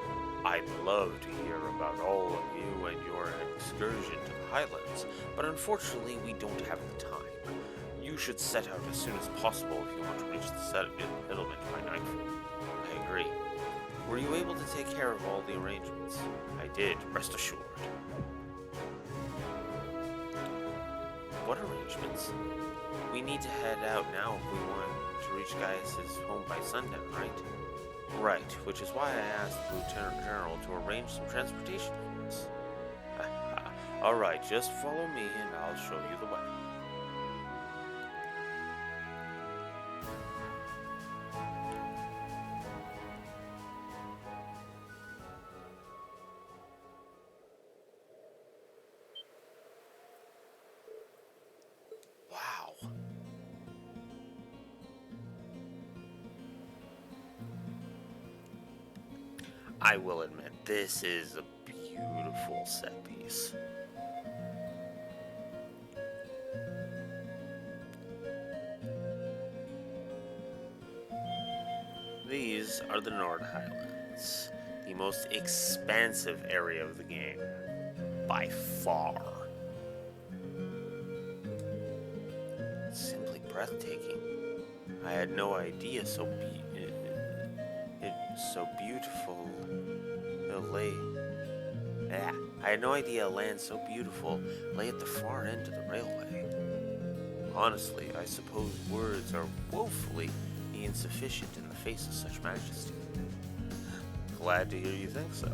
I'd love to hear about all of you and your excursion to the Highlands, but unfortunately we don't have the time. You should set out as soon as possible if you want to reach the settlement by nightfall. I agree. Were you able to take care of all the arrangements? I did, rest assured. What arrangements? We need to head out now if we want to reach Gaius's home by sundown, right? Right, which is why I asked the Lieutenant General to arrange some transportation for us. Alright, just follow me and I'll show you the way. Wow. I will admit, this is a beautiful set piece. These are the Nord Highlands, the most expansive area of the game, by far. Simply breathtaking. I had no idea so beautiful. I had no idea a land so beautiful lay at the far end of the railway. Honestly, I suppose words are woefully insufficient in the face of such majesty. Glad to hear you think so.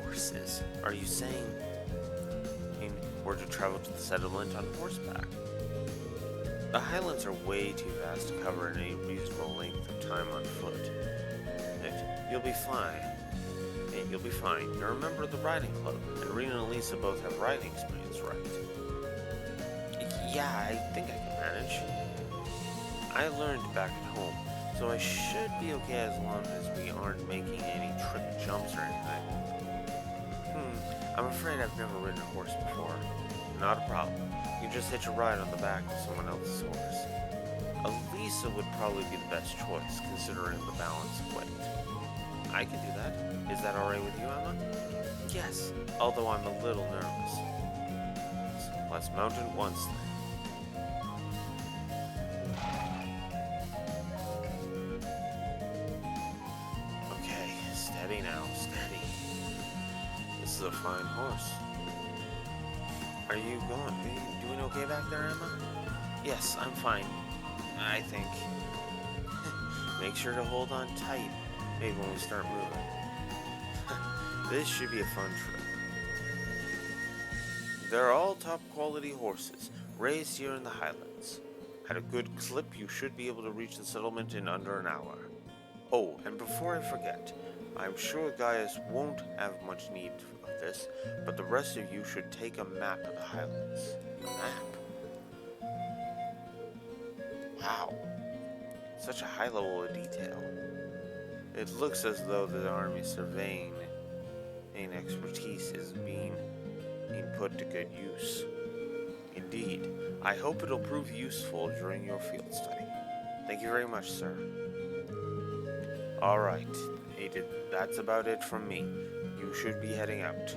Horses? Are you saying we're to travel to the settlement on horseback? The Highlands are way too vast to cover in a reasonable length of time on foot. You'll be fine. You'll be fine. You're a member of the riding club, and Rena and Lisa both have riding experience, right? Yeah, I think I can manage. I learned back at home, so I should be okay as long as we aren't making any trick jumps or anything. I'm afraid I've never ridden a horse before. Not a problem. You just hitch a ride on the back of someone else's horse. Elisa would probably be the best choice, considering the balance of weight. I can do that. Is that alright with you, Emma? Yes, although I'm a little nervous. So let's mount at once then. Okay, steady now, steady. This is a fine horse. Are you doing okay back there, Emma? Yes, I'm fine. I think. Make sure to hold on tight, maybe when we start moving. This should be a fun trip. They're all top quality horses, raised here in the Highlands. At a good clip, you should be able to reach the settlement in under an hour. Oh, and before I forget, I'm sure Gaius won't have much need of this, but the rest of you should take a map of the Highlands. A map? Wow. Such a high level of detail. It looks as though the army surveying and expertise is being put to good use. Indeed, I hope it'll prove useful during your field study. Thank you very much, sir. Alright, that's about it from me. You should be heading out.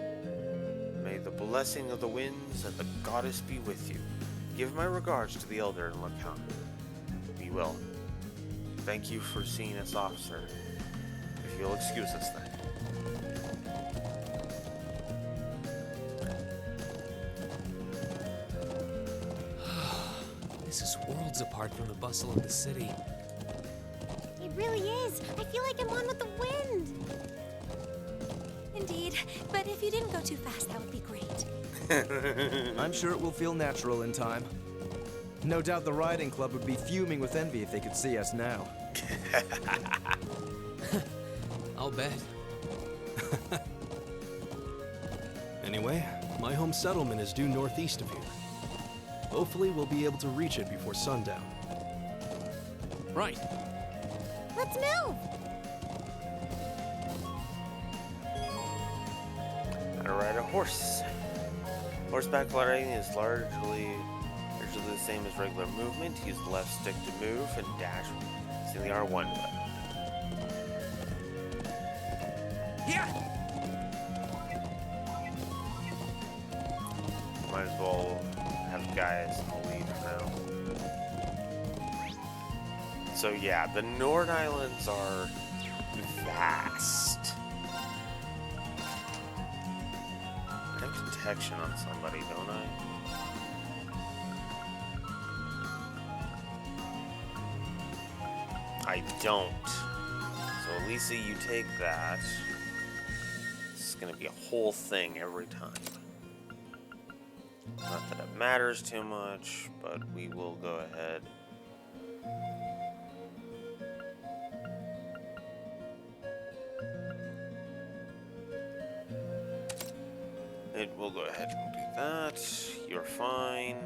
May the blessing of the winds and the goddess be with you. Give my regards to the elder and Lacan. Be well. Thank you for seeing us off, sir. If you'll excuse us then. This is worlds apart from the bustle of the city. It really is. I feel like I'm one with the wind. Indeed, but if you didn't go too fast, that would be great. I'm sure it will feel natural in time. No doubt the riding club would be fuming with envy if they could see us now. I'll bet. Anyway, my home settlement is due northeast of here. Hopefully we'll be able to reach it before sundown. Right. Let's move! How to ride a horse. Horseback riding is largely the same as regular movement. Use the left stick to move and dash using the R1 button. Yeah! Might as well have Gaius in the lead for now. So yeah, the Nord Islands are vast. I have detection on somebody, don't I? I don't. So Lisa, you take that. This is gonna be a whole thing every time. Not that it matters too much, but we will go ahead. We'll go ahead and do that. You're fine.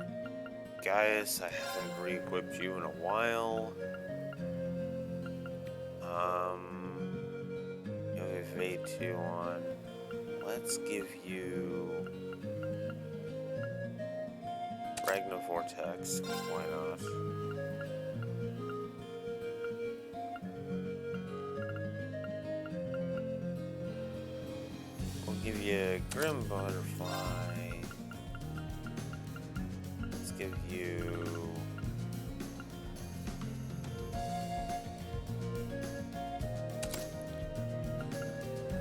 Gaius, I haven't re-equipped you in a while. You have evade 2 on. Let's give you Ragnar Vortex, 'cause why not? We'll give you Grim Butterfly. Let's give you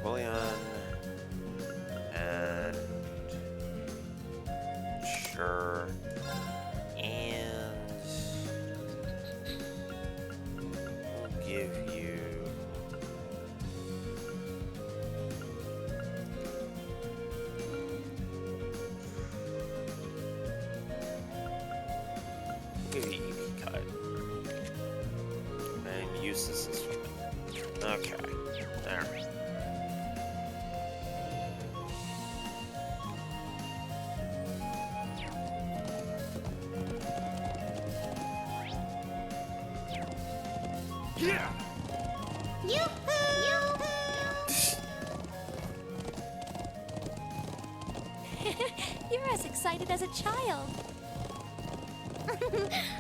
Willian and sure, and we'll give you EP cut and use this instrument. Okay, there. Yeah! You're as excited as a child.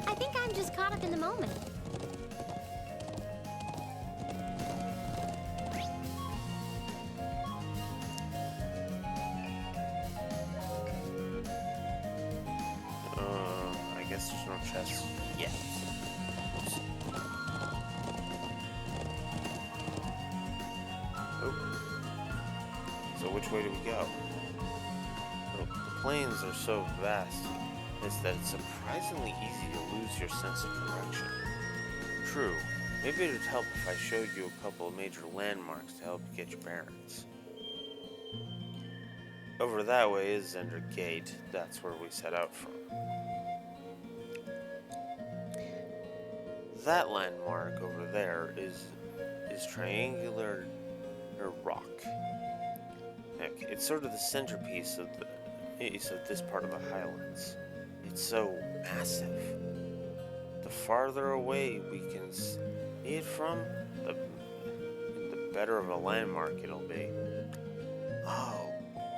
I think I'm just caught up in the moment. I guess there's no chest yet. Oh. So which way do we go? The plains are so vast that it's surprisingly easy to lose your sense of direction. True, maybe it would help if I showed you a couple of major landmarks to help you get your bearings. Over that way is Zender Gate. That's where we set out from. That landmark over there is triangular rock. Heck, it's sort of the centerpiece of this part of the Highlands. It's so massive. The farther away we can see it from, the better of a landmark it'll be. Oh,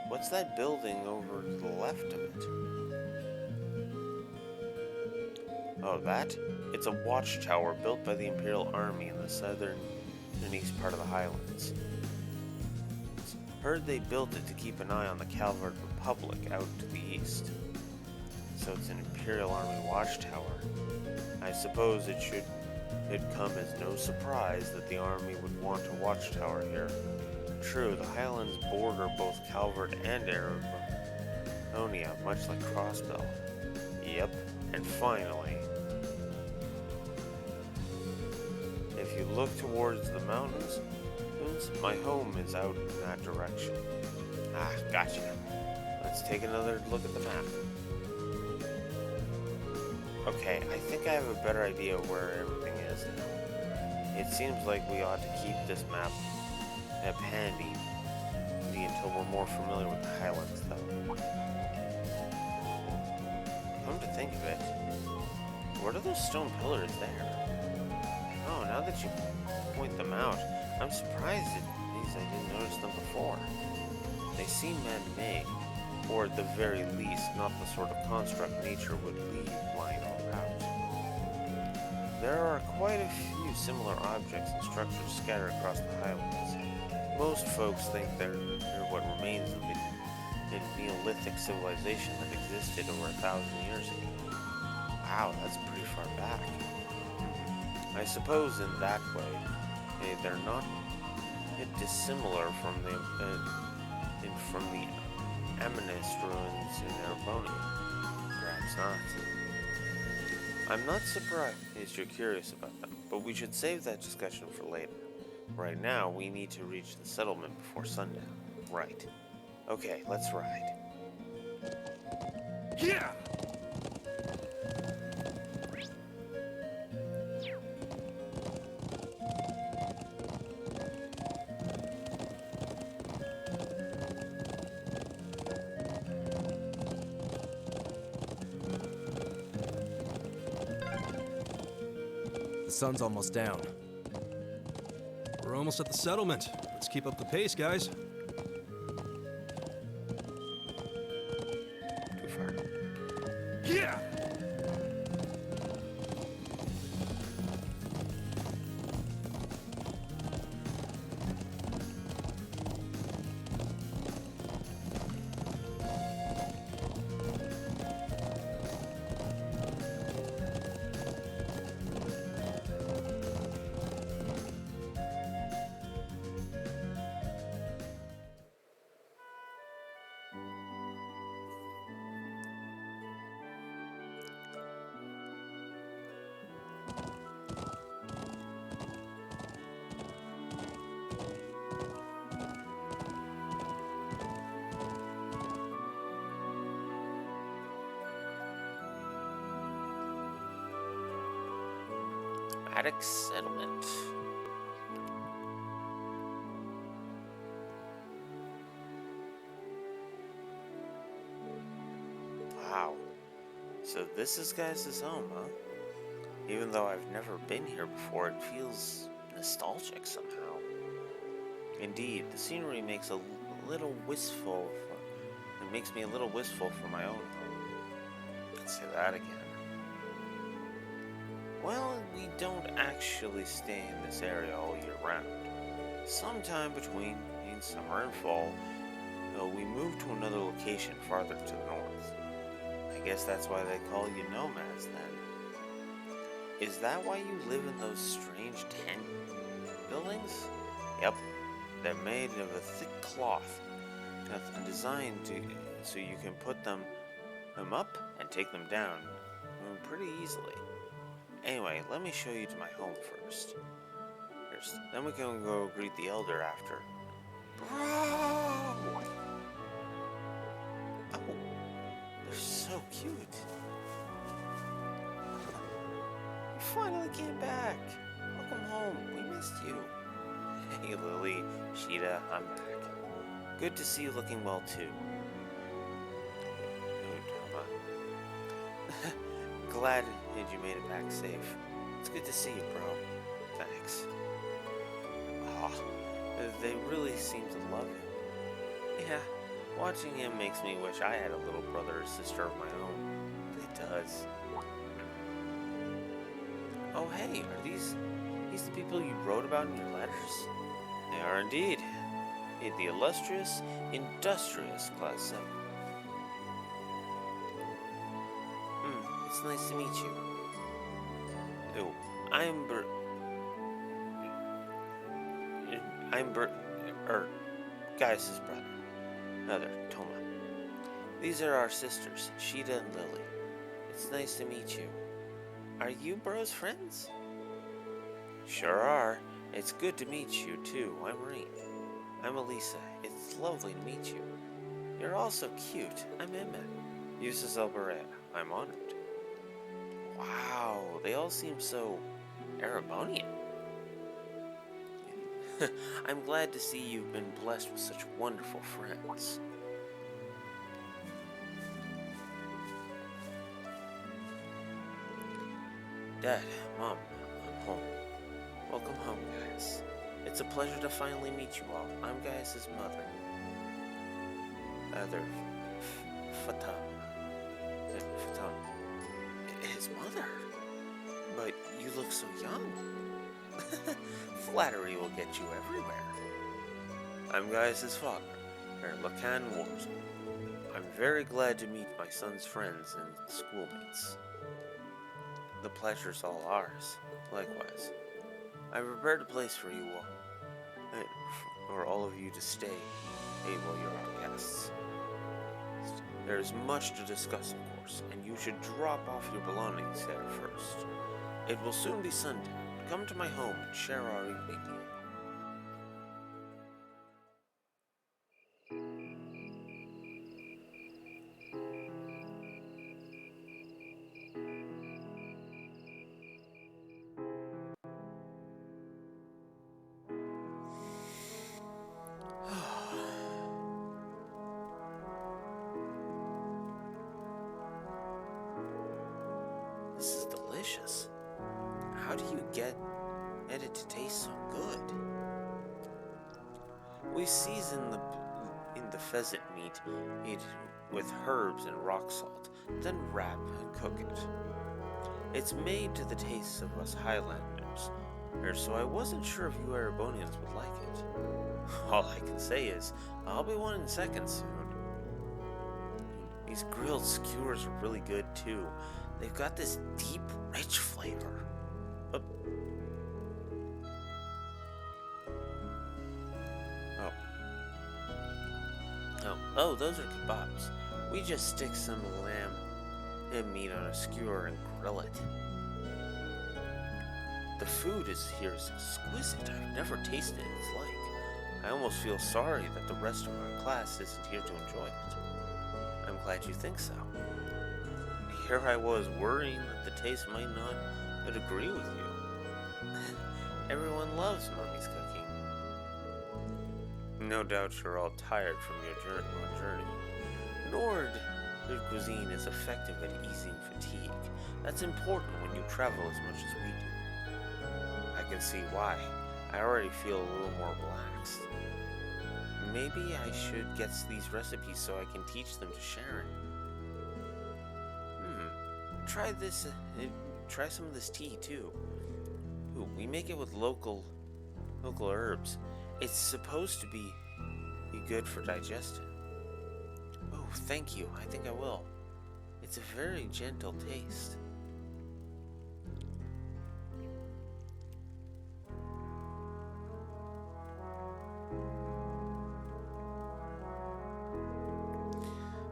what's that building over to the left of it? Oh, that? It's a watchtower built by the Imperial Army in the southern and east part of the Highlands. Heard they built it to keep an eye on the Calvard Republic out to the east. So it's an Imperial Army watchtower. I suppose it'd come as no surprise that the army would want a watchtower here. True, the Highlands border both Calvard and Breonia, much like Crossbell. Yep, and finally, if you look towards the mountains, my home is out in that direction. Ah, gotcha. Let's take another look at the map. Okay, I think I have a better idea of where everything is now. It seems like we ought to keep this map handy until we're more familiar with the Highlands, though. Come to think of it, what are those stone pillars there? Oh, now that you point them out, I'm surprised at these. I didn't notice them before. They seem man-made, or at the very least, not the sort of construct nature would leave lying about. There are quite a few similar objects and structures scattered across the Highlands. Most folks think they're what remains of the Neolithic civilization that existed over 1,000 years ago. Wow, that's pretty far back. I suppose in that way, they're not dissimilar from the Amethyst ruins in Breonia. Perhaps not. I'm not surprised you're curious about them, but we should save that discussion for later. Right now, we need to reach the settlement before sundown. Right. Okay, let's ride. Yeah! The sun's almost down. We're almost at the settlement. Let's keep up the pace, guys. Too far. Yeah! Attic settlement. Wow. So this is guys' home, huh? Even though I've never been here before, it feels nostalgic somehow. Indeed, the scenery makes a little wistful. It makes me a little wistful for my own home. Let's say that again. Well, we don't actually stay in this area all year round. Sometime between summer and fall, we move to another location farther to the north. I guess that's why they call you nomads then. Is that why you live in those strange tent buildings? Yep, they're made of a thick cloth and designed so you can put them up and take them down pretty easily. Anyway, let me show you to my home first. Then we can go greet the elder after. Oh, they're so cute. You finally came back. Welcome home. We missed you. Hey, Lily, Sheeta, I'm back. Good to see you looking well, too. Glad that you made it back safe. It's good to see you, bro. Thanks. Aw, they really seem to love him. Yeah, watching him makes me wish I had a little brother or sister of my own. It does. Oh, hey, are these the people you wrote about in your letters? They are indeed. The illustrious, industrious Class 7. It's nice to meet you. Oh, I'm Gaius' brother, Toma. These are our sisters, Sheeta and Lily. It's nice to meet you. Are you Bro's friends? Sure are. It's good to meet you, too. I'm Rain. I'm Elisa. It's lovely to meet you. You're all so cute. I'm Emma. Eustace Alberetta. I'm honored. Wow, they all seem so Erebonian. I'm glad to see you've been blessed with such wonderful friends. Dad, Mom, I'm home. Welcome home, guys. It's a pleasure to finally meet you all. I'm Gaius' mother. Fatam. His mother? But you look so young. Flattery will get you everywhere. I'm Gaius' father, Lacan Wars. I'm very glad to meet my son's friends and schoolmates. The pleasure's all ours. Likewise. I prepared a place for you all, or all of you to stay while you're our guests. There is much to discuss, of course, and you should drop off your belongings there first. It will soon be sundown. Come to my home and share our evening here. This is delicious. How do you get it to taste so good? We season the pheasant meat with herbs and rock salt, then wrap and cook it. It's made to the tastes of us Highlanders, so I wasn't sure if you Erebonians would like it. All I can say is, I'll be wanting seconds soon. These grilled skewers are really good too. They've got this deep, rich flavor. Oh, those are kebabs. We just stick some lamb and meat on a skewer and grill it. The food here is exquisite. I've never tasted its like. I almost feel sorry that the rest of our class isn't here to enjoy it. I'm glad you think so. Here I was worrying that the taste might not agree with you. Everyone loves Mommy's cooking. No doubt you're all tired from your journey. Nord cuisine is effective at easing fatigue. That's important when you travel as much as we do. I can see why. I already feel a little more relaxed. Maybe I should get these recipes so I can teach them to Sharon. Try this. Try some of this tea too. Ooh, we make it with local herbs. It's supposed to be good for digestion. Oh, thank you. I think I will. It's a very gentle taste.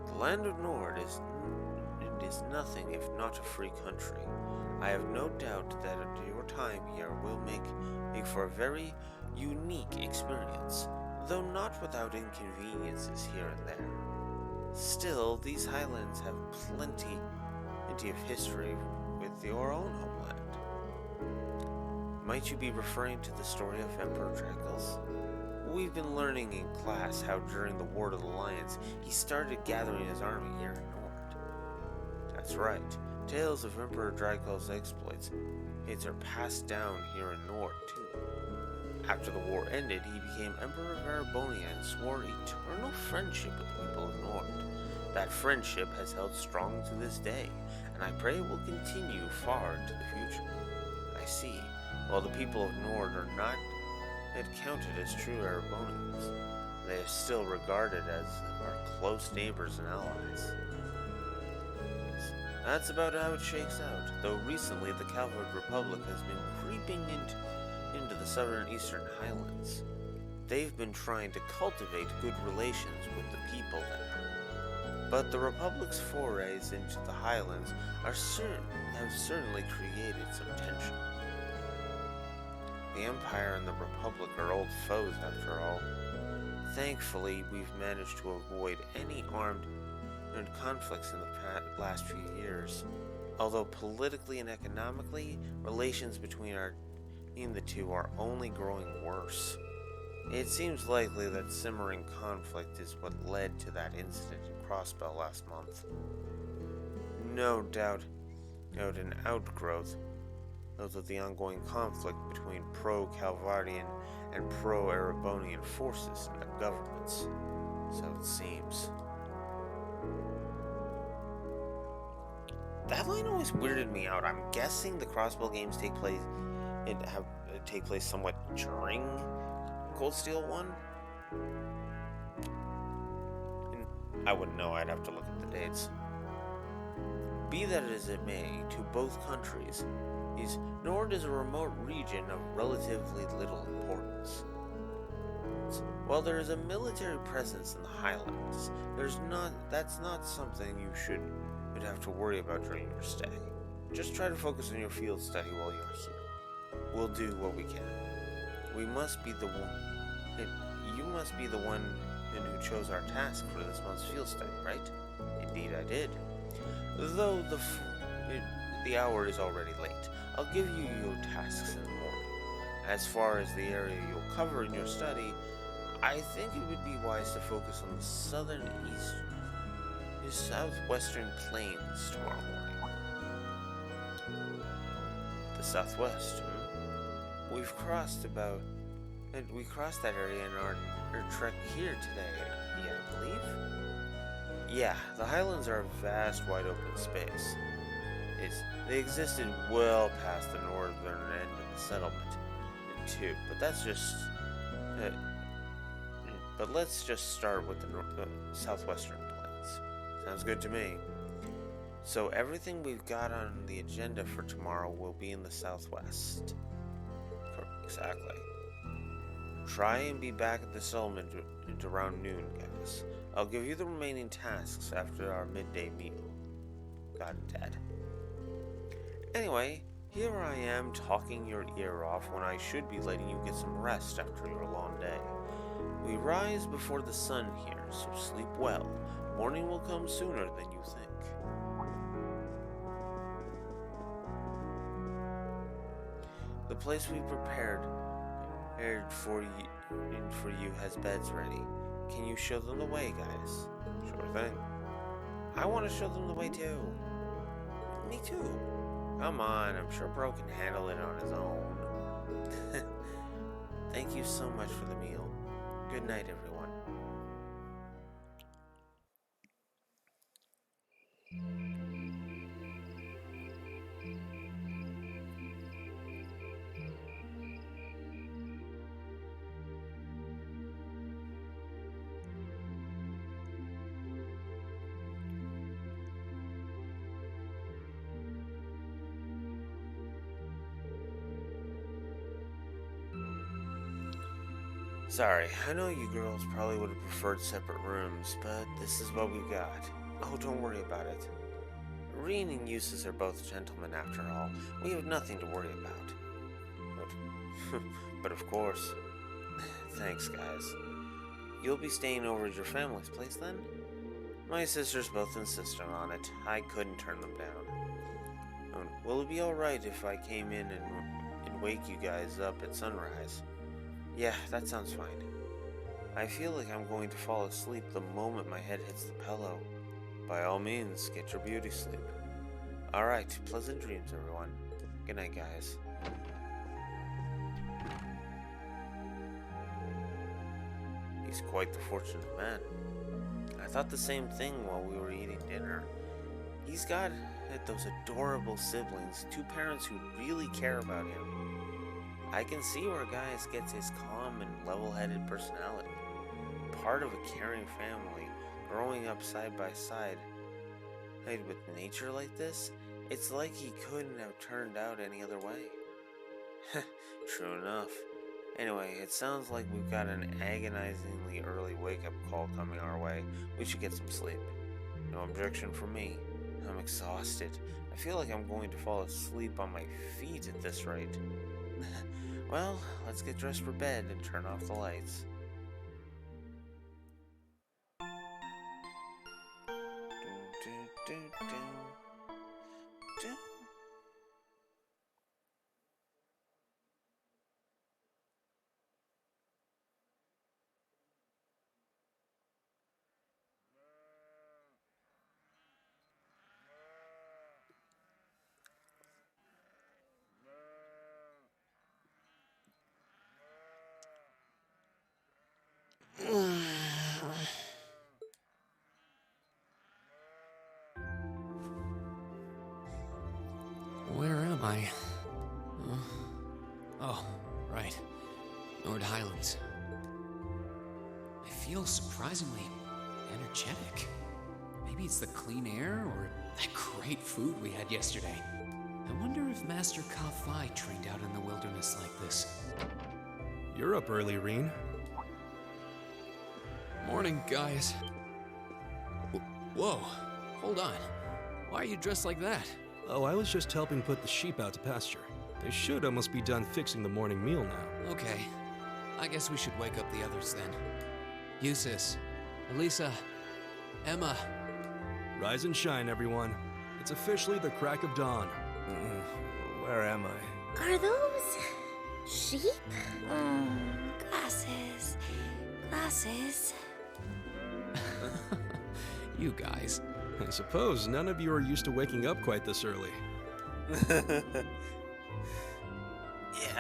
The land of Nord is nothing if not a free country. I have no doubt that your time here will make for a very unique experience, though not without inconveniences here and there. Still, these Highlands have plenty of history with your own homeland. Might you be referring to the story of Emperor Dracos? We've been learning in class how during the War of the Lions, he started gathering his army here in Nord. That's right. Tales of Emperor Dracos' exploits are passed down here in Nord, too. After the war ended, he became Emperor of Erebonia and swore eternal friendship with the people of Nord. That friendship has held strong to this day, and I pray it will continue far into the future. I see. While the people of Nord are not counted as true Erebonians, they are still regarded as our close neighbors and allies. That's about how it shakes out, though recently the Cavalry Republic has been creeping into the southern eastern Highlands. They've been trying to cultivate good relations with the people there. But the Republic's forays into the Highlands have certainly created some tension. The Empire and the Republic are old foes after all. Thankfully, we've managed to avoid any armed conflicts in the last few years. Although politically and economically, relations between the two are only growing worse. It seems likely that simmering conflict is what led to that incident in Crossbell last month. No doubt an outgrowth of the ongoing conflict between pro-Calvardian and pro-Erebonian forces in the governments. So it seems. That line always weirded me out. I'm guessing the Crossbell games take place somewhat during Cold Steel 1? And I wouldn't know, I'd have to look at the dates. Be that as it may, to both countries, Nord is a remote region of relatively little importance. While there is a military presence in the Highlands, that's not something you would have to worry about during your stay. Just try to focus on your field study while you're here. We'll do what we can. You must be the one who chose our task for this month's field study, right? Indeed I did. Though the hour is already late, I'll give you your tasks in the morning. As far as the area you'll cover in your study, I think it would be wise to focus on the Southwestern Plains tomorrow morning. The Southwest, We crossed that area in our trek here today, I believe? Yeah, the Highlands are a vast, wide open space. They existed well past the northern end of the settlement, too, but let's just start with the Southwestern Plains. Sounds good to me. So everything we've got on the agenda for tomorrow will be in the Southwest. Exactly. Try and be back at the settlement around noon, guys. I'll give you the remaining tasks after our midday meal. God and Dad. Anyway, here I am talking your ear off when I should be letting you get some rest after your long day. We rise before the sun here, so sleep well. Morning will come sooner than you think. The place we prepared for you has beds ready. Can you show them the way, guys? Sure thing. I want to show them the way too. Me too. Come on, I'm sure Bro can handle it on his own. Thank you so much for the meal. Good night, everyone. Sorry, I know you girls probably would have preferred separate rooms, but this is what we've got. Oh, don't worry about it. Reen and Eustace are both gentlemen after all. We have nothing to worry about. But of course. Thanks, guys. You'll be staying over at your family's place then? My sisters both insisted on it. I couldn't turn them down. Will it be alright if I came in and wake you guys up at sunrise? Yeah, that sounds fine. I feel like I'm going to fall asleep the moment my head hits the pillow. By all means, get your beauty sleep. Alright, pleasant dreams, everyone. Good night, guys. He's quite the fortunate man. I thought the same thing while we were eating dinner. He's got those adorable siblings, two parents who really care about him. I can see where a guy gets his calm and level-headed personality. Part of a caring family, growing up side by side. With nature like this, it's like he couldn't have turned out any other way. True enough. Anyway, it sounds like we've got an agonizingly early wake-up call coming our way. We should get some sleep. No objection from me. I'm exhausted. I feel like I'm going to fall asleep on my feet at this rate. Well, let's get dressed for bed and turn off the lights. Highlands. I feel surprisingly energetic. Maybe it's the clean air or that great food we had yesterday. I wonder if Master Ka-Fi trained out in the wilderness like this. You're up early, Reen. Morning, guys. Whoa, hold on. Why are you dressed like that? Oh, I was just helping put the sheep out to pasture. They should almost be done fixing the morning meal now. Okay. I guess we should wake up the others then. Eustace, Elisa, Emma. Rise and shine, everyone. It's officially the crack of dawn. Where am I? Are those sheep? Glasses. Glasses. You guys. I suppose none of you are used to waking up quite this early. Yeah,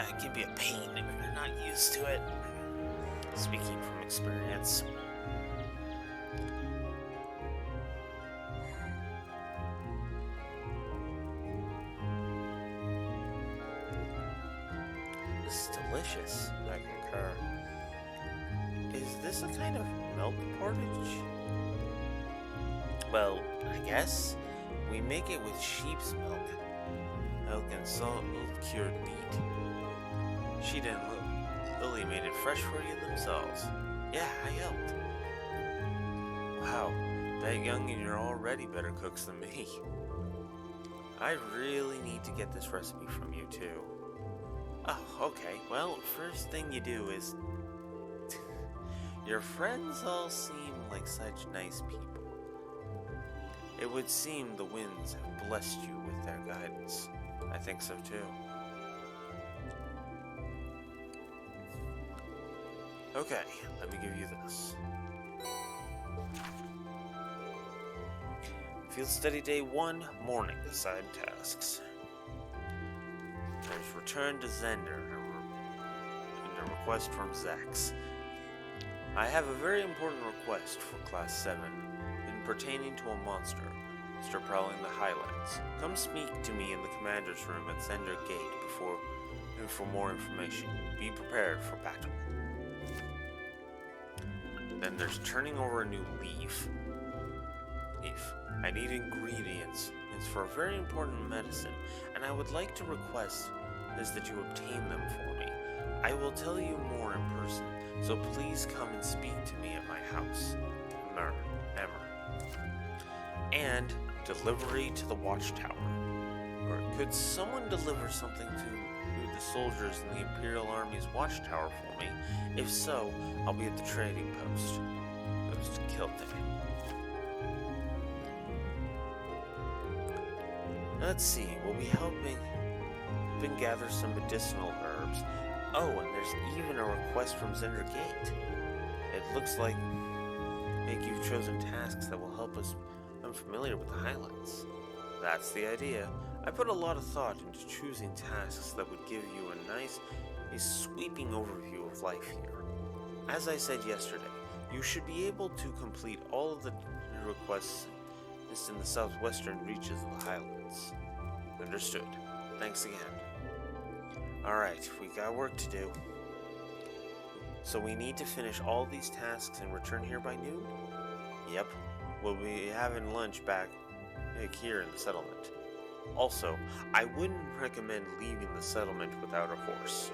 it can be a pain if you're not used to it. Speaking from experience. This is delicious, I concur. Is this a kind of milk porridge? Well, I guess we make it with sheep's milk. Milk and salt cured meat. She didn't look. Lily made it fresh for you themselves. Yeah, I helped. Wow, that youngin' you're already better cooks than me. I really need to get this recipe from you too. Oh, okay. Well, first thing you do is... Your friends all seem like such nice people. It would seem the winds have blessed you with their guidance. I think so too. Okay, let me give you this. Field Study Day 1, Morning, Assigned Tasks. There's Return to Zender, and a request from Zax. I have a very important request for Class 7, pertaining to a monster, Mr. Prowling the Highlands. Come speak to me in the commander's room at Zender Gate for more information. Be prepared for battle. Then there's turning over a new leaf. I need ingredients. It's for a very important medicine, and I would like to request is that you obtain them for me. I will tell you more in person, so please come and speak to me at my house. Emmer. And delivery to the Watchtower. Or could someone deliver something to the soldiers in the Imperial Army's Watchtower for me? If so, I'll be at the trading post. Post Kilte. Let's see, we'll be helping gather some medicinal herbs. Oh, and there's even a request from Zender Gate. It looks like you've chosen tasks that will help us. I'm familiar with the Highlands. That's the idea. I put a lot of thought into choosing tasks that would give you a sweeping overview of life here. As I said yesterday, you should be able to complete all of the requests in the southwestern reaches of the Highlands. Understood. Thanks again. Alright, we got work to do. So we need to finish all these tasks and return here by noon? Yep. We'll be having lunch back here in the settlement. Also, I wouldn't recommend leaving the settlement without a horse.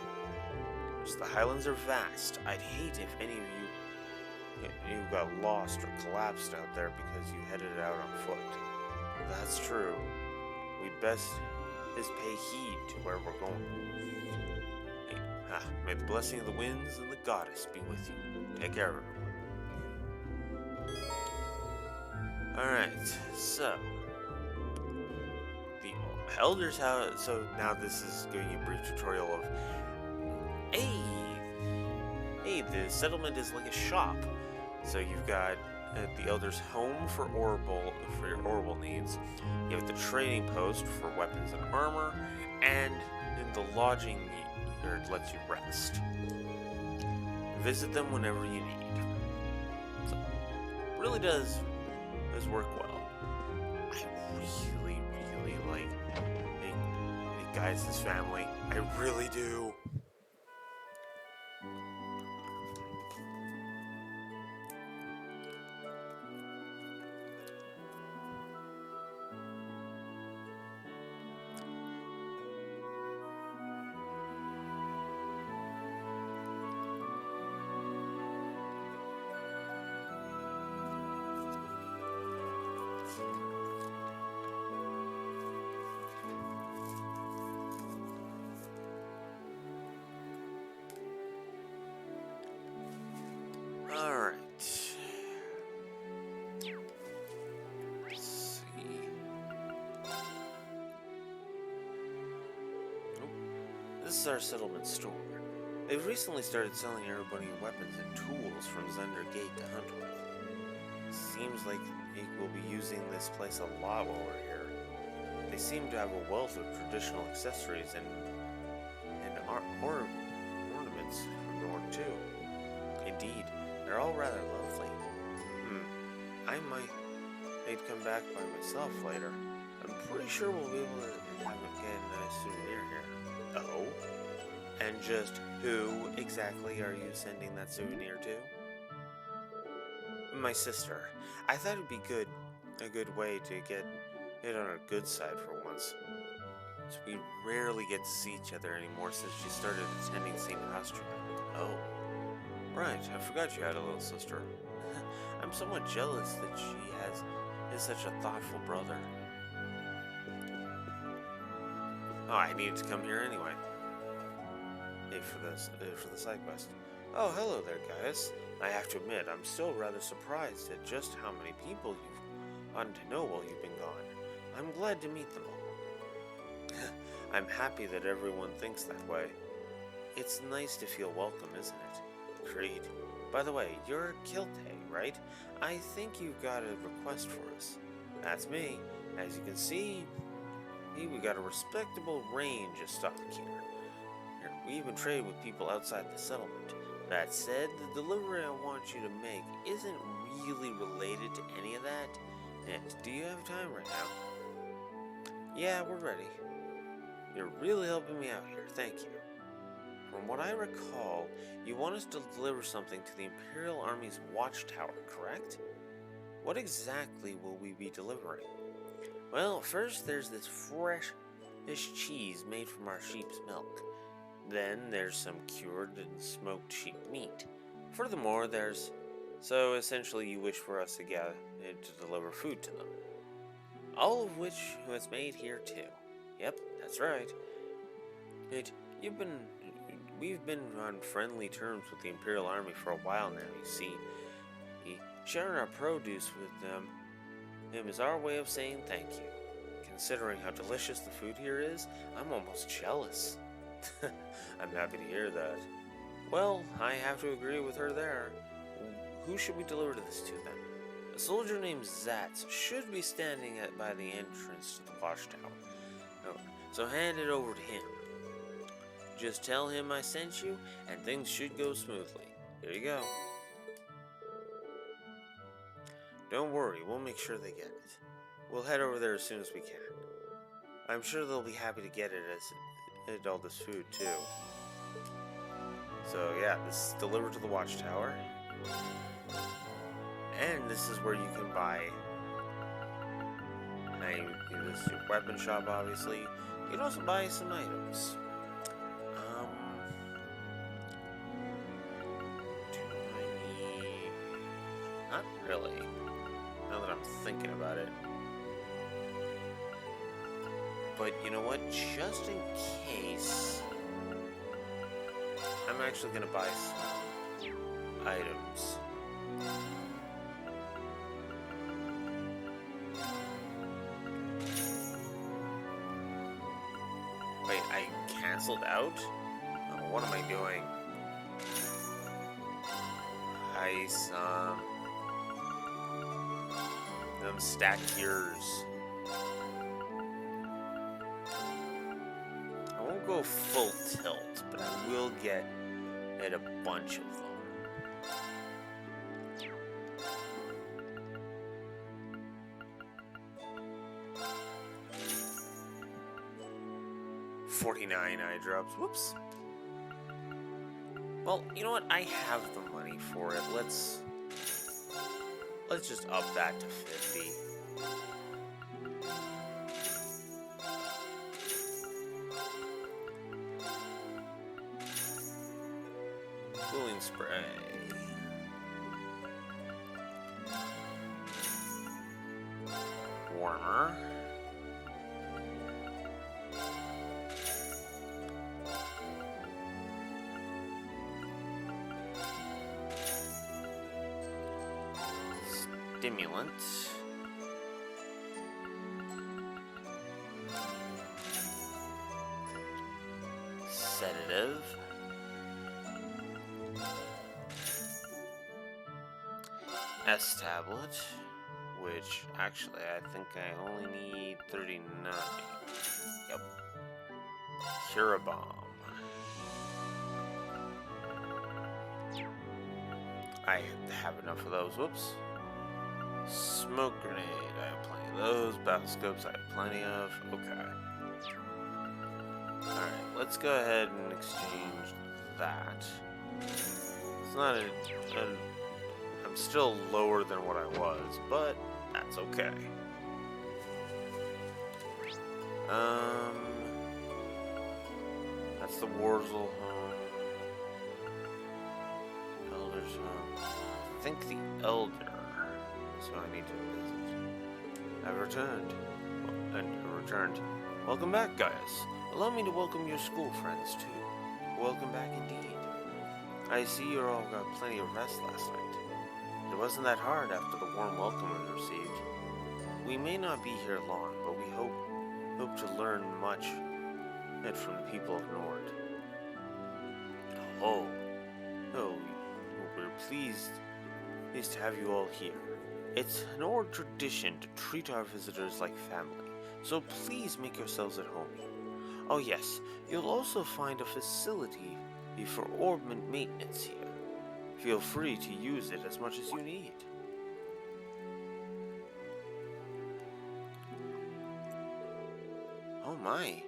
Because the Highlands are vast. I'd hate if any of you got lost or collapsed out there because you headed out on foot. That's true. We'd best pay heed to where we're going. May the blessing of the winds and the goddess be with you. Take care of everyone. Alright, so the Elder's house. So now this is giving you a brief tutorial of hey, the settlement is like a shop. So you've got the Elder's home for your Orbital needs. You have the trading post for weapons and armor, and in the lodging yard lets you rest. Visit them whenever you need. So, really does work well. I really like the guys' family. I really do. This is our settlement store. They've recently started selling everybody weapons and tools from Zender Gate to hunt with. Seems like they will be using this place a lot while we're here. They seem to have a wealth of traditional accessories and ornaments from North too. Indeed, they're all rather lovely. I might come back by myself later. I'm pretty sure we'll be able to get a nice souvenir here. Oh? And just who exactly are you sending that souvenir to? My sister. I thought it'd be a good way to get it on our good side for once. So we rarely get to see each other anymore since she started attending St. Austria. Oh. Right, I forgot you had a little sister. I'm somewhat jealous that she is such a thoughtful brother. Oh, I needed to come here anyway. Hey, for the side quest. Oh, hello there, guys. I have to admit, I'm still rather surprised at just how many people you've gotten to know while you've been gone. I'm glad to meet them all. I'm happy that everyone thinks that way. It's nice to feel welcome, isn't it? Agreed. By the way, you're Kilte, right? I think you've got a request for us. That's me. As you can see, we got a respectable range of stock here. We even trade with people outside the settlement. That said, the delivery I want you to make isn't really related to any of that. And do you have time right now? Yeah, we're ready. You're really helping me out here, thank you. From what I recall, you want us to deliver something to the Imperial Army's Watchtower, correct? What exactly will we be delivering? Well, first there's this fresh cheese made from our sheep's milk. Then there's some cured and smoked sheep meat. Furthermore, there's... So essentially you wish for us to deliver food to them. All of which was made here too. Yep, that's right. We've been on friendly terms with the Imperial Army for a while now, you see. Sharing our produce with them is our way of saying thank you. Considering how delicious the food here is, I'm almost jealous. I'm happy to hear that. Well, I have to agree with her there. Who should we deliver this to then? A soldier named Zatz should be standing by the entrance to the Watchtower. So hand it over to him. Just tell him I sent you, and things should go smoothly. Here you go. Don't worry, we'll make sure they get it. We'll head over there as soon as we can. I'm sure they'll be happy to get all this food too. So yeah, this is delivered to the Watchtower. And this is where you can buy... This is your weapon shop, obviously. You can also buy some items. Do I need... Not really. Now that I'm thinking about it. But you know what? Just in case... I'm actually going to buy some items. Wait, I canceled out? Oh, what am I doing? Them stack cures. I won't go full tilt, but I will get a bunch of them. $49 eye drops. Whoops. Well, you know what? I have the money for it. Let's just up that to 50. Cooling spray. Warmer. Stimulant. Sedative. S tablet, which actually I think I only need 39. Yep. Cure bomb. I have enough of those. Whoops. Smoke grenade. I have plenty of those. Battle scopes. I have plenty of. Okay. Alright, let's go ahead and exchange that. It's not I'm still lower than what I was, but that's okay. That's the Warzel home. Elder's home. I think the Elder is who I need to visit. I've returned. Welcome back, guys. Allow me to welcome your school friends, too. Welcome back indeed. I see you all got plenty of rest last night. It wasn't that hard after the warm welcome we received. We may not be here long, but we hope to learn much from the people of Nord. We're pleased to have you all here. It's an old tradition to treat our visitors like family, so please make yourselves at home here. Oh yes, you'll also find a facility for ornament maintenance here. Feel free to use it as much as you need. Oh my,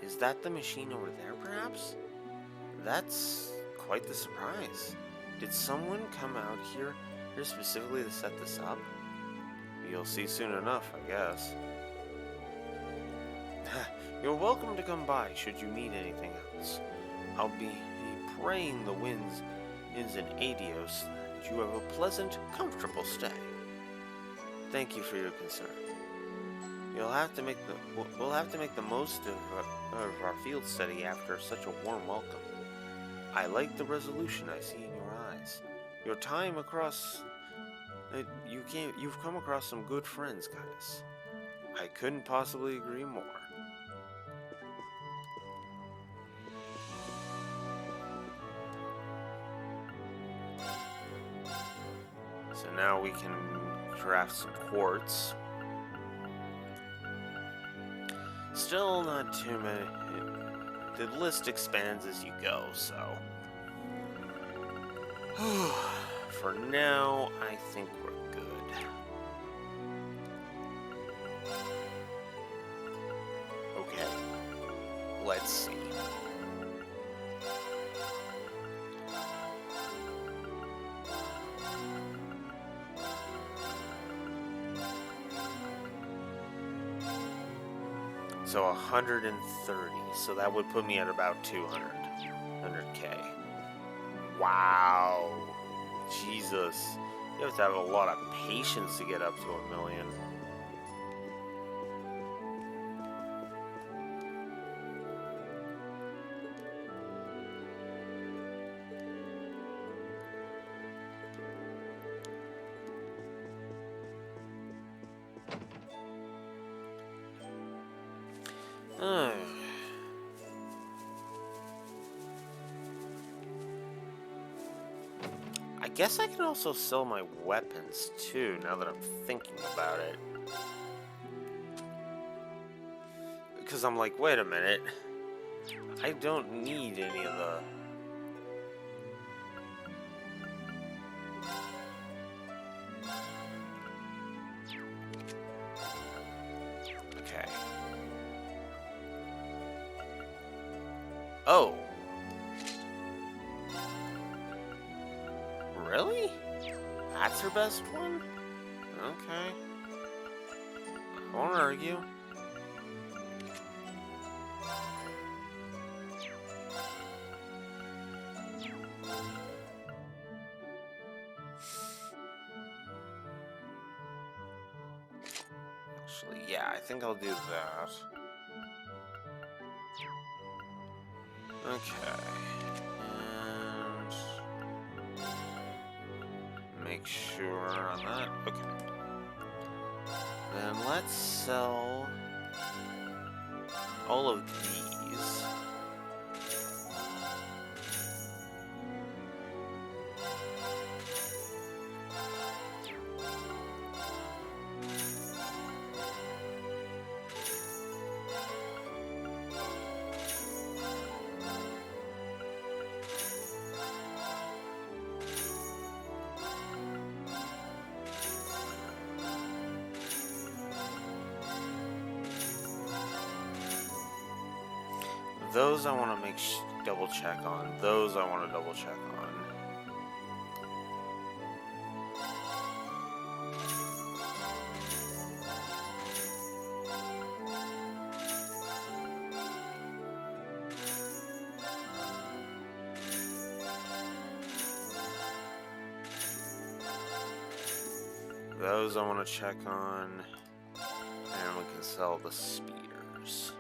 is that the machine over there perhaps? That's quite the surprise. Did someone come out here specifically to set this up? You'll see soon enough, I guess. You're welcome to come by should you need anything else. I'll be praying the winds in Adios that you have a pleasant, comfortable stay. Thank you for your concern. We'll have to make the most of our field study after such a warm welcome. I like the resolution I see in your eyes. Your time across you've come across some good friends, guys. I couldn't possibly agree more. So now we can craft some quartz. Still not too many. The list expands as you go, so. For now, I think we're good. Okay. Let's see. So 130, so that would put me at about 100K. Wow. Jesus. You have to have a lot of patience to get up to 1 million. I guess I can also sell my weapons too, now that I'm thinking about it. Because I'm like, wait a minute. I don't need any of the... Okay. Oh. Really? That's her best one? Okay. I won't argue. Actually, yeah, I think I'll do that. Okay. Make sure on that. Okay. Then let's sell all of these. those I want to double check on. Those I want to double check on. Those I want to check on, and we can sell the speeders.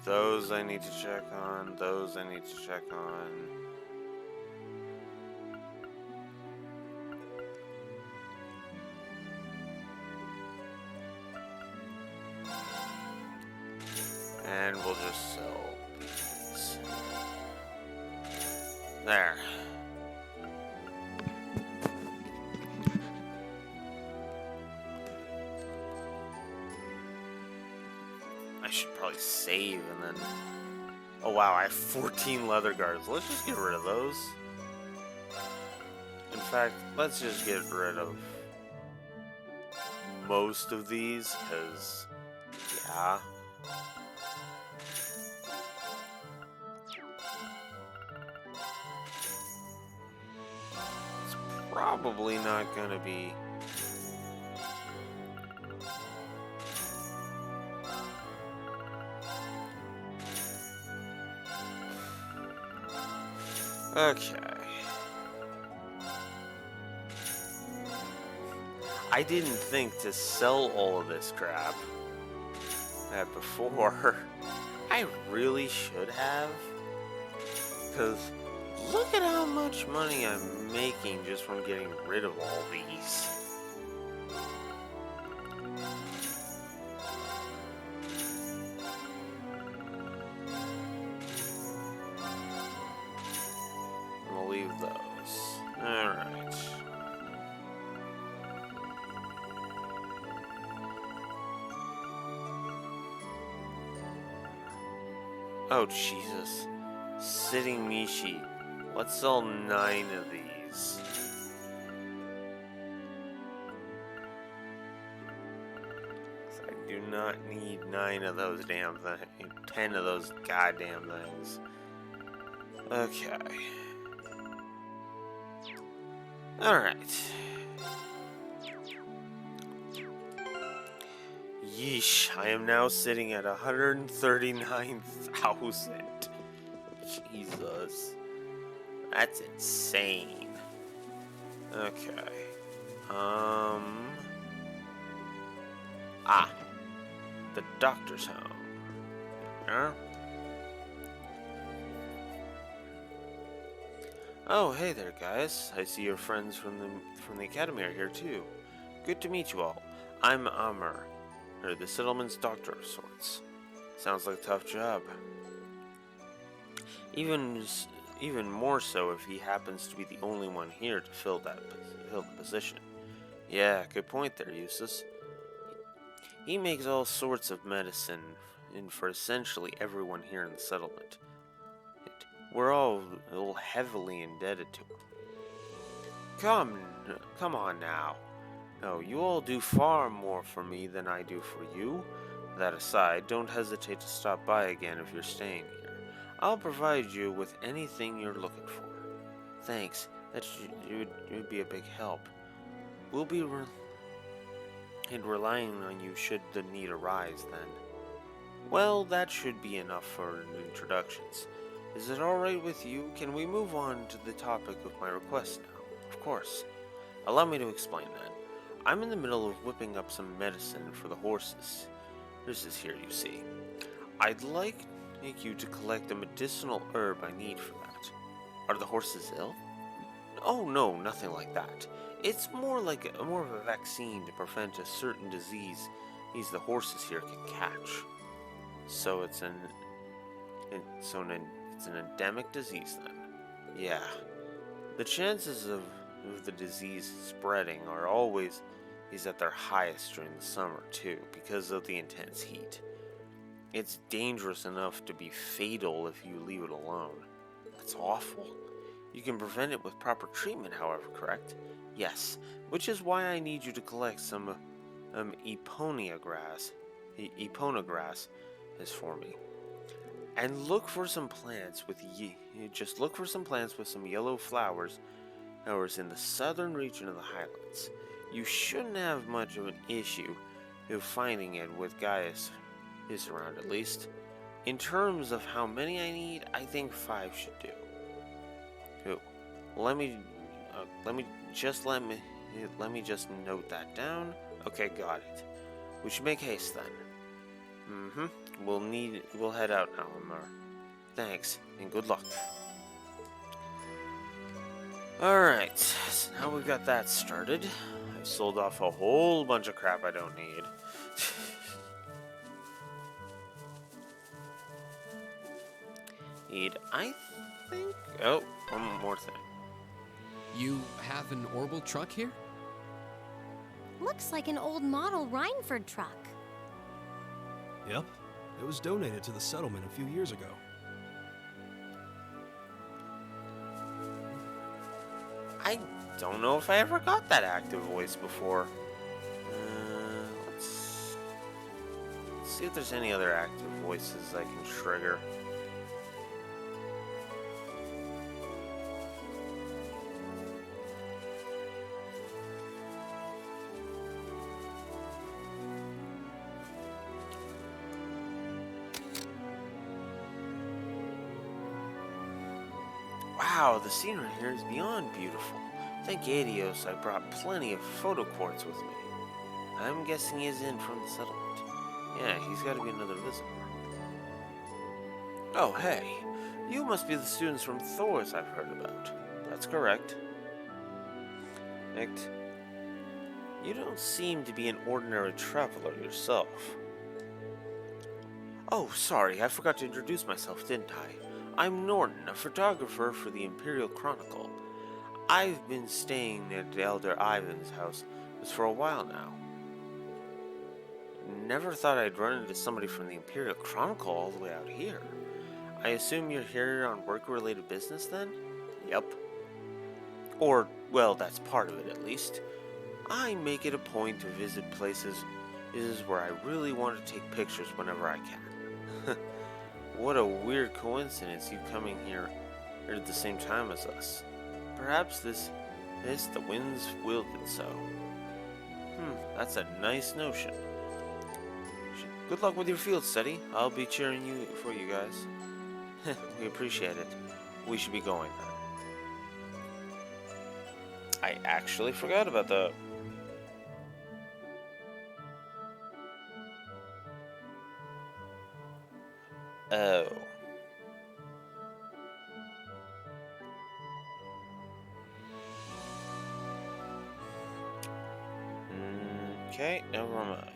Those I need to check on, those I need to check on. And we'll just sell these. There. I should probably save and then... Oh wow, I have 14 leather guards. Let's just get rid of those. In fact, let's just get rid of most of these, because, yeah. It's probably not gonna be... Okay. I didn't think to sell all of this crap before. I really should have. Because look at how much money I'm making just from getting rid of all these. Leave those. Alright. Oh, Jesus. Sitting Mishi. Let's sell 9 of these. I do not need 9 of those damn things. 10 of those goddamn things. Okay. Alright. Yeesh, I am now sitting at 139,000. Jesus. That's insane. Okay. The doctor's home. Huh? Oh, hey there, guys. I see your friends from the academy are here too. Good to meet you all. I'm Amr, or the settlement's doctor of sorts. Sounds like a tough job. Even more so if he happens to be the only one here to fill the position. Yeah, good point there, Eustace. He makes all sorts of medicine for essentially everyone here in the settlement. We're all heavily indebted to him. Come on now. No, you all do far more for me than I do for you. That aside, don't hesitate to stop by again if you're staying here. I'll provide you with anything you're looking for. Thanks. That would be a big help. We'll be relying on you should the need arise then. Well, that should be enough for introductions. Is it alright with you? Can we move on to the topic of my request now? Of course. Allow me to explain that. I'm in the middle of whipping up some medicine for the horses. This is here, you see. I'd like you to collect a medicinal herb I need for that. Are the horses ill? Oh no, nothing like that. It's more of a vaccine to prevent a certain disease the horses here can catch. So it's an endemic disease then. Yeah. The chances of the disease spreading are always at their highest during the summer too, because of the intense heat. It's dangerous enough to be fatal if you leave it alone. That's awful. You can prevent it with proper treatment, however, correct? Yes, which is why I need you to collect some Eponia grass. Epona grass is for me. And look for some plants with just look for some plants with some yellow flowers in the southern region of the Highlands. You shouldn't have much of an issue of finding it with Gaius is around, at least. In terms of how many I need, I think 5 should do. Let me just note that down. Okay, got it. We should make haste then. We'll head out now, Amar. Thanks, and good luck. Alright, so now we've got that started. I've sold off a whole bunch of crap I don't need. I think... Oh, one more thing. You have an orbital truck here? Looks like an old model Rhineford truck. Yep. It was donated to the settlement a few years ago. I don't know if I ever got that active voice before. Let's see if there's any other active voices I can trigger. Wow, the scenery here is beyond beautiful. Thank Adios, I brought plenty of photo quartz with me. I'm guessing he's in from the settlement. Yeah, he's got to be another visitor. Oh, hey. You must be the students from Thor's I've heard about. That's correct. Nick, you don't seem to be an ordinary traveler yourself. Oh, sorry, I forgot to introduce myself, didn't I? I'm Norton, a photographer for the Imperial Chronicle. I've been staying at Elder Ivan's house for a while now. Never thought I'd run into somebody from the Imperial Chronicle all the way out here. I assume you're here on work-related business then? Yep. Or, well, that's part of it at least. I make it a point to visit places where I really want to take pictures whenever I can. What a weird coincidence you coming here at the same time as us. Perhaps the winds willed it so. That's a nice notion. Good luck with your field study. I'll be cheering for you guys. We appreciate it. We should be going then. I actually forgot about the... Oh. Okay, never mind.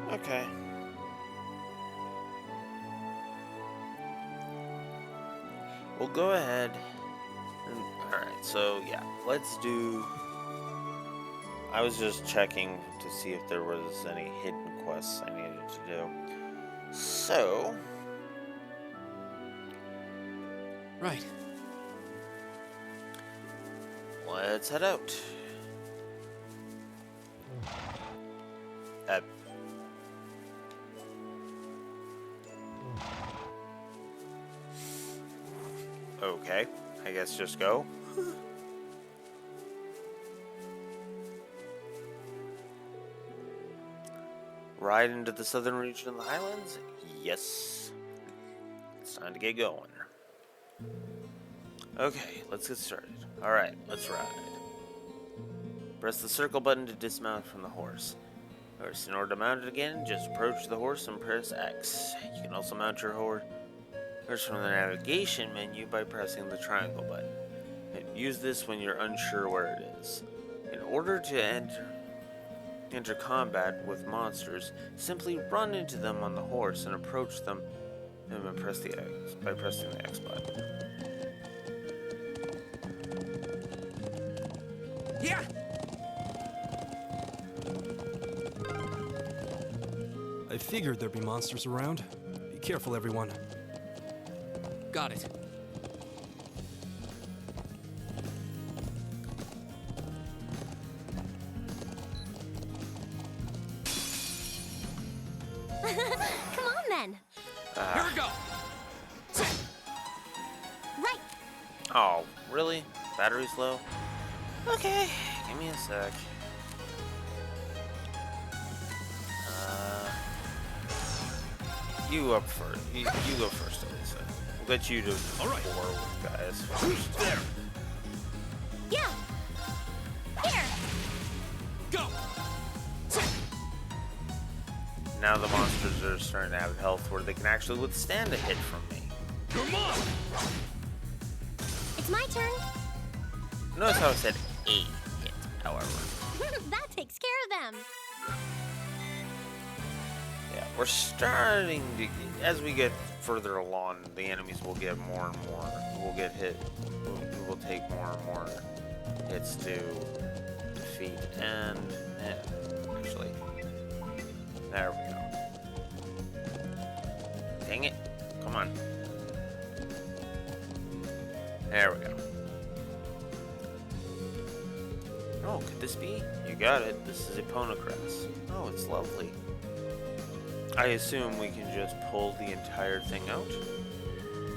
Okay. We'll go ahead. Alright, so yeah, let's do... I was just checking to see if there was any hidden quests I needed to do. So... Right. Let's head out. Okay, I guess just go. Ride into the southern region of the Highlands? Yes. It's time to get going. Okay, let's get started. Alright, let's ride. Press the circle button to dismount from the horse. First, in order to mount it again, just approach the horse and press X. You can also mount your horse from the navigation menu by pressing the triangle button. And use this when you're unsure where it is. In order to enter combat with monsters, simply run into them on the horse and approach them and press the X by pressing the X button. Yeah. I figured there'd be monsters around. Be careful, everyone. Got it. Come on then. Here we go. Right. Oh, really? Battery's low? Okay, give me a sec. You up first. You go first, Elisa. We'll get you to war with guys first. There. Yeah. Here. Go. Now the monsters are starting to have health where they can actually withstand a hit from me. Come on. It's my turn. Notice how I said a hit, however. That takes care of them. Yeah, we're starting to, as we get further along, the enemies will get more and more, will get hit, we will take more and more hits to defeat, and, yeah, actually, there we go. Dang it, come on. There we go. Oh, could this be? You got it, this is a Ponocrass. Oh, it's lovely. I assume we can just pull the entire thing out?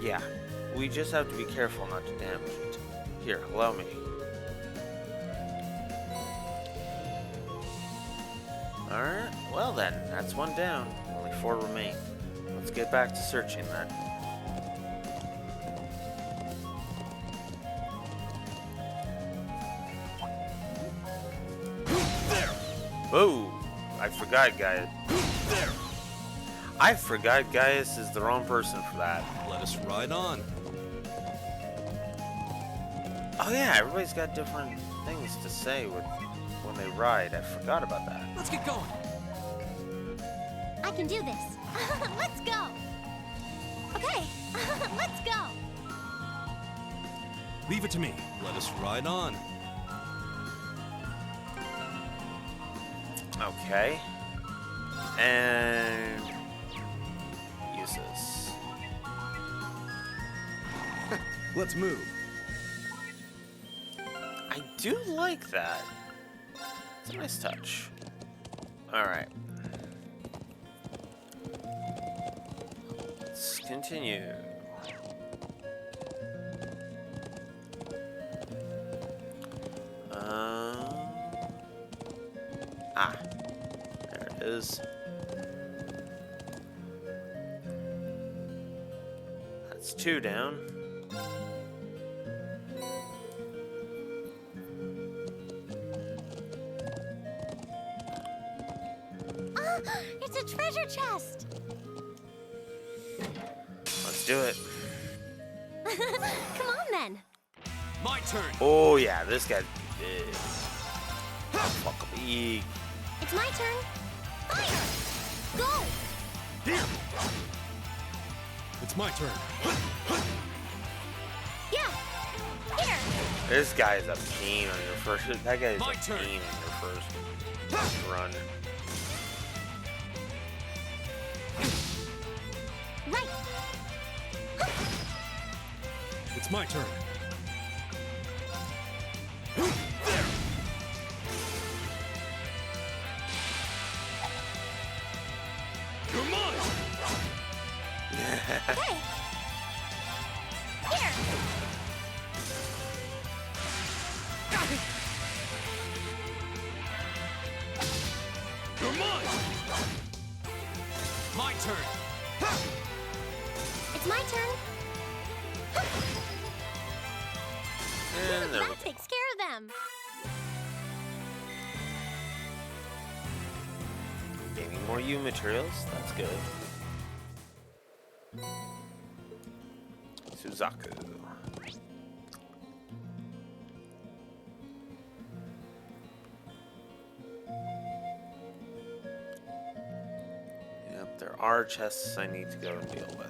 Yeah, we just have to be careful not to damage it. Here, allow me. Alright, well then, that's one down. Only 4 remain. Let's get back to searching then. There. Whoa! I forgot, guys. There. I forgot Gaius is the wrong person for that. Let us ride on. Oh yeah, everybody's got different things to say when they ride. I forgot about that. Let's get going. I can do this. Let's go. Okay, let's go. Leave it to me. Let us ride on. Okay. And use this. Let's move. I do like that. It's a nice touch. Alright. Let's continue. There it is. That's 2 down. It's a treasure chest. Let's do it. Come on then. My turn. Oh yeah, this guy's big. Fuck big. It's my turn. Fire! Go! Here. It's my turn. Yeah. Here. This guy's a pain on your first. That guy's My a turn. pain on your first run. Right. It's my turn. Come on. Okay. Here. Come on. My turn. It's my turn. And there we That go. takes care of them. more U materials. That's good. Suzaku. Yep, there are chests I need to go and deal with.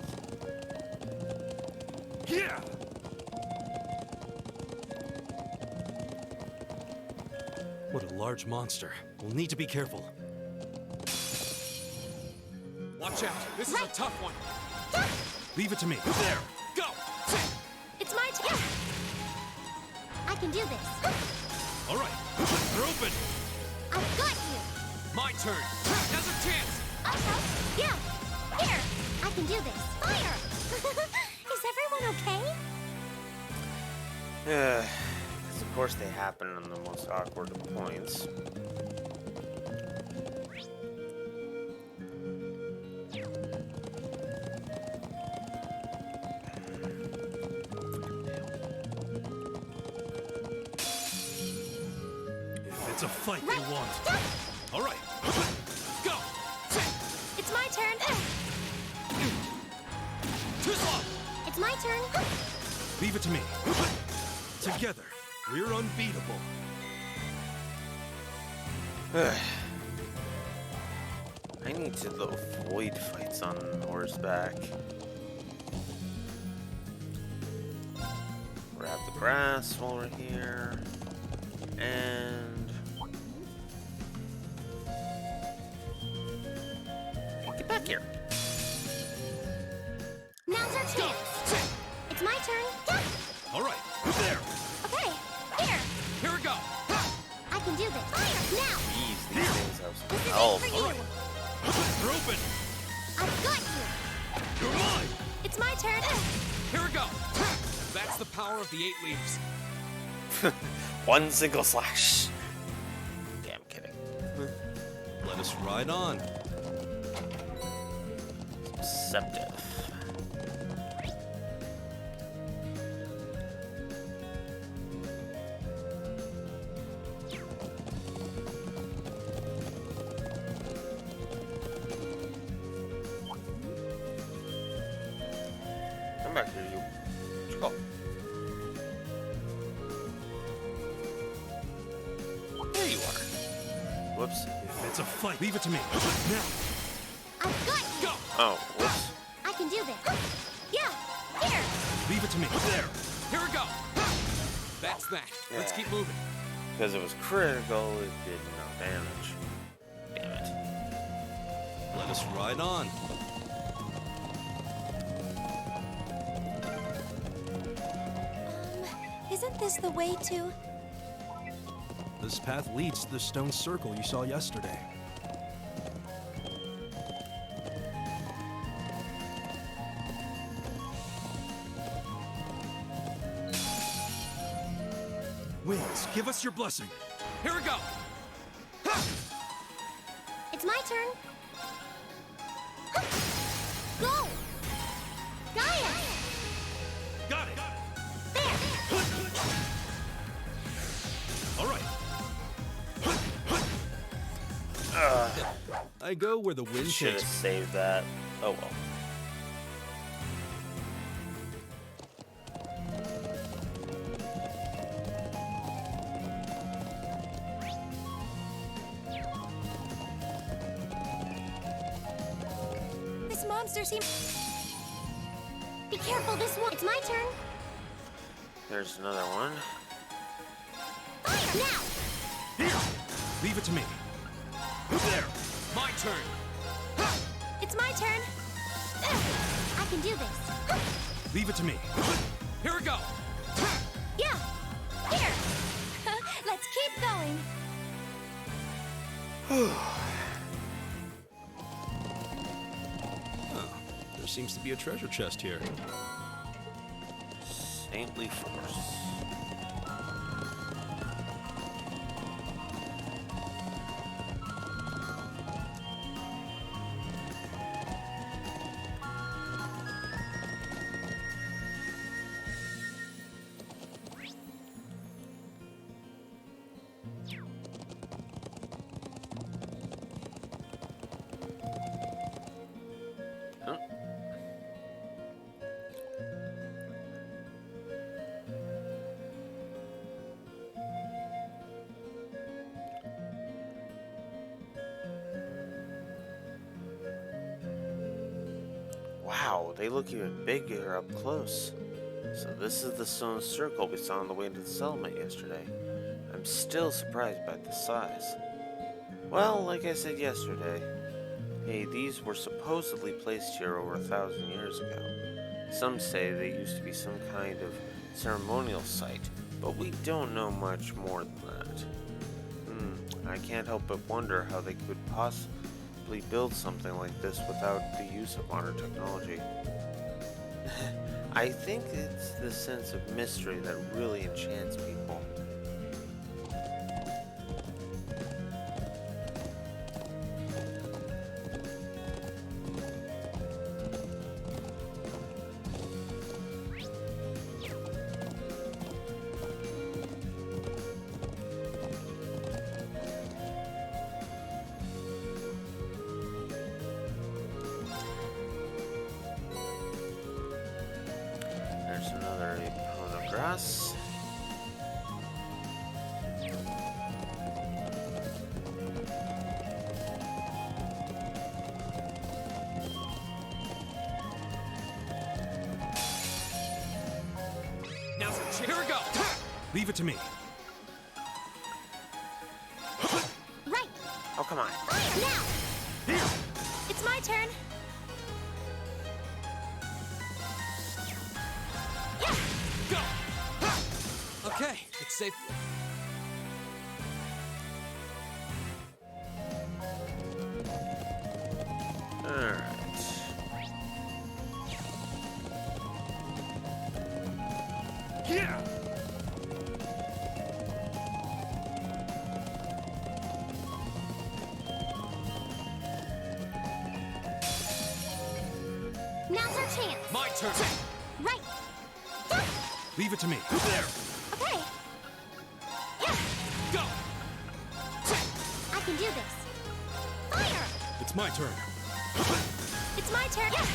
Yeah! What a large monster. We'll need to be careful. Watch out! This is a tough one! Leave it to me. There! Go! It's my turn. I can do this. All right, they're open! I've got you. My turn! Now's our chance! Uh-huh. Yeah. Here. I can do this. Fire. Is everyone okay? Yeah, because of course they happen on the most awkward of points. It's a fight they want. All right, Go! It's my turn. Too slow! It's my turn. Leave it to me. Together, we're unbeatable. I need to avoid fights on horseback. Grab the grass while we're here. And get back here. Now's our chance. It's my turn. all right, there! Okay. Here. Here we go! I can do this. Fire. Now. Jeez, these things have some This is health. it for you. They're open! I've got you. You're mine! It's my turn. Here we go! That's the power of the 8 leaves. One single slash. Yeah, I'm kidding. Let us ride on. Septim. Come back here, you. Oh. There you are. Whoops. It's a fight. Leave it to me. Now! I've got you. Go! Oh, whoops. I can do this. Yeah. Here. Leave it to me. There! Here we go! That's that. Let's Yeah. keep moving. Because it was critical, it did no damage. Damn it. Let us ride on. Isn't this the way to? This path leads to the stone circle you saw yesterday. Winds, give us your blessing. Here we go! It's my turn. Go. Gaia. Got it! There. All right, I go where the wind Should have takes me. saved that. Oh well. This monster seems. Be careful, this one. It's my turn. There's another one. Fire now. here! Leave it to me. There! My turn! It's my turn. I can do this. Leave it to me. Here we go! Yeah. Here. Let's keep going. There seems to be a treasure chest here. Saintly Force. they look even bigger up close. So this is the stone circle we saw on the way into the settlement yesterday. I'm still surprised by the size. Well, like I said yesterday, hey, these were supposedly placed here over 1,000 years ago. Some say they used to be some kind of ceremonial site, but we don't know much more than that. I can't help but wonder how they could possibly build something like this without the use of modern technology. I think it's the sense of mystery that really enchants people. There's another pound of grass. Now's our chance. Here we go. Leave it to me. Right. Oh, come on. Fire now. Here. It's my turn. Go. Okay, it's safe. Alright. Yeah. Now's our chance. My turn. Right. Leave it to me. There. Okay. Yeah. Go. I can do this. Fire. It's my turn. It's my turn. Yeah.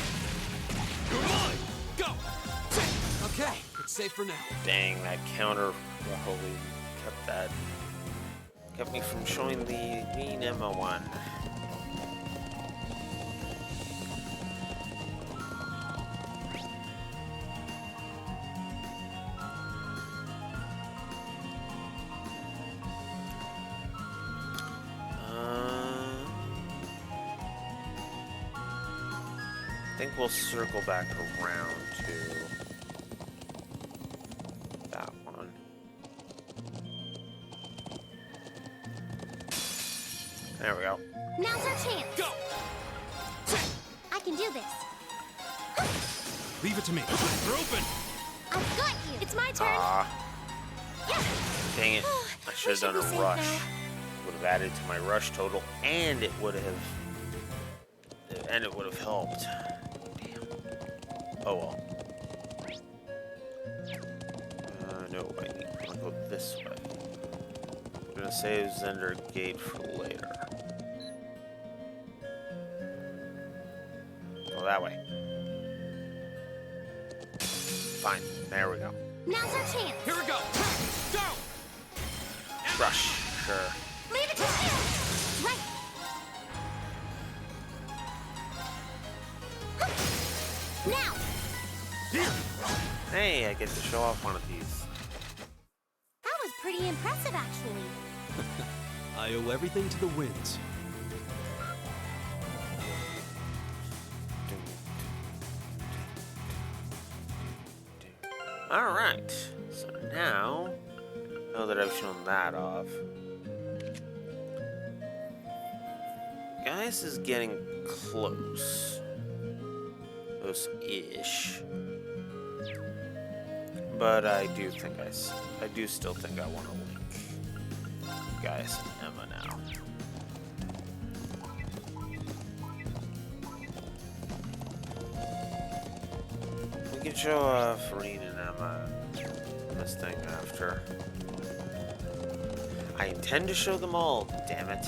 You're mine. Go. Okay, it's safe for now. Dang, that counter probably kept me from showing the mean Emma one. I think we'll circle back around to that one. There we go. Now's our chance. Go. I can do this. Leave it to me. You're open. I've got you. It's my turn. Yeah. Dang it. I should have done a rush. Would have added to my rush total, and it would have helped. Damn. Oh well. No, I need to go this way. I'm gonna save Zender Gate for later. Go that way. Fine. There we go. Now's our chance. Here we go. Go. Rush. Sure. Leave it to you. Right. Now. Here. Hey, I get to show off one of these. That was pretty impressive, actually. I owe everything to the winds. Alright, so now that I've shown that off, guys is getting close. Close-ish. But I do still think I want to link Gaius and Emma now. We can show Farine and Emma this thing after. I intend to show them all, damn it.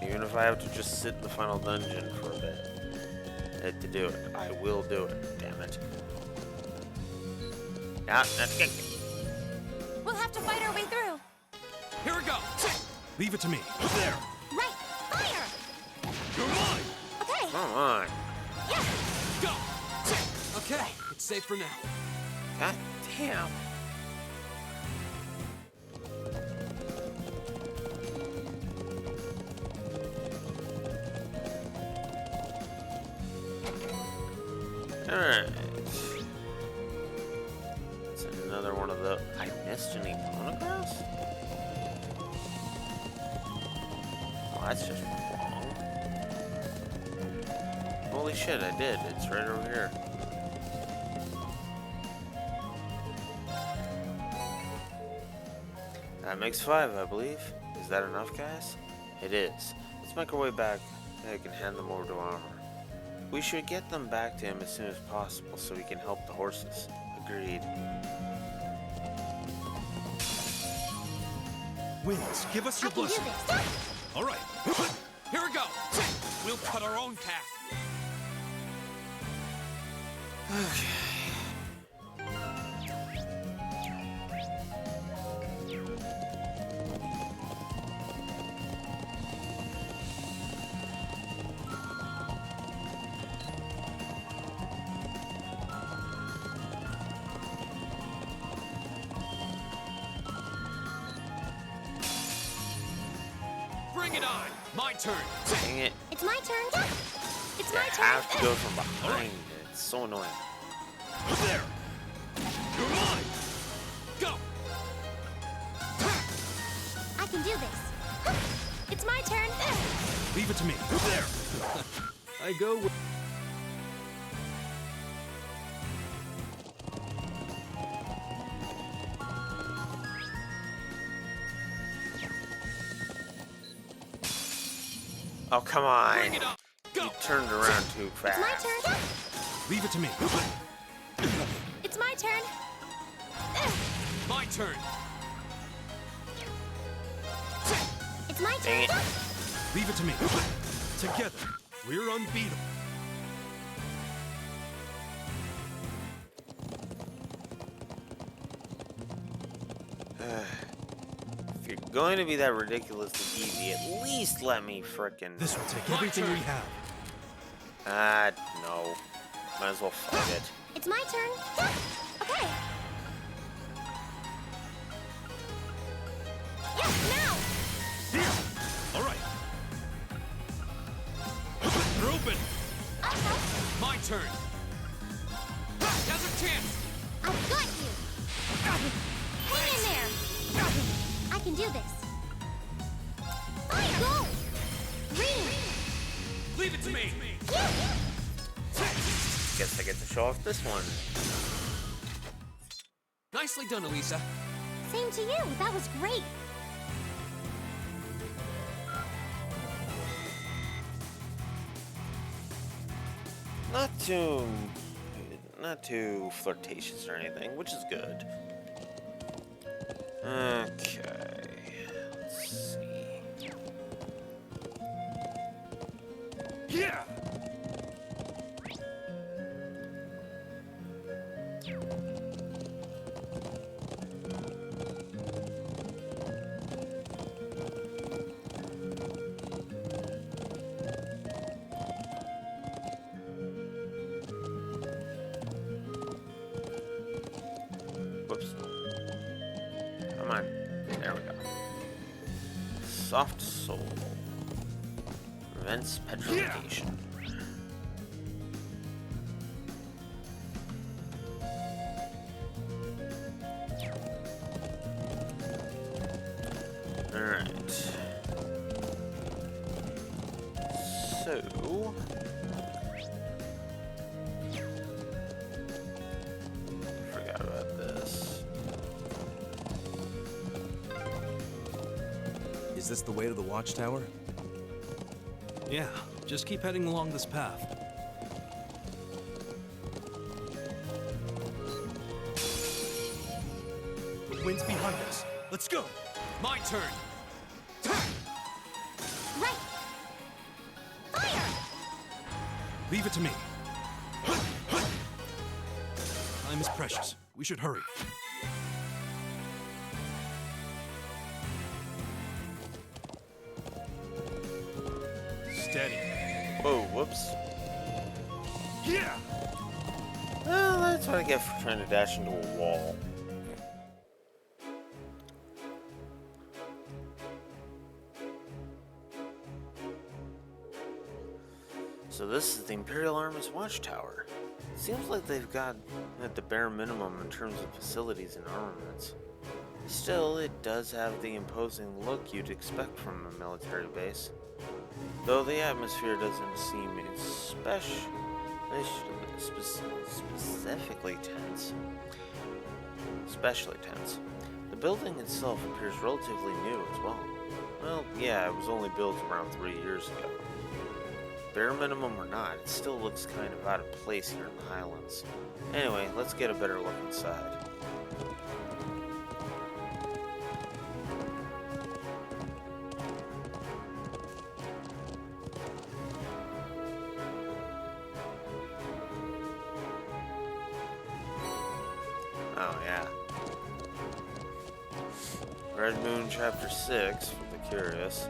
Even if I have to just sit in the final dungeon for a bit. To do it. I will do it, damn it. Yeah, that's good. We'll have to fight our way through. Here we go. Leave it to me. There. Right. Fire. You're mine. Okay. Come on. Yeah. Go. safe for now. God damn. Alright. It's another one of the... I missed any phonographs? Oh, that's just wrong. Holy shit, I did. It's right over here. That makes 5, I believe. Is that enough, guys? It is. Let's make our way back and hand them over to Armor. We should get them back to him as soon as possible so we can help the horses. Agreed. Winds, give us your blessing. All right, here we go. We'll cut our own path. Okay. Bring it on. My turn. Dang it. It's my turn. It's my I turn. have to go from behind. It's so annoying. There. You're mine. Go. I can do this. It's my turn. Leave it to me. There. I go with... Oh, come on. Bring it up. Go. You turned around too It's my fast. turn. Leave it to me. It's my turn. My turn. It's my Dang turn. it. Leave it to me. Together, we're unbeatable. If you're going to be that ridiculously easy, at least let me frickin'... This will take everything we have. No. Might as well fight it. It's my turn. Okay. Yes, now. Here. All right. They're open. My turn. Now's a chance. I've got you. Hang in there. I can do this. Go. Green. Leave it to me. Guess I get to show off this one. Nicely done, Elisa. Same to you. That was great. Not too flirtatious or anything, which is good. Okay, let's see. Yeah. Whoops. Come on. There we go. Soft soul. Prevents petrification. Alright. So... forgot about this. Is this the way to the Watchtower? Yeah, just keep heading along this path. The wind's behind us. Let's go. My turn. Right. Fire. Leave it to me. Time is precious. We should hurry. Steady. Whoa, whoops. Yeah. Well, That's what I get for trying to dash into a wall. So this is the Imperial Army's Watchtower. Seems like they've got at the bare minimum in terms of facilities and armaments. Still, it does have the imposing look you'd expect from a military base. Though the atmosphere doesn't seem specifically tense. Especially tense. The building itself appears relatively new as well. Well, yeah, it was only built around 3 years ago. Bare minimum or not, it still looks kind of out of place here in the Highlands. Anyway, let's get a better look inside. Oh yeah. Red Moon Chapter 6 for the curious.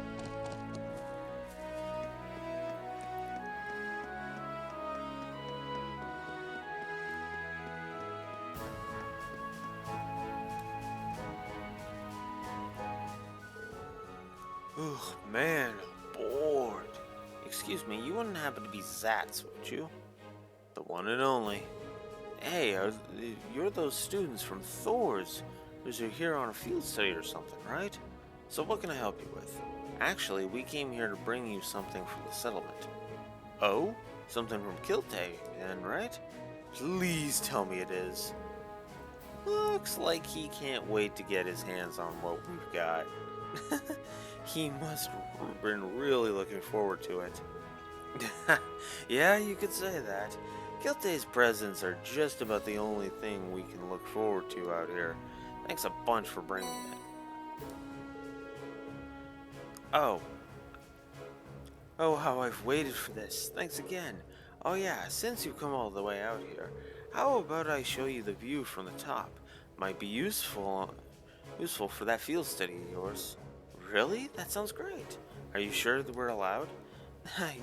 Ugh, man, bored. Excuse me, you wouldn't happen to be Zats, would you? The one and only. Hey, you're those students from Thor's who's here on a field study or something, right? So what can I help you with? Actually, we came here to bring you something from the settlement. Oh? Something from Kiltay, then, right? Please tell me it is. Looks like he can't wait to get his hands on what we've got. He must have been really looking forward to it. Yeah, you could say that. Kiltay's presents are just about the only thing we can look forward to out here. Thanks a bunch for bringing it. Oh, how I've waited for this. Thanks again. Oh yeah, since you've come all the way out here, how about I show you the view from the top? Might be useful for that field study of yours. Really? That sounds great. Are you sure that we're allowed?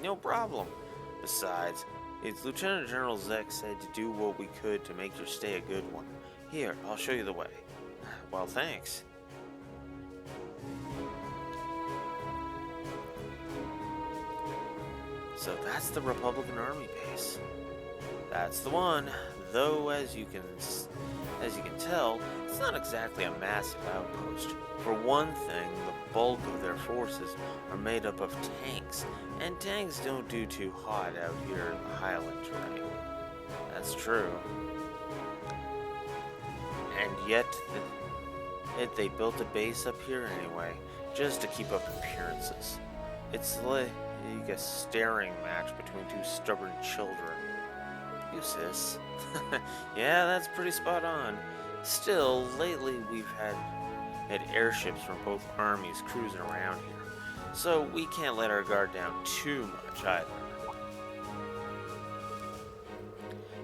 No problem. Besides, it's Lieutenant General Zek said to do what we could to make your stay a good one. Here, I'll show you the way. Well, thanks. So that's the Republican Army base. That's the one, though as you can tell, it's not exactly a massive outpost. For one thing, the bulk of their forces are made up of tanks, and tanks don't do too hot out here in the Highland terrain. That's true. And yet, they built a base up here anyway, just to keep up appearances. It's like a staring match between two stubborn children. You sis. Yeah, that's pretty spot on. Still, lately we've had airships from both armies cruising around here, so we can't let our guard down too much either.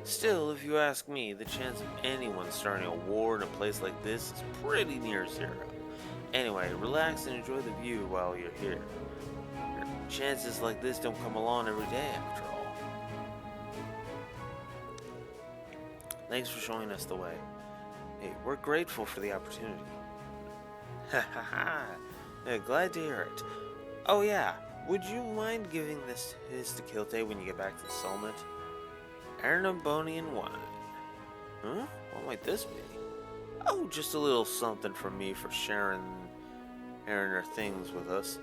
Still, if you ask me, the chance of anyone starting a war in a place like this is pretty near zero. Anyway, relax and enjoy the view while you're here. Chances like this don't come along every day, after all. Thanks for showing us the way. Hey, we're grateful for the opportunity. Ha ha ha. Glad to hear it. Oh yeah, would you mind giving this to Kiltay when you get back to the settlement? Arnabonian wine. Huh? What might this be? Oh, just a little something from me for sharing her things with us.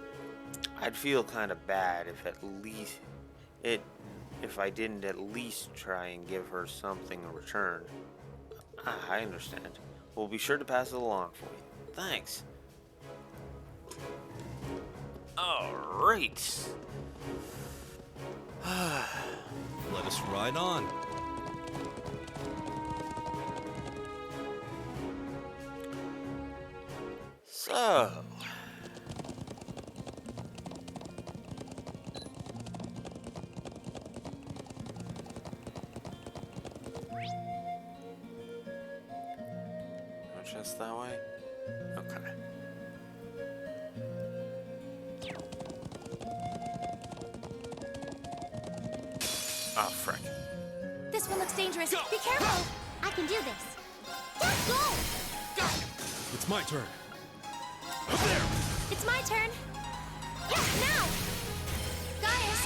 I'd feel kind of bad if I didn't at least try and give her something in return. I understand. We'll be sure to pass it along for you. Thanks. Alright. Let us ride on. So... just that way? Okay. Oh, frick. This one looks dangerous. Be careful! can do this. Go! It's my turn. Up there! It's my turn. Yeah, now! Gaius!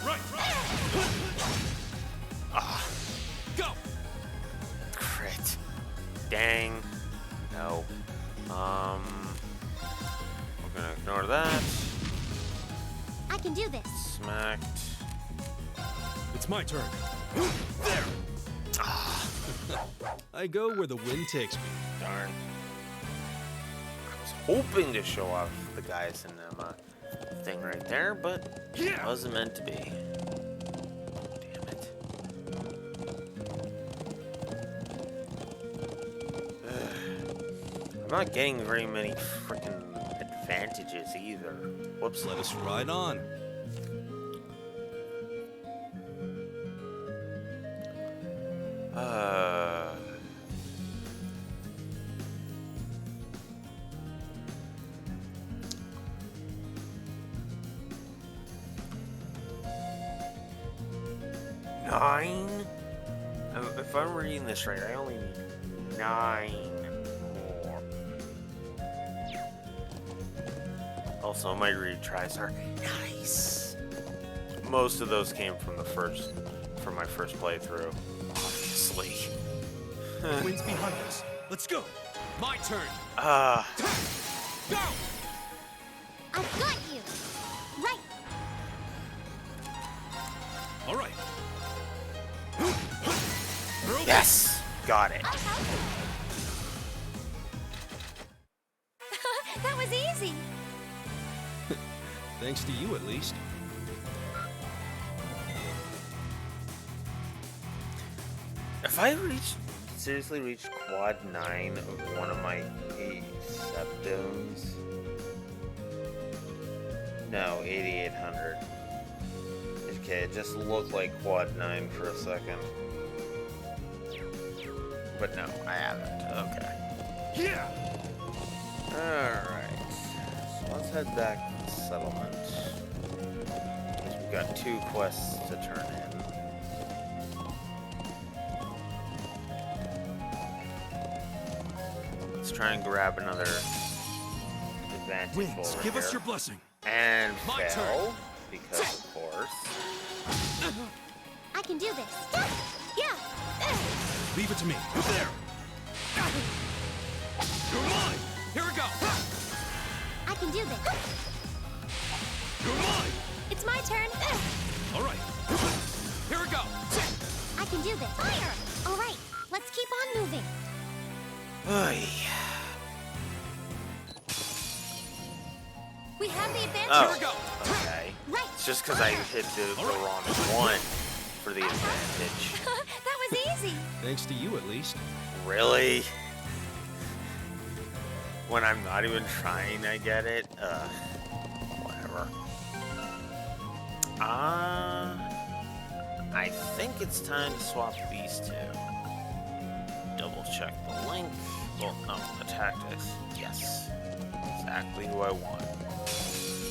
Right! Ah, Go! crit. Dang. No. We're gonna ignore that. I can do this. Smacked. It's my turn. There! I go where the wind takes me. Darn. I was hoping to show off the guys in them thing right there, but it wasn't meant to be. Damn it. I'm not getting very many freaking advantages either. Whoops. Let us ride on. Nine? If I'm reading this right, I only need 9 more. Also, my retries are nice. Most of those came from my first playthrough, obviously. The wind's behind us. Let's go! My turn! Go! I've got you! Right! All right. Yes! Got it. That was easy! Thanks to you, at least. If I seriously reached quad 9 of one of my 8 septims. No, 8800. Okay, it just looked like quad 9 for a second. But no, I haven't. Okay. Yeah! Alright. So let's head back to the settlement. We've got 2 quests to turn in. Let's try and grab another advantage Winds, over give here. us your blessing. And My fail, turn. because of course. I can do this. Yeah! Leave it to me. There! You're mine! Here we go! I can do this. You're mine! It's my turn. All right. Here we go! I can do this. Fire! All right, let's keep on moving. Oy. We have the advantage. Oh, Here we go! okay. Right. It's just because I hit the wrong one for the advantage. That was easy. Thanks to you, at least. Really? When I'm not even trying, I get it? Whatever. I think it's time to swap these 2. Double check the link. Well, no, the tactics. Yes. Exactly who I want.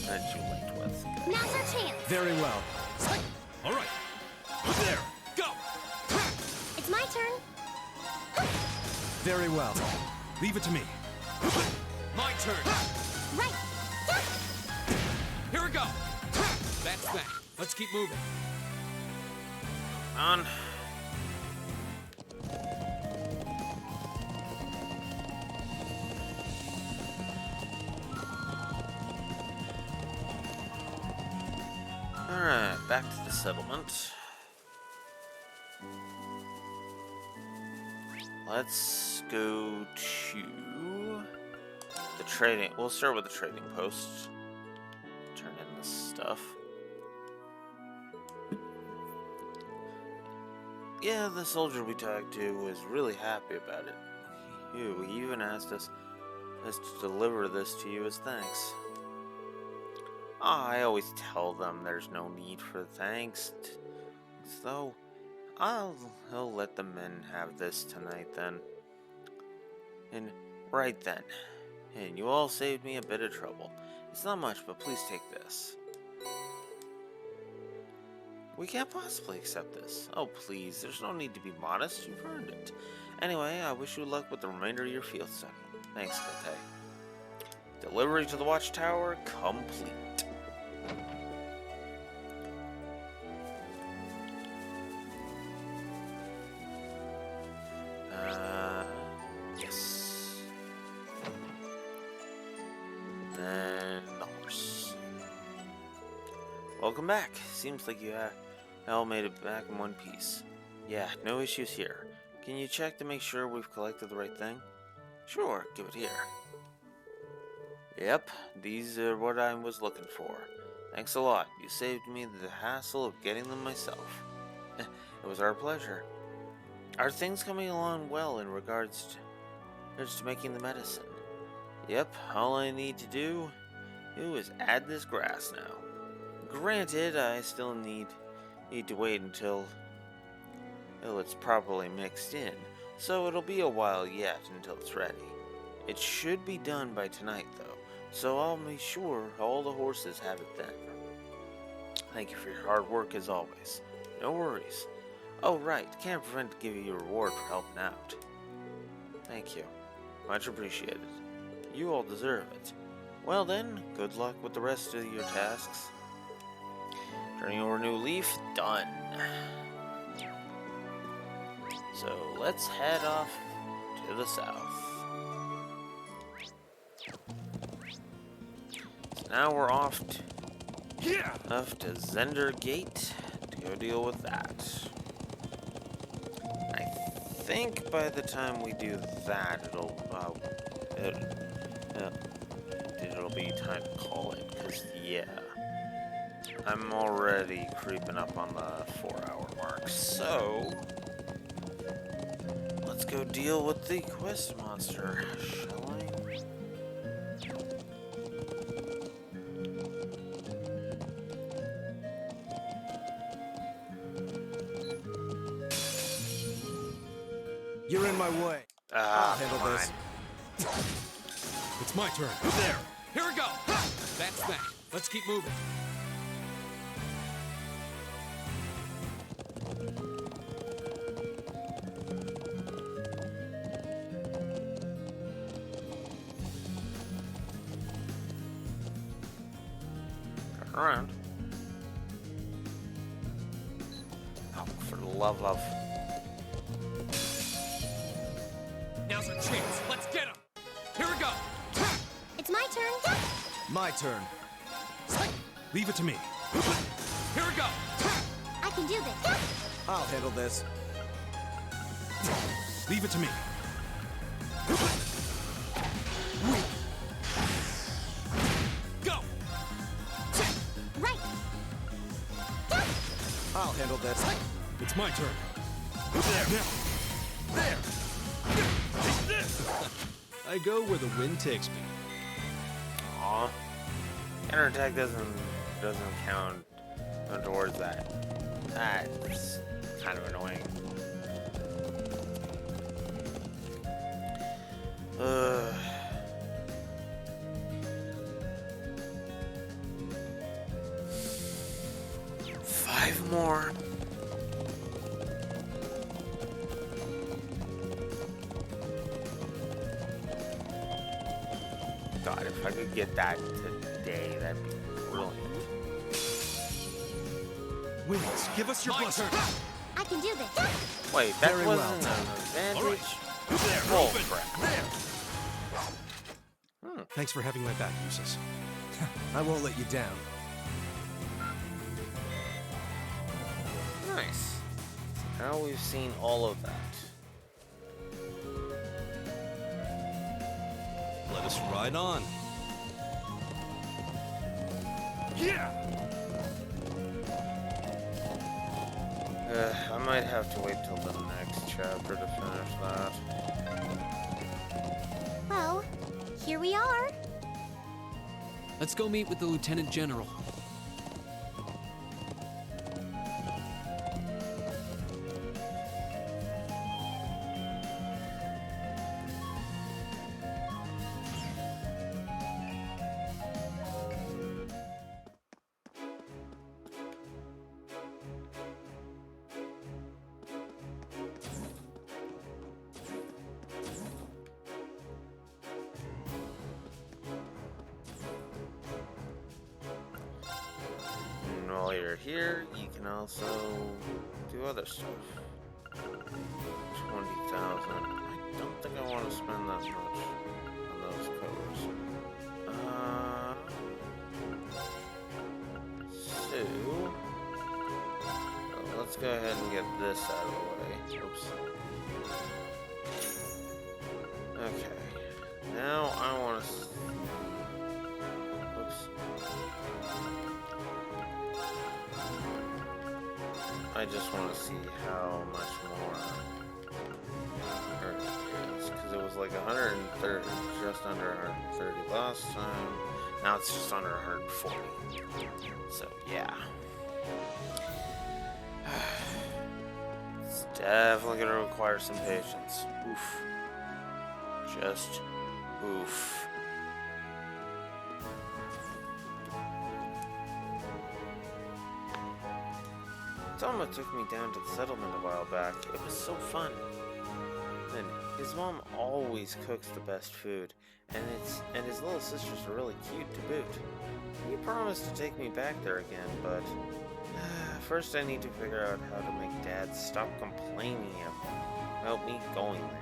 That you linked with. Good. Now's our chance. Very well. All right. There! Go! It's my turn. Very well. Leave it to me. My turn! Right. Here we go! That's that. Let's keep moving. On. Alright, back to the settlement. Let's go to the trading. We'll start with the trading post. Turn in this stuff. Yeah, the soldier we talked to was really happy about it. He even asked us to deliver this to you as thanks. I always tell them there's no need for thanks, so I'll let the men have this tonight then. And right then, and you all saved me a bit of trouble. It's not much, but please take this. We can't possibly accept this. Oh, please, there's no need to be modest. You've earned it. Anyway, I wish you luck with the remainder of your field study. Thanks, Kote. Delivery to the Watchtower complete. Yes. And the horse. Welcome back. Seems like you all made it back in one piece. Yeah, no issues here. Can you check to make sure we've collected the right thing? Sure, give it here. Yep, these are what I was looking for. Thanks a lot. You saved me the hassle of getting them myself. It was our pleasure. Are things coming along well in regards to making the medicine? Yep, all I need to do is add this grass now. Granted, I still need to wait until it's properly mixed in, so it'll be a while yet until it's ready. It should be done by tonight, though, so I'll be sure all the horses have it then. Thank you for your hard work as always. No worries. Oh, right, can't prevent to give you a reward for helping out. Thank you. Much appreciated. You all deserve it. Well then, good luck with the rest of your tasks. Turning over a new leaf, done. So let's head off to the south. So now we're off to Zender Gate to go deal with that. I think by the time we do that, it'll be time to call it. Cause yeah, I'm already creeping up on the 4-hour mark. So let's go deal with the quest monster, shall I? You're in my way. I'll handle this. It's my turn. There. Here we go! That's that. Let's keep moving. Turn around. Oh, for the love of. Now's our chance. Let's get him. Here we go. It's my turn. My turn. Leave it to me. Here we go. I can do this. I'll handle this. Leave it to me. Go. Right. I'll handle this. It's my turn. There. Now. There. Take this. I go where the wind takes me. Aw. Counterattack doesn't count towards that. That's kind of annoying. Five more. God, if I could get that today, that'd be brilliant. Winds, give us your blessing. I can do this. Wait, that Very wasn't well. an advantage? All right. There. Oh, Open. crap. There. Thanks for having my back, Eustace. I won't let you down. Nice. Now we've seen all of that. Let us ride on. Yeah. I might have to wait till the next chapter to finish that. Well, here we are. Let's go meet with the Lieutenant General. while you're here, you can also do other stuff. 20,000. I don't think I want to spend that much on those covers. So let's go ahead and get this out of the way. Oops. Okay. Now I want to. Oops. I just want to see how much more it is, because it was like 130, just under 130 last time. Now it's just under 140. So yeah, it's definitely gonna require some patience. Oof. Just oof. Toma took me down to the settlement a while back. It was so fun. And his mom always cooks the best food, and his little sisters are really cute to boot. He promised to take me back there again, but first I need to figure out how to make Dad stop complaining about me going there.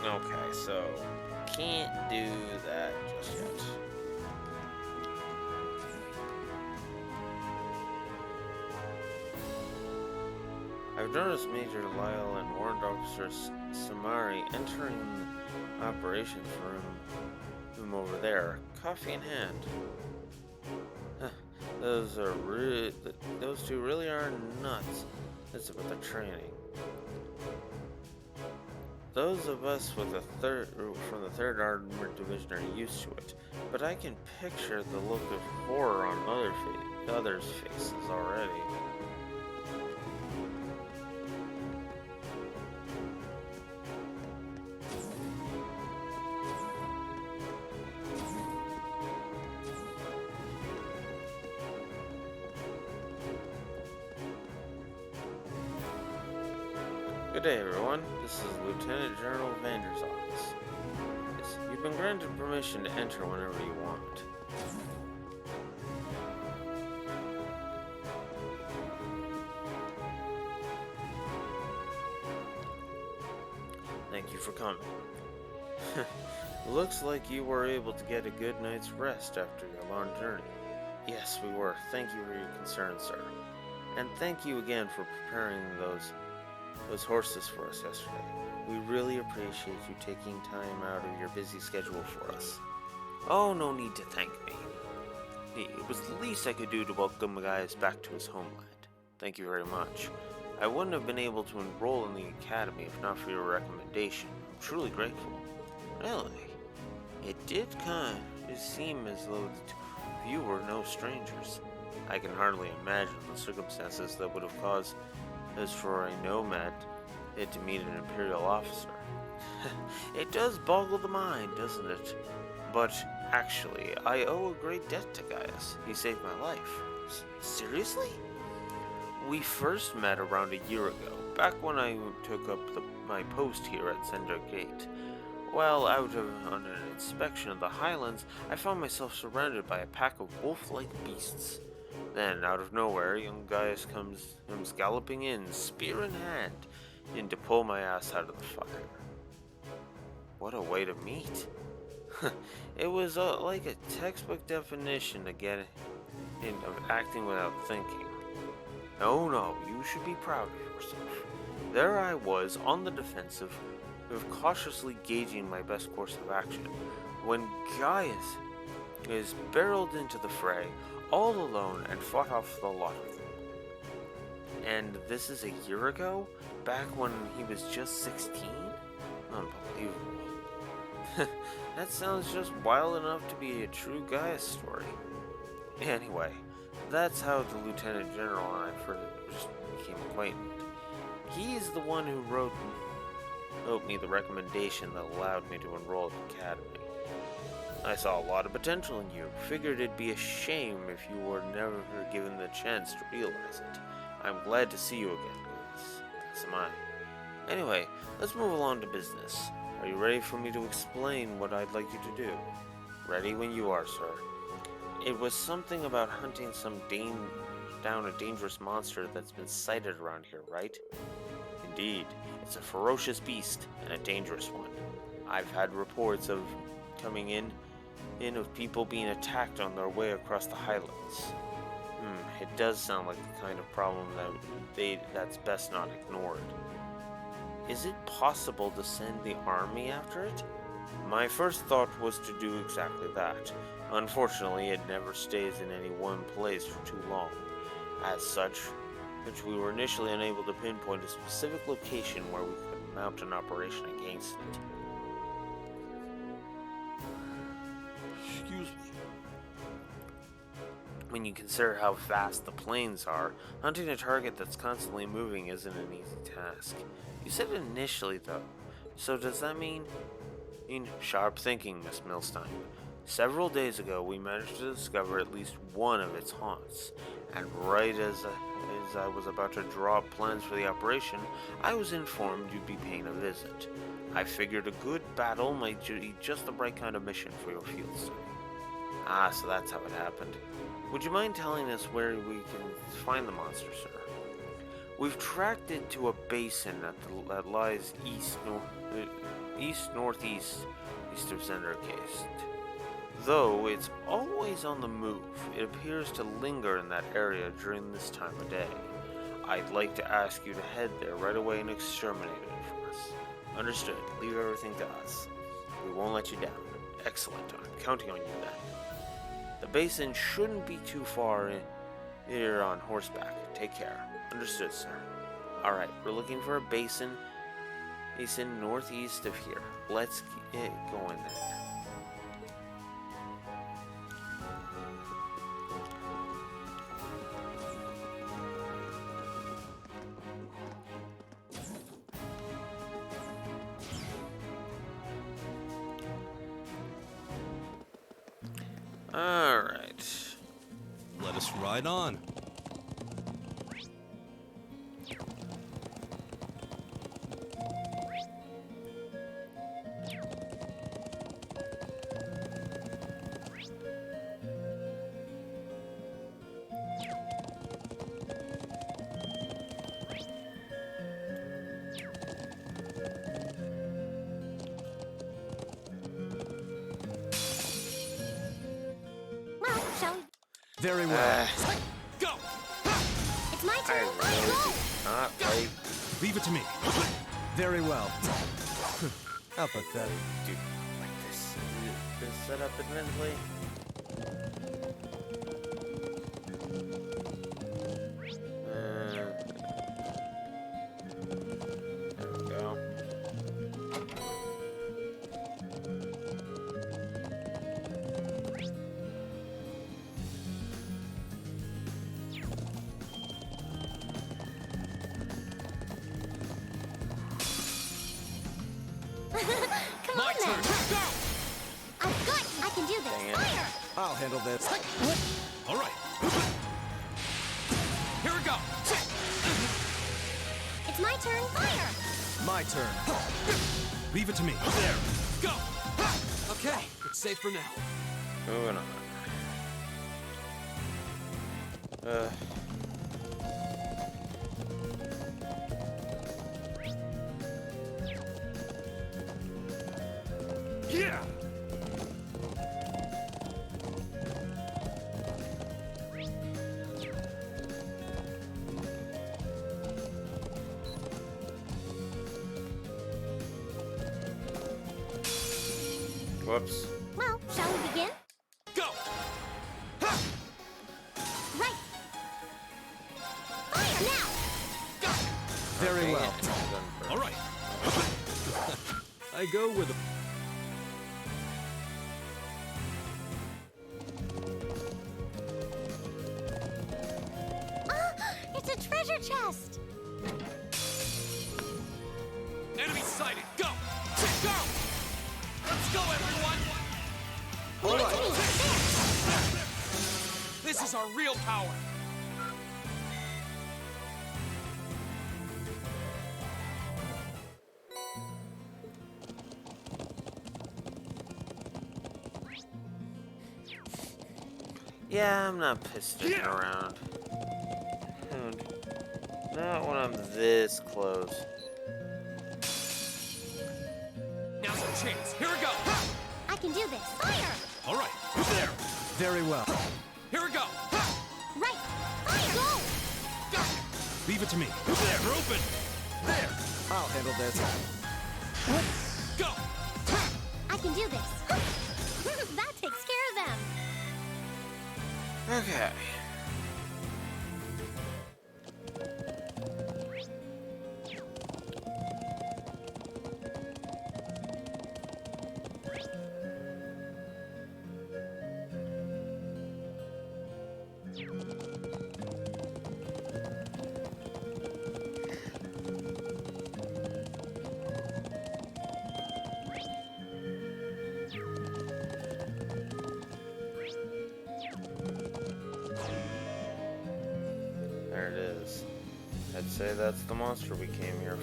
Okay, so can't do that just yet. I've noticed Major Lyle and Warrant Officer Samari entering the operations room over there, coffee in hand. Those two really are nuts. That's about the training. Those of us with from the 3rd Armored Division are used to it, but I can picture the look of horror on others' faces already. Good day, everyone. This is Lieutenant General Vander's office. Yes, you've been granted permission to enter whenever you want. Thank you for coming. Looks like you were able to get a good night's rest after your long journey. Yes, we were. Thank you for your concern, sir. And thank you again for preparing those horses for us yesterday. We really appreciate you taking time out of your busy schedule for us. Oh, no need to thank me. It was the least I could do to welcome Gaius back to his homeland. Thank you very much. I wouldn't have been able to enroll in the academy if not for your recommendation. I'm truly grateful. Really? It did seem as though the two of you were no strangers. I can hardly imagine the circumstances that would have caused as for a nomad to meet an Imperial officer. It does boggle the mind, doesn't it? But actually, I owe a great debt to Gaius. He saved my life. Seriously? We first met around a year ago, back when I took up my post here at Sender Gate. While out on an inspection of the Highlands, I found myself surrounded by a pack of wolf-like beasts. Then, out of nowhere, young Gaius comes galloping in, spear in hand, to pull my ass out of the fire. What a way to meet. It was like a textbook definition of acting without thinking. No, you should be proud of yourself. There I was, on the defensive, cautiously gauging my best course of action, when Gaius is barreled into the fray, all alone, and fought off the lot of them. And this is a year ago? Back when he was just 16? Unbelievable. That sounds just wild enough to be a true Gaius story. Anyway, that's how the Lieutenant General and I first became acquainted. He's the one who wrote me the recommendation that allowed me to enroll at the academy. I saw a lot of potential in you. Figured it'd be a shame if you were never given the chance to realize it. I'm glad to see you again, guys. As am I. Anyway, let's move along to business. Are you ready for me to explain what I'd like you to do? Ready when you are, sir. It was something about hunting down a dangerous monster that's been sighted around here, right? Indeed, it's a ferocious beast and a dangerous one. I've had reports of coming in of people being attacked on their way across the Highlands. It does sound like the kind of problem that's best not ignored. Is it possible to send the army after it? My first thought was to do exactly that. Unfortunately, it never stays in any one place for too long. As such, we were initially unable to pinpoint a specific location where we could mount an operation against it. Excuse me. When you consider how vast the plains are, hunting a target that's constantly moving isn't an easy task. You said initially, though, so does that mean sharp thinking, Miss Milstein? Several days ago, we managed to discover at least one of its haunts, and right as I was about to draw up plans for the operation, I was informed you'd be paying a visit. I figured a good battle might be just the right kind of mission for your field study. Ah, so that's how it happened. Would you mind telling us where we can find the monster, sir? We've tracked it to a basin that lies east-northeast of Zendercast. Though it's always on the move, it appears to linger in that area during this time of day. I'd like to ask you to head there right away and exterminate it for us. Understood. Leave everything to us. We won't let you down. Excellent. I'm counting on you then. The basin shouldn't be too far here on horseback. Take care. Understood, sir. Alright, we're looking for a basin. Northeast of here. Let's get going then. Alright. Let us ride on. Very well. Go! It's my turn. Leave it to me. Very well. How pathetic. Dude, like this set up admittedly. There we go. Come on, then. Go! I'm good. I can do this. Fire! I'll handle this. All right. Here we go. It's my turn. Fire! My turn. Leave it to me. There. Go! Okay, it's safe for now. Moving on. Yeah! Whoops. Well, shall we begin? Go! Right. Fire now! Very well. All right. I go with a... It's a treasure chest! Enemy sighted. Go! Go! Let's go, everyone! All right. This is our real power. Yeah, I'm not pissing around. Dude, not when I'm this close. Now's our chance. Here we go. I can do this. Fire! All right. There. Very well. Here we go. Right! Fire! Go! Got it. Leave it to me. There, you're open. There. I'll handle this. Go. I can do this. That takes care of them. Okay. There it is. I'd say that's the monster we came here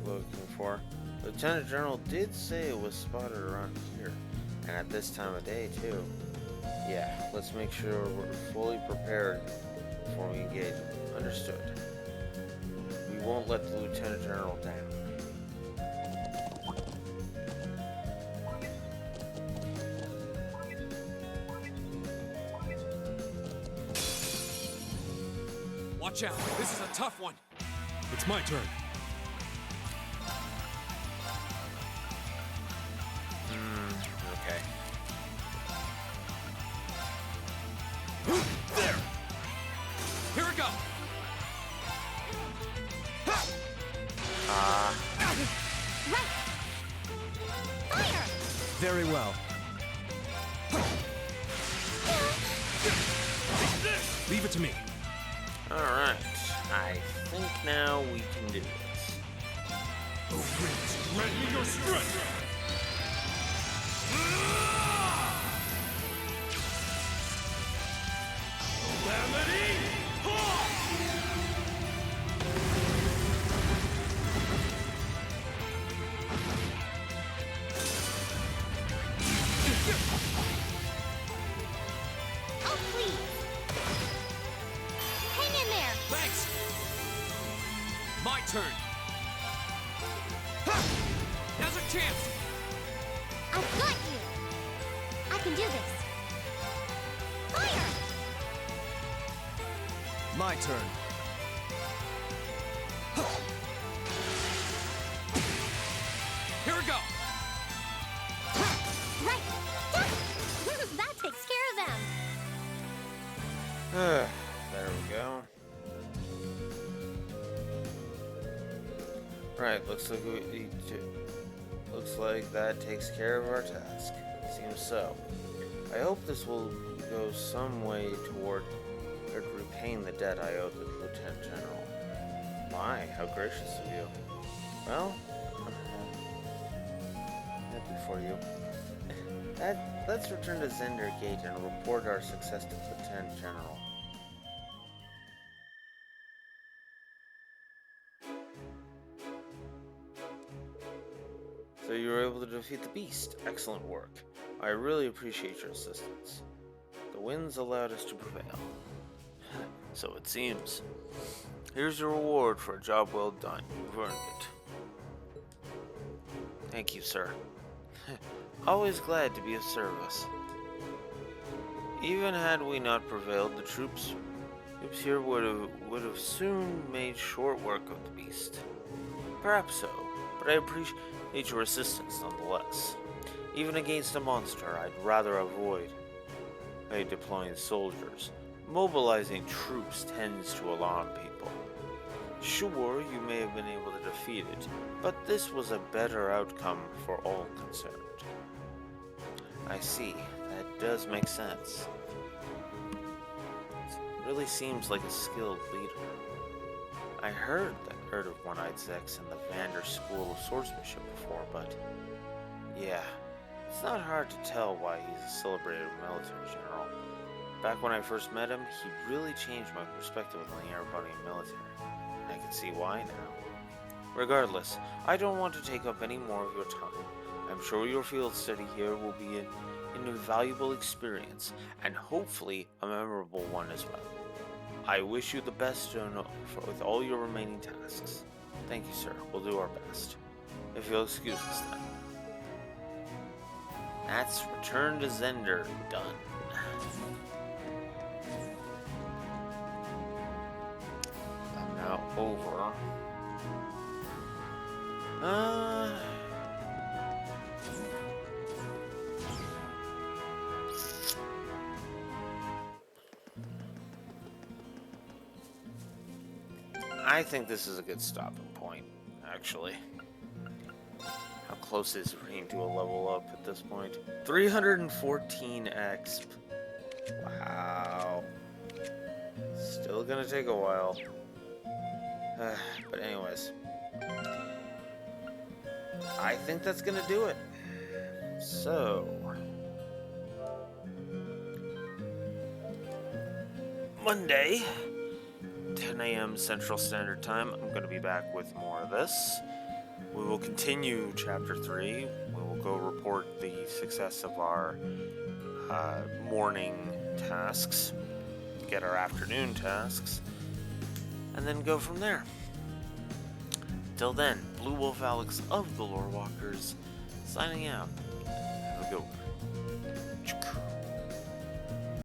looking for. Lieutenant General did say it was spotted around here, and at this time of day too. Yeah, let's make sure we're fully prepared before we engage. Understood. We won't let the Lieutenant General down. Watch out. This is a tough one. It's my turn. Okay. There. Here we go. Right! Fire! Very well. Leave it to me. Alright. I think now we can do this. Grant me your strength. Calamity! Oh, please! Hang in there! Thanks. My turn. Now's our chance. I've got you! I can do this! Fire! My turn. Here we go. Right! That takes care of them! There we go. Right, looks like that takes care of our task. Seems so. I hope this will go some way toward repaying the debt I owe the Lieutenant General. My, how gracious of you. Well, happy for you. Let's return to Zender Gate and report our success to Lieutenant General. So you were able to defeat the beast. Excellent work. I really appreciate your assistance. The winds allowed us to prevail. So it seems. Here's your reward for a job well done. You've earned it. Thank you, sir. Always glad to be of service. Even had we not prevailed, the troops here would have soon made short work of the beast. Perhaps so, but I appreciate your assistance nonetheless. Even against a monster, I'd rather avoid deploying soldiers. Mobilizing troops tends to alarm people. Sure, you may have been able to defeat it, but this was a better outcome for all concerned. I see. That does make sense. Really seems like a skilled leader. I heard of One-Eyed Zex in the Vander School of Swordsmanship before, but yeah, it's not hard to tell why he's a celebrated military general. Back when I first met him, he really changed my perspective on the Erebonian military. I can see why now. Regardless, I don't want to take up any more of your time. I'm sure your field study here will be an invaluable experience, and hopefully a memorable one as well. I wish you the best with all your remaining tasks. Thank you, sir. We'll do our best. If you'll excuse us then. That's Return to Zender done. I'm now over. I think this is a good stopping point, actually. How close is Rain to a level up at this point? 314 exp. Wow. Still gonna take a while. But anyways. I think that's gonna do it. So. Monday. 10 a.m. Central Standard Time. I'm going to be back with more of this. We will continue Chapter 3. We will go report the success of our morning tasks, get our afternoon tasks, and then go from there. Till then, Blue Wolf Alex of the Lore Walkers, signing out. Have a good one.